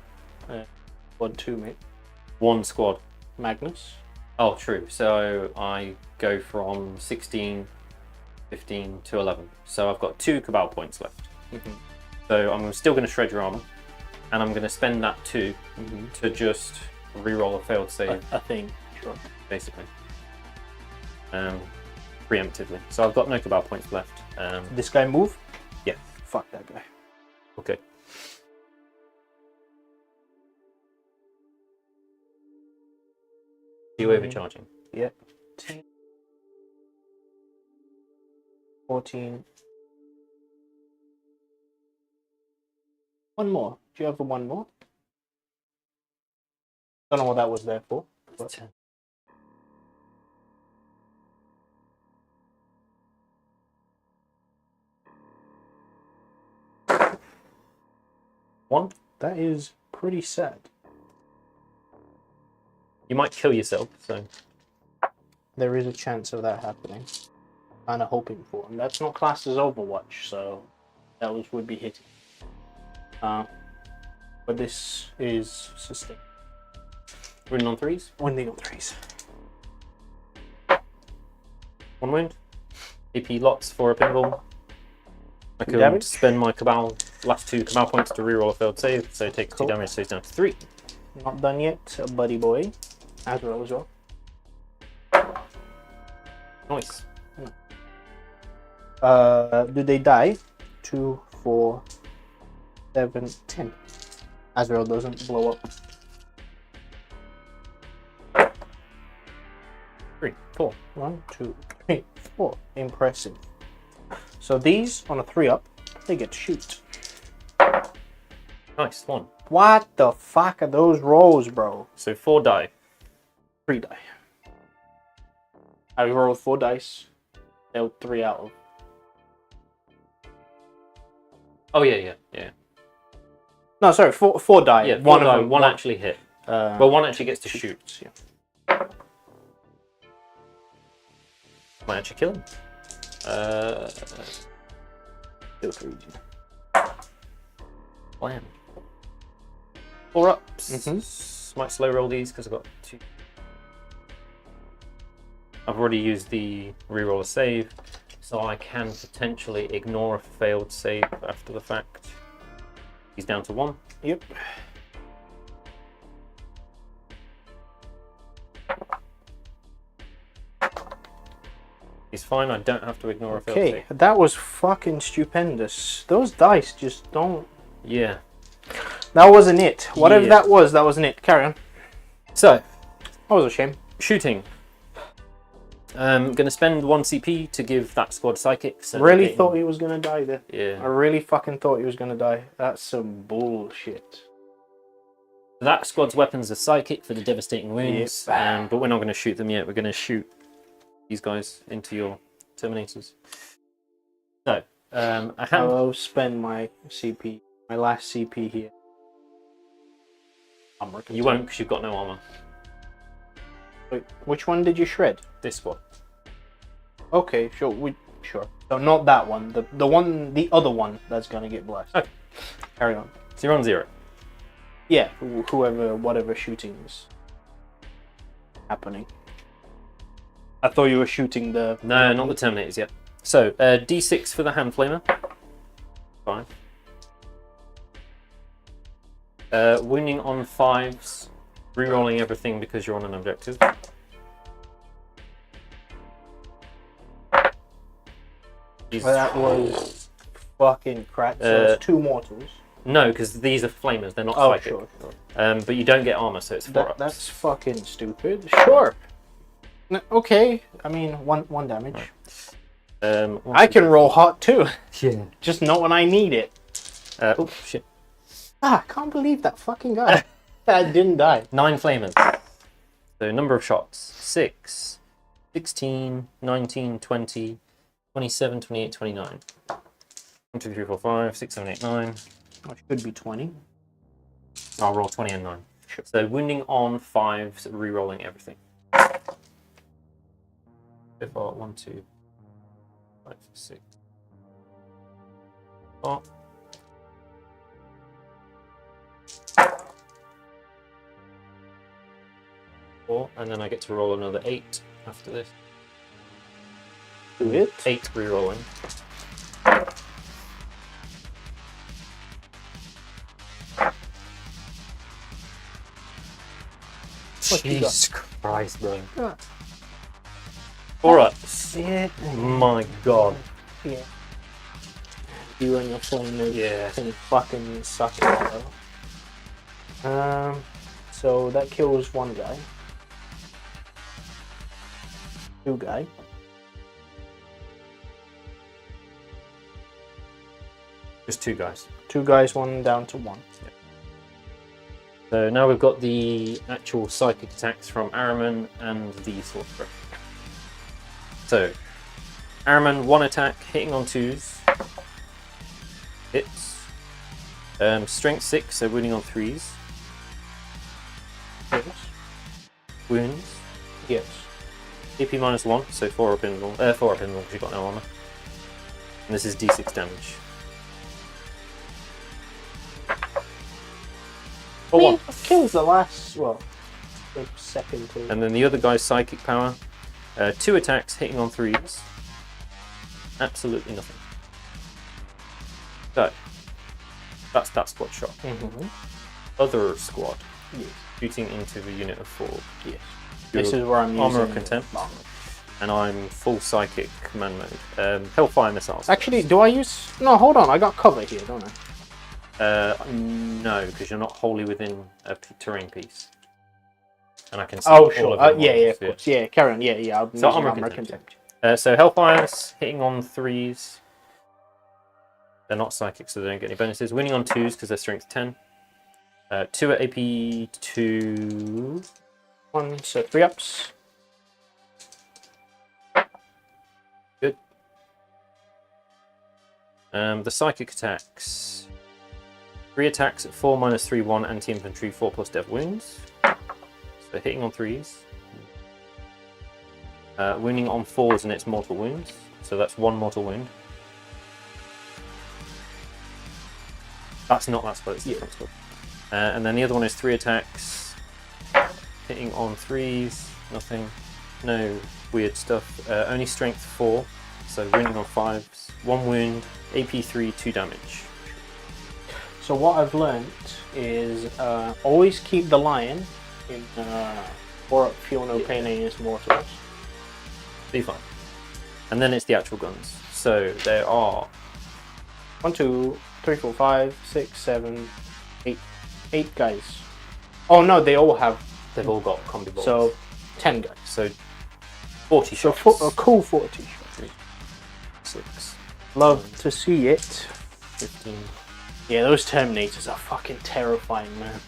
1, 2, mate. 1 squad. Magnus. Oh, true. So I go from 16, 15 to 11. So I've got 2 Cabal points left. So I'm still going to shred your armor. And I'm going to spend that 2 to just reroll a failed save. A thing, sure. Basically. Preemptively. So I've got no Cabal points left. This guy move? Yeah. Fuck that guy. Okay. You overcharging? Yep. 10, 14. One more. Do you have one more? Don't know what that was there for. But... 10. One. That is pretty sad. You might kill yourself, so... There is a chance of that happening. Kinda hoping for. And that's not classed as Overwatch, so... That would be hitting. But this is sustained. Winning on 3s? Winning on 3s. 1 wound. AP lots for a pinball. I could Damage? spend my Cabal, last 2 Cabal points to reroll a failed save, so take 2 damage, so he's down to 3. Not done yet, buddy boy. As well. Nice. Do they die? 2, 4, 7, 10. Azrael doesn't blow up. 3, 4. 1, 2, 3, 4. Impressive. So these, on a 3-up, they get to shoot. Nice, 1. What the fuck are those rolls, bro? So 4 die. 3 die. I rolled 4 dice. Dealt 3 out of. Oh, yeah. No, sorry, 4 die. Yeah, one die, of them. one actually hit. Well, one actually gets to shoot. Yeah. Might actually kill him. Still 3. Blam. 4 ups. Might slow roll these because I've got 2. I've already used the reroll a save, so I can potentially ignore a failed save after the fact. He's down to 1. Yep. He's fine. I don't have to ignore a failed Okay, save. that was fucking stupendous. Those dice just don't... Yeah. That wasn't it. Whatever Yeah. that wasn't it. Carry on. So, That was a shame. shooting. Going to spend 1 CP to give that squad psychic. So Really they're getting- thought he was gonna die there. I Yeah. really fucking thought he was gonna die. That's some bullshit. That squad's weapons are psychic for the devastating wounds. Yep. But we're not going to shoot them yet. We're going to shoot these guys into your Terminators. So, a hand. I'll spend my CP, my last CP here. You won't because you've got no armor. Wait, which one did you shred? This squad. Okay, sure. Sure. So not that one. The other one that's gonna get blessed. Okay. Carry on. So you're on 0. Yeah, whatever shooting's happening. I thought you were shooting the... No, not the Terminators yet. So, D6 for the hand flamer. 5. Wounding on 5s. Rerolling everything because you're on an objective. Well, that was fucking crap. So it's 2 mortals. No, because these are flamers. They're not Oh, psychic. sure. But you don't get armor, so it's 4 ups. That's fucking stupid. Sure. Okay. I mean, one damage. I can roll hot too. Yeah. Just not when I need it. Oh shit. I can't believe that fucking guy. That didn't die. 9 flamers. So number of shots: 6, 16, 19, 20, 27, 28, 29. 1, 2, 3, 4, 5, 6, 7, 8, 9. Which could be 20. I'll roll 20 and 9. Sure. So wounding on 5s, re-rolling everything. So far, 1, 2, 5, 6. 4. And then I get to roll another 8 after this. Do it. 8 re-rolling. What you got? Jesus Christ, bro. Ah. 4 ups. Yeah. My God. Yeah. You and your flamers Yeah. can fucking suck it, bro. So that kills 1 guy. 2 guy. Just 2 guys. 2 guys, 1 down to 1. So now we've got the actual psychic attacks from Araman and the Sorcerer. So, Araman, 1 attack, hitting on 2s. Hits. Strength 6, so wounding on 3s. Yes. Wounds. Yes. AP -1, so 4 up in because you've got no armor. And this is D6 damage. For what? Kills the last, well, the second two. And then the other guy's psychic power. 2 attacks, hitting on 3s. Absolutely nothing. So, that's that squad shot. Other squad, Yes. shooting into the unit of 4. Yes. You're This is where I'm Armor using of Contempt. armor. And I'm full psychic command mode. Hellfire missiles. Actually, do I use... No, hold on. I got cover here, don't I? No, because you're not wholly within a terrain piece. And I can see Oh, all sure. of your Yeah, models, of course. Yeah, carry on. Yeah. I'm So using armor armor contempt. contempt. So Hellfires, hitting on 3s. They're not psychic, so they don't get any bonuses. Winning on 2s because they're strength 10. 2 at AP 2. 1, so 3 ups. Good. The psychic attacks. 3 attacks at 4 -3, 1 anti-infantry, 4 plus dev wounds. So hitting on 3s. Wounding on 4s and it's mortal wounds. So that's 1 mortal wound. That's not that spell, it's the different spell. And then the other one is 3 attacks. Hitting on 3s, nothing. No weird stuff. Only strength 4. So wounding on 5s. 1 wound, AP 3, 2 damage. So what I've learnt is always keep the lion in feel no pain against mortals. Be fine. And then it's the actual guns. So there are 1, 2, 3, 4, 5, 6, 7, 8. 8 guys. Oh no, they all have. they've all got combi bolts. So 10 guys. So 40 So shots. a cool 40 shots. 6, Love to see it. 15. Yeah, those Terminators are fucking terrifying, man.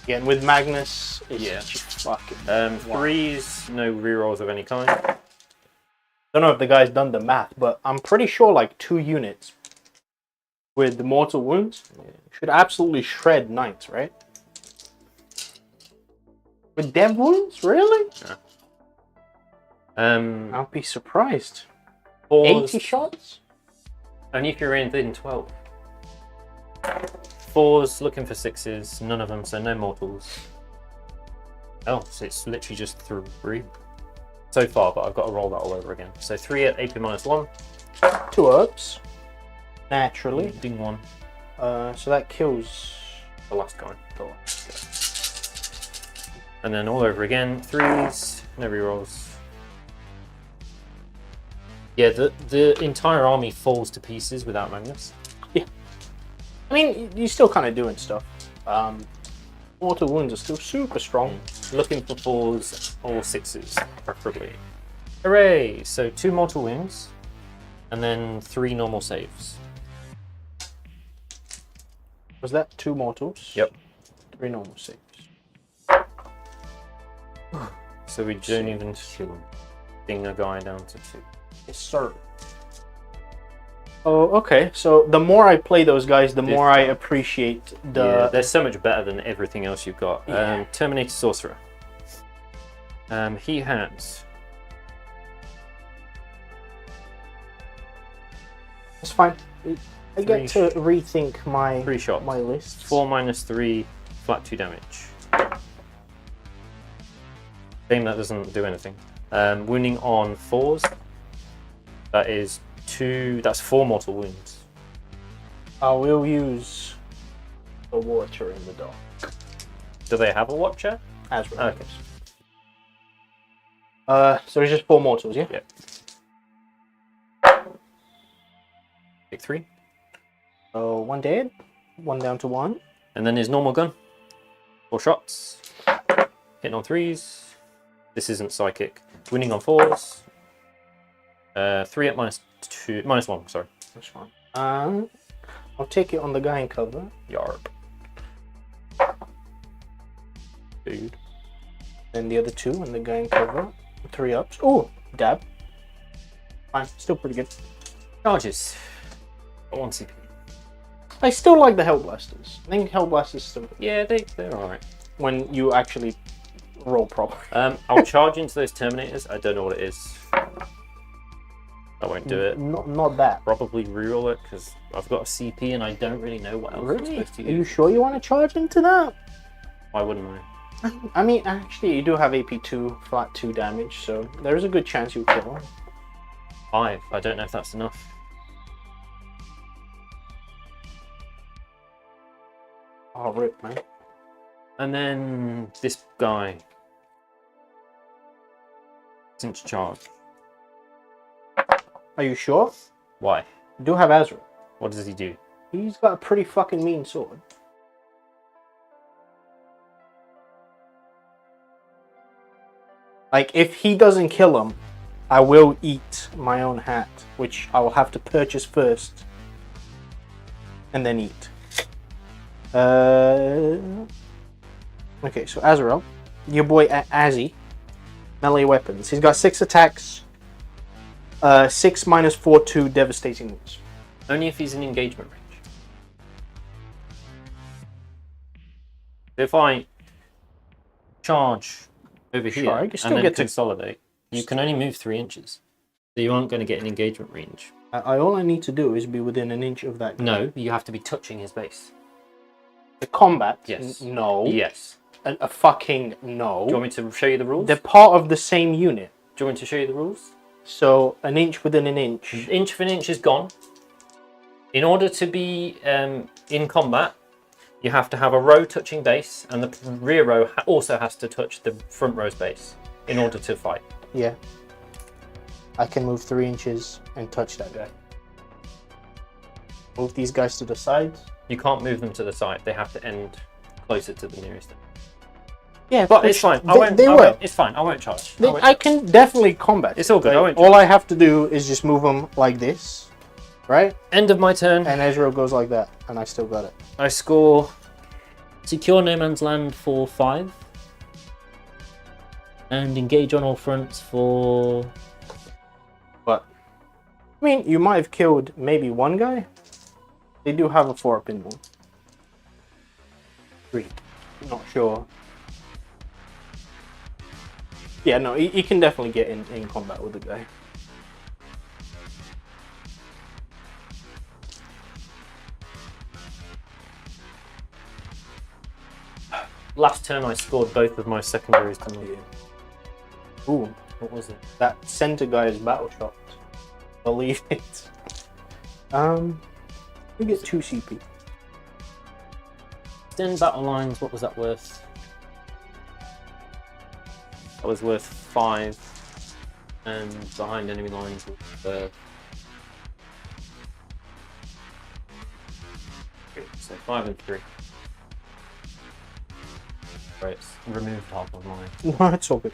Yeah, and with Magnus, it's just fucking. Wow. 3s, no rerolls of any kind. Don't know if the guy's done the math, but I'm pretty sure like 2 units with the mortal wounds should absolutely shred knights, right? With dev wounds, really? Yeah. I'll be surprised. 4s, 80 shots? only if you're within 12. 4s, looking for 6s, none of them, so no mortals. Oh, so it's literally just 3 so far, but I've got to roll that all over again. So 3 at AP -1. 2 ups. Naturally. Ding 1. So that kills The last guy. the last guy. And then all over again. 3s, no rerolls. Yeah, the entire army falls to pieces without Magnus. I mean, you're still kind of doing stuff. Mortal wounds are still super strong. Looking for 4s or 6s, preferably. Hooray! So 2 mortal wounds, and then 3 normal saves. Was that 2 mortals? Yep. 3 normal saves. So we don't even ding a guy down to 2. Yes, sir. Oh, okay. So the more I play those guys, the more I appreciate the. Yeah, they're so much better than everything else you've got. Yeah. Terminator Sorcerer. He has. It's fine. I Three get to rethink my 3 shots. my list. 4 -3, flat 2 damage. Thing that doesn't do anything. Wounding on 4s. That is 2. That's 4 mortal wounds. I will use the water in the dark Do they have a watcher? as well. Okay. So it's just 4 mortals, yeah. Yep. Take 3. So 1 dead, 1 down to 1. And then his normal gun. 4 shots. Hitting on 3s. This isn't psychic. Winning on 4s. 3 at -1, sorry. That's fine. I'll take it on the guy in cover. Yarp. Dude. Then the other 2 on the guy in cover. 3 ups. Oh, dab. Fine, still pretty good. Charges. Got 1 CP. I still like the Hellblasters. I think Hellblasters still Yeah, they're alright. when you actually roll properly. I'll charge into those Terminators. I don't know what it is. I won't do it. Not that. Probably reroll it because I've got a CP and I don't really know what else I'm Really? supposed to Are you use. sure you want to charge into that? Why wouldn't I? I mean, actually, you do have AP2, flat 2 damage, so there is a good chance you'll kill him. 5. I don't know if that's enough. Oh, rip, man. And then this guy. Since charge. Are you sure? Why? You do have Azra. What does he do? He's got a pretty fucking mean sword. Like, if he doesn't kill him, I will eat my own hat, which I will have to purchase first. And then eat. Okay, so Azrael. Your boy Azzy. Melee weapons. He's got 6 attacks. 6 -4, 2 devastating wounds. Only if he's in engagement range. If I charge over here Sure, I can still and then get to- consolidate, you can only move 3 inches. So you aren't going to get an engagement range. All I need to do is be within an inch of that. No, you have to be touching his base. The combat? Yes. No. Yes. A fucking no. Do you want me to show you the rules? They're part of the same unit. Do you want me to show you the rules? So an inch within an inch. Inch of an inch is gone. In order to be in combat, you have to have a row touching base, and the rear row also has to touch the front row's base in order to fight. Yeah. I can move 3 inches and touch that guy. Move these guys to the sides. You can't move them to the side. They have to end closer to the nearest. Yeah, But it's fine. They will. It's fine. I won't charge. I can definitely combat. It's all good. Right? All I have to do is just move them like this, right? End of my turn. And Ezreal goes like that, and I still got it. I score secure no man's land for 5. And engage on all fronts for... But I mean, you might have killed maybe one guy. They do have a 4-up in one. 3. Not sure. Yeah, no, he can definitely get in combat with the guy. Last turn I scored both of my secondaries to me. Ooh, What was it? that center guy is battle shocked. Believe it. We get 2 CP. Extend battle lines, what was that worth? That was worth 5. And behind enemy lines was so 5 and 3. Right, it's removed half of mine. No, it's all good.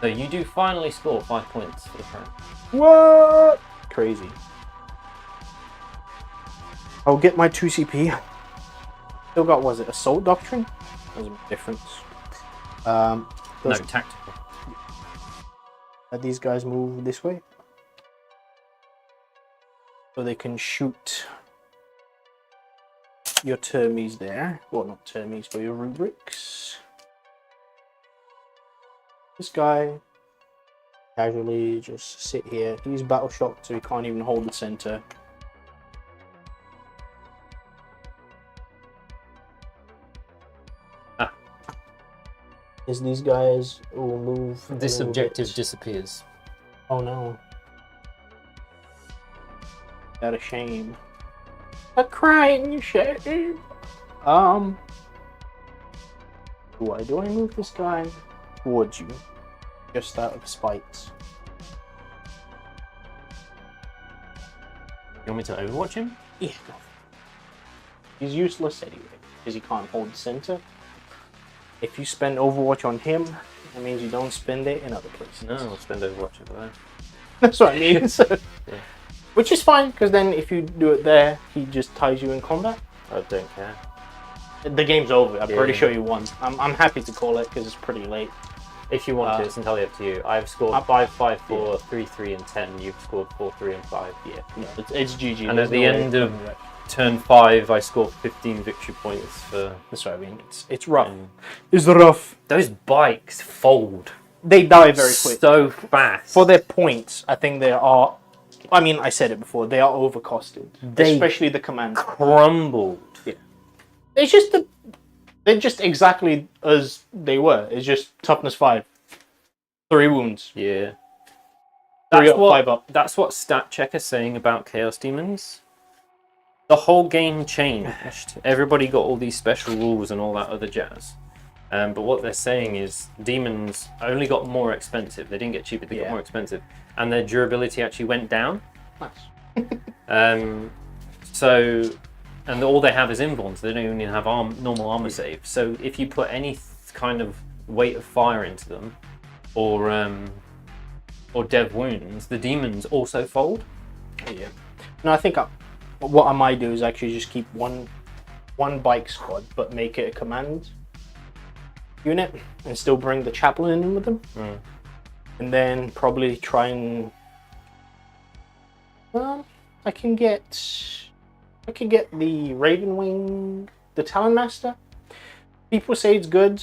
So you do finally score 5 points for the front. What? Crazy. I'll get my 2 CP. Still got, was it Assault Doctrine? There's a difference. No, tactical. Let these guys move this way. So they can shoot your termies there. Well, not termies, but your rubrics. This guy casually just sit here. He's battle shocked, so he can't even hold the center. Is these guys will move. This objective disappears. Oh no. That a shame. A crying shame. Do I move this guy towards you? Just out of spite. You want me to overwatch him? Yeah, go. He's useless anyway, because he can't hold the center. If you spend Overwatch on him, that means you don't spend it in other places. No, I'll spend overwatch over there. That's what I mean. So, Yeah. which is fine, because then if you do it there, he just ties you in combat. I don't care. The game's over. I'm pretty Yeah. sure you won. I'm happy to call it because it's pretty late. If you want to, it's entirely up to you. I've scored 5, 5, 4, 3, 3, and 10. You've scored 4, 3, and 5. Yeah, no, it's GG. And There's at the no way end of of coming back. turn 5, I scored 15 victory points for. That's what I mean. It's rough. um, It's rough. Those bikes fold They die very quick. so fast. For their points, I think they are. I mean, I said it before. They are overcosted, especially the command. crumbled. Yeah, it's just they're just exactly as they were. It's just toughness 5, 3 wounds, Yeah. 3 up, 5 up. That's what Stat Check is saying about Chaos Demons. The whole game changed. Everybody got all these special rules and all that other jazz. But what they're saying is demons only got more expensive. They didn't get cheaper, they got more expensive. And their durability actually went down. Nice. And all they have is inborns. They don't even have normal armor save. So if you put any kind of weight of fire into them, or dev wounds, the demons also fold. Yeah. No, I think what I might do is actually just keep one bike squad, but make it a command unit, and still bring the chaplain in with them, and then probably try and. I can get the Raven Wing, the Talon Master. People say it's good.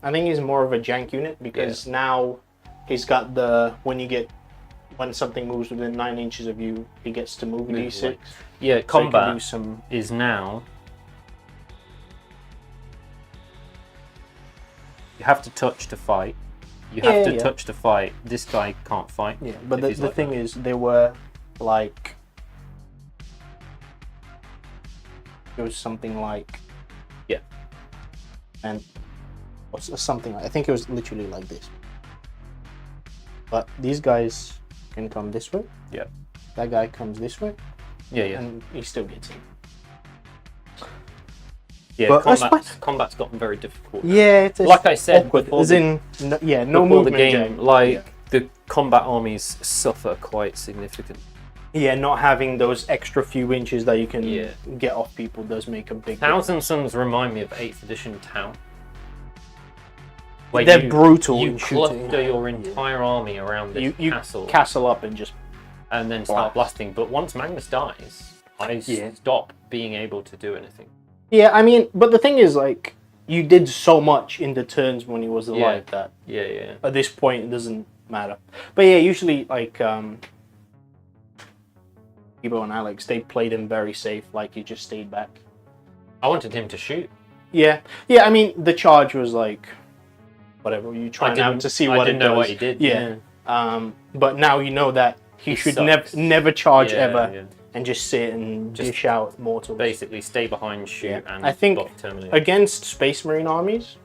I think he's more of a jank unit because now he's got when something moves within 9 inches of you, he gets to move d6. Yeah, So combat do some. is now. You have to touch to fight. You have to touch to fight. This guy can't fight. Yeah, but the thing is, they were like. It was something like. Yeah. And. Something like. I think it was literally like this. But these guys can come this way. Yeah. That guy comes this way. Yeah, yeah. And he still gets in. Yeah, But combat's gotten very difficult. Yeah, it's like I said, awkward. before As the, in, no before movement. the game, Jack. like the combat armies suffer quite significantly. Yeah, not having those extra few inches that you can Yeah. get off people does make a big Thousand Suns remind me of 8th edition Town. Where They're brutal You in shooting. cluster your entire army around this You castle castle up and just and then start blasting. But once Magnus dies, I stop being able to do anything. yeah. I mean, but the thing is, like, you did so much in the turns when he was alive that Yeah, yeah. at this point it doesn't matter. But yeah, usually like Ibo and Alex, they played him very safe. Like he just stayed back. I wanted him to shoot. Yeah, yeah. I mean, the charge was like whatever. You trying out to see what I didn't it know does. what he did. Yeah. But now you know that he should sucks. never charge Yeah, ever, yeah. and just sit and Just dish out mortals. Basically, stay behind, shoot, and I think block terminate. against Space Marine armies,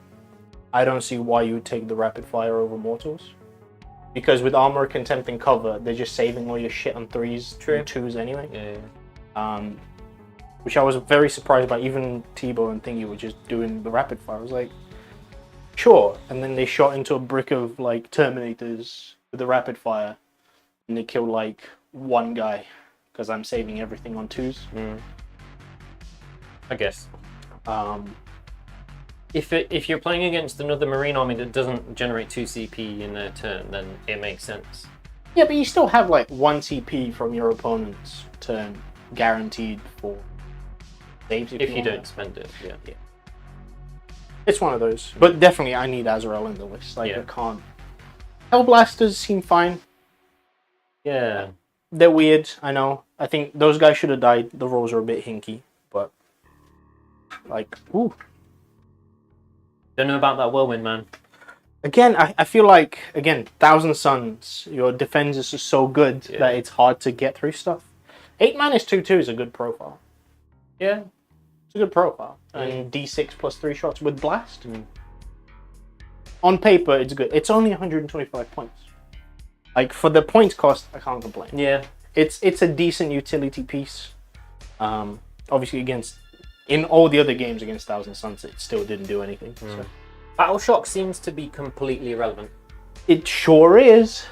I don't see why you would take the rapid fire over mortals. Because with armor, contempt, and cover, they're just saving all your shit on 3s and 2s anyway. Yeah. Which I was very surprised by. Even Tebow and Thingy were just doing the rapid fire. I was like, sure. And then they shot into a brick of like Terminators with the rapid fire, and they killed like one guy because I'm saving everything on 2s. I guess. Um, If you're playing against another Marine army that doesn't generate 2 CP in their turn, then it makes sense. yeah, but you still have like 1 CP from your opponent's turn guaranteed for saves If you want don't that. spend it, yeah. It's one of those. But definitely I need Azrael in the list. Like Yeah. I can't. Hellblasters seem fine. Yeah. They're weird, I know. I think those guys should have died. The rolls are a bit hinky, but like, ooh. Don't know about that whirlwind, man. Again, I feel like, again, Thousand Suns, your defenses are so good that it's hard to get through stuff. 8 minus 2/2 is a good profile. Yeah. It's a good profile. And D6 plus 3 shots with blast. On paper, it's good. It's only 125 points. Like, for the points cost, I can't complain. Yeah. It's a decent utility piece. Obviously, in all the other games against Thousand Suns, it still didn't do anything. So. Battle Shock seems to be completely irrelevant. It sure is.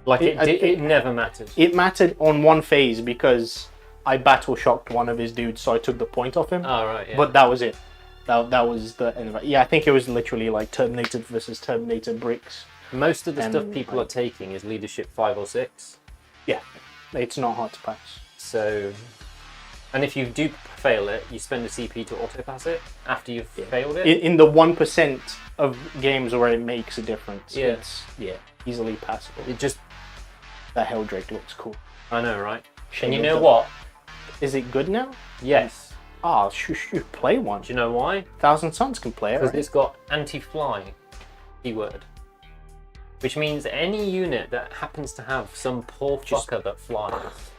Like, it never mattered. It mattered on one phase because I battle shocked one of his dudes, so I took the point off him. Oh, right, yeah. But that was it. That was the end of it. Yeah, I think it was literally like Terminator versus Terminator bricks. Most of the stuff people are taking is leadership 5 or 6. Yeah, it's not hard to pass. So, and if you do fail it, you spend a CP to auto pass it after you've failed it. In the 1% of games where it makes a difference, Yeah. it's easily passable. It just, That Helldrake looks cool. I know, right? Shame And you it know doesn't- what? Is it good now? Yes. Ah, shoot, play one. Do you know why? Thousand Suns can play it, Because right? it's got anti-fly keyword. Which means any unit that happens to have some poor fucker that flies.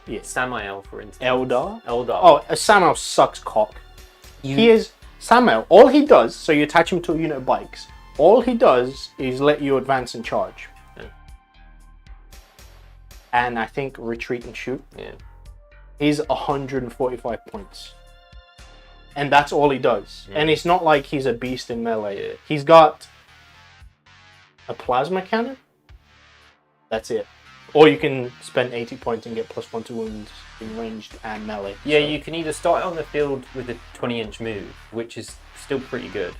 Yeah. Samael, for instance. Eldar? Eldar. Oh, Samuel sucks cock. He is Samuel. All he does, so you attach him to a unit of bikes. All he does is let you advance and charge. Yeah. And I think retreat and shoot. Yeah. He's 145 points. And that's all he does. And it's not like he's a beast in melee. Yeah. He's got a plasma cannon. That's it. Or you can spend 80 points and get +1 to wounds in ranged and melee. Yeah, So- you can either start on the field with a 20-inch move, which is still pretty good.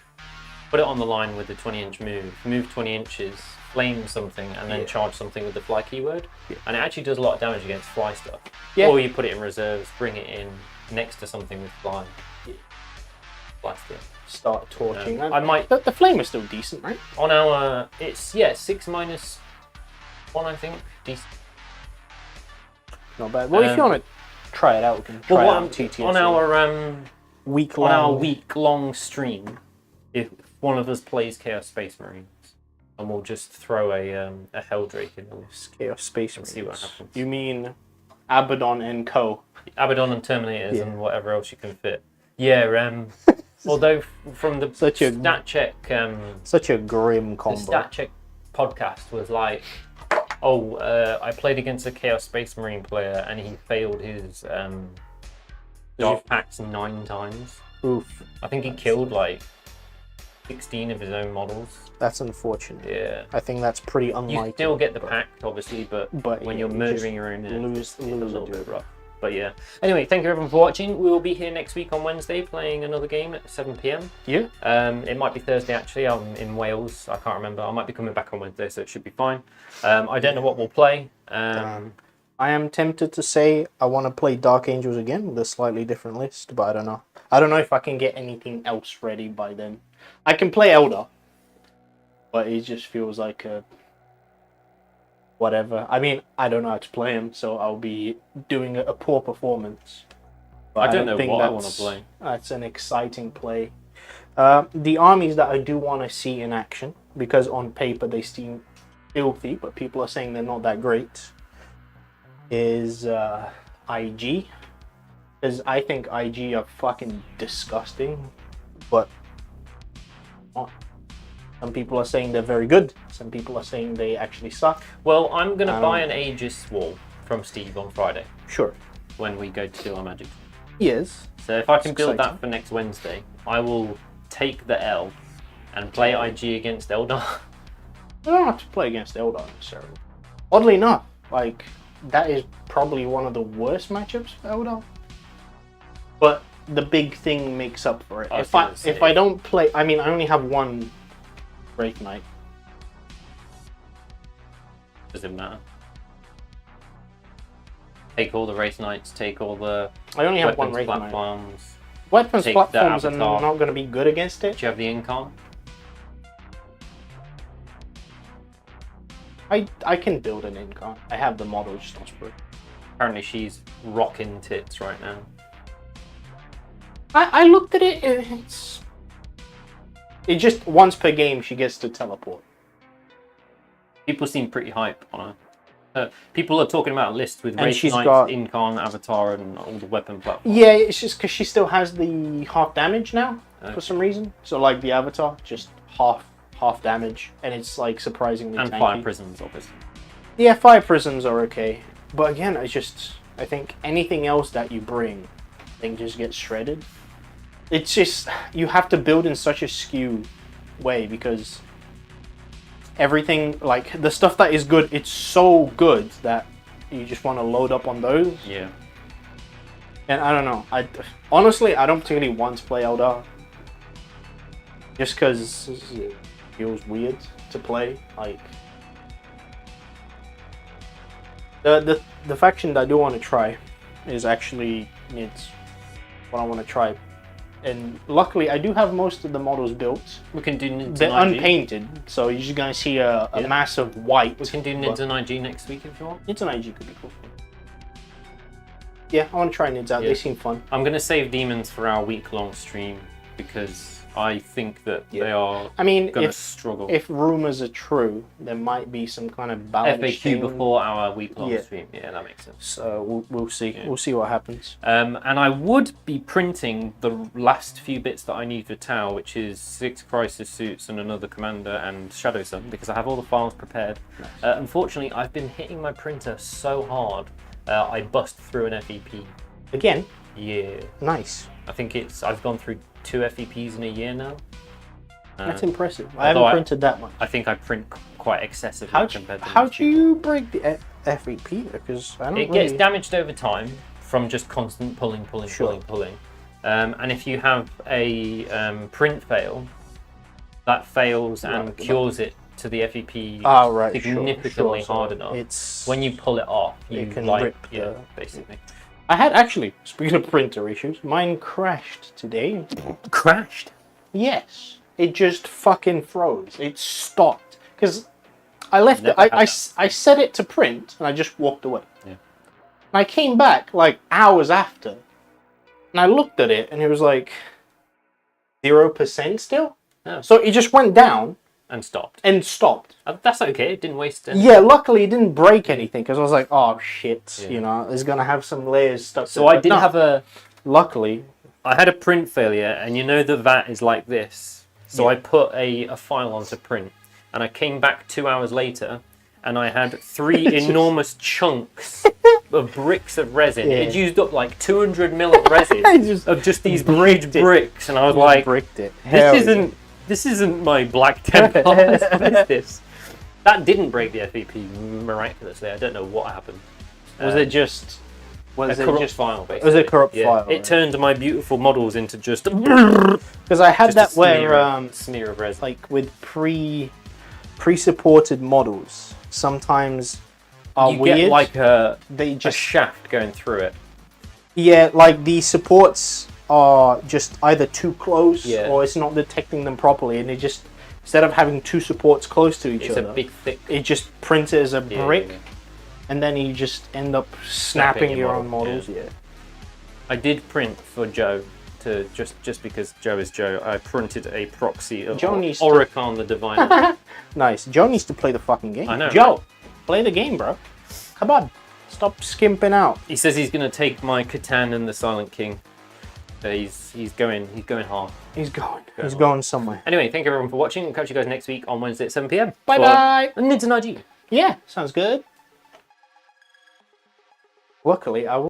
Put it on the line with the 20-inch move 20 inches, flame something, and then charge something with the fly keyword. Yeah. And it actually does a lot of damage against fly stuff. Yeah. Or you put it in reserves, bring it in next to something with fly. Blast it. Start torching. I might The flame is still decent, right? on our. It's 6 minus 1, I think. Decent. Not bad. Well, if you want to try it out, we can try it out on TTS. On our week on our long. week-long stream, if one of us plays Chaos Space Marines, and we'll just throw a Helldrake in and Chaos Space and see what Marines. happens. You mean Abaddon and Co. Abaddon and Terminators Yeah. and whatever else you can fit. Yeah. Although from the Such a- stat check, Such a grim the combo. stat check podcast was like, oh, I played against a Chaos Space Marine player and he failed his Dark Pacts 9 times. Oof. I think he killed like 16 of his own models. That's unfortunate. Yeah. I think that's pretty unlikely. You still get the pact, obviously, but when you're murdering your own, lose it's a little a bit rough. But yeah. Anyway, thank you everyone for watching. We will be here next week on Wednesday playing another game at 7 p.m. Yeah. It might be Thursday actually. I'm in Wales. I can't remember. I might be coming back on Wednesday, so it should be fine. I don't know what we'll play. I am tempted to say I want to play Dark Angels again with a slightly different list, but I don't know. I don't know if I can get anything else ready by then. I can play Eldar, but it just feels like a whatever. I mean, I don't know how to play him, so I'll be doing a poor performance. But I don't know what I want to play. That's an exciting play. The armies that I do want to see in action, because on paper they seem filthy, but people are saying they're not that great, is IG. Because I think IG are fucking disgusting, but some people are saying they're very good. Some people are saying they actually suck. Well, I'm going to buy an Aegis wall from Steve on Friday. Sure. When we go to do our magic. Yes. So if I can build that for next Wednesday, I will take the L and play IG against Eldar. I don't have to play against Eldar necessarily. Oddly enough, like, that is probably one of the worst matchups for Eldar. But the big thing makes up for it. If I don't play, I mean, I only have one Wraith Knight. Does it matter? Take all the Wraith Knights, take all the I only have one Wraith platforms. Knight. Weapons platforms are not going to be good against it. Do you have the Incon? I can build an Incon. I have the model, just not sprue. Apparently she's rocking tits right now. I looked at it, it just once per game she gets to teleport. People seem pretty hype on her. People are talking about a list with Wraith Knights, Incon, Avatar, and all the weapon platforms. Yeah, it's just because she still has the half damage now for some reason. So like the Avatar, just half damage, and it's like surprisingly tanky. Fire prisms, obviously. Yeah, fire prisms are okay, but again, I think anything else that you bring, I think just gets shredded. It's just you have to build in such a skew way because everything, like the stuff that is good, it's so good that you just want to load up on those. Yeah. And I don't know. Honestly, I don't particularly want to play Eldar. Just because it feels weird to play. Like the faction that I do want to try is actually it's what I want to try. And luckily, I do have most of the models built. We can do Nids. They're unpainted, so you're just gonna see a mass of white. We can do Nids and IG next week if you want. Nids and IG could be cool. Yeah, I want to try Nids out. They seem fun. I'm gonna save demons for our week-long stream because I think that they are gonna struggle. If rumors are true, there might be some kind of balance FAQ before our week-long stream. Yeah, that makes sense. So we'll see. Yeah. We'll see what happens. And I would be printing the last few bits that I need for Tau, which is 6 crisis suits and another commander and Shadow Sun, because I have all the files prepared. Nice. Unfortunately, I've been hitting my printer so hard, I bust through an FEP. Again? Yeah. Nice. I think I've gone through 2 FEPs in a year now. That's impressive. I haven't printed that much. I think I print quite excessively compared to how do you break the FEP? Because I don't It gets damaged over time from just constant pulling. And if you have a print fail, that fails and cures it to the FEP significantly hard enough. It's when you pull it off, you can rip basically. I had actually, speaking of printer issues, mine crashed today. Crashed? Yes. It just fucking froze. It stopped. Because I left it, I set it to print and I just walked away. Yeah. And I came back like hours after and I looked at it and it was like 0% still. Oh. So it just went down. And stopped. That's okay. It didn't waste anything. Yeah, luckily it didn't break anything because I was like, oh shit, you know, it's going to have some layers stuck to it. So I did have a... Luckily. I had a print failure and you know the VAT is like this. So I put a file onto print and I came back 2 hours later, and I had 3 enormous chunks of bricks of resin. Yeah. It used up like 200 mil of resin of just these bridge bricks, and I was like, bricked it. Hell this isn't my Black Templars. What is this? That didn't break the FEP miraculously. I don't know what happened. Was it just? Was a it corrupt just file, basically. Was it a corrupt Yeah. file? It turned my beautiful models into just Because I had just that where smear of resin. like with pre-supported models, sometimes are You weird. get like a They just shaft going through it. yeah, like the supports are just either too close or it's not detecting them properly, and it just instead of having 2 supports close to each It's other, a big thick. it just prints it as a brick, Yeah. and then you just end up snapping your own models. Yeah. I did print for Joe to just because Joe is Joe. I printed a proxy of Joe needs to- Oricon the Divine. Nice. Joe needs to play the fucking game. I know, Joe, right? play the game, bro. Come on. Stop skimping out. He says he's going to take my Catan and the Silent King. He's going hard. He's going. He's on. going somewhere. Anyway, thank you everyone for watching. We'll catch you guys next week on Wednesday at 7 p.m. Bye bye. Nintendo. Yeah, sounds good. Luckily, I will.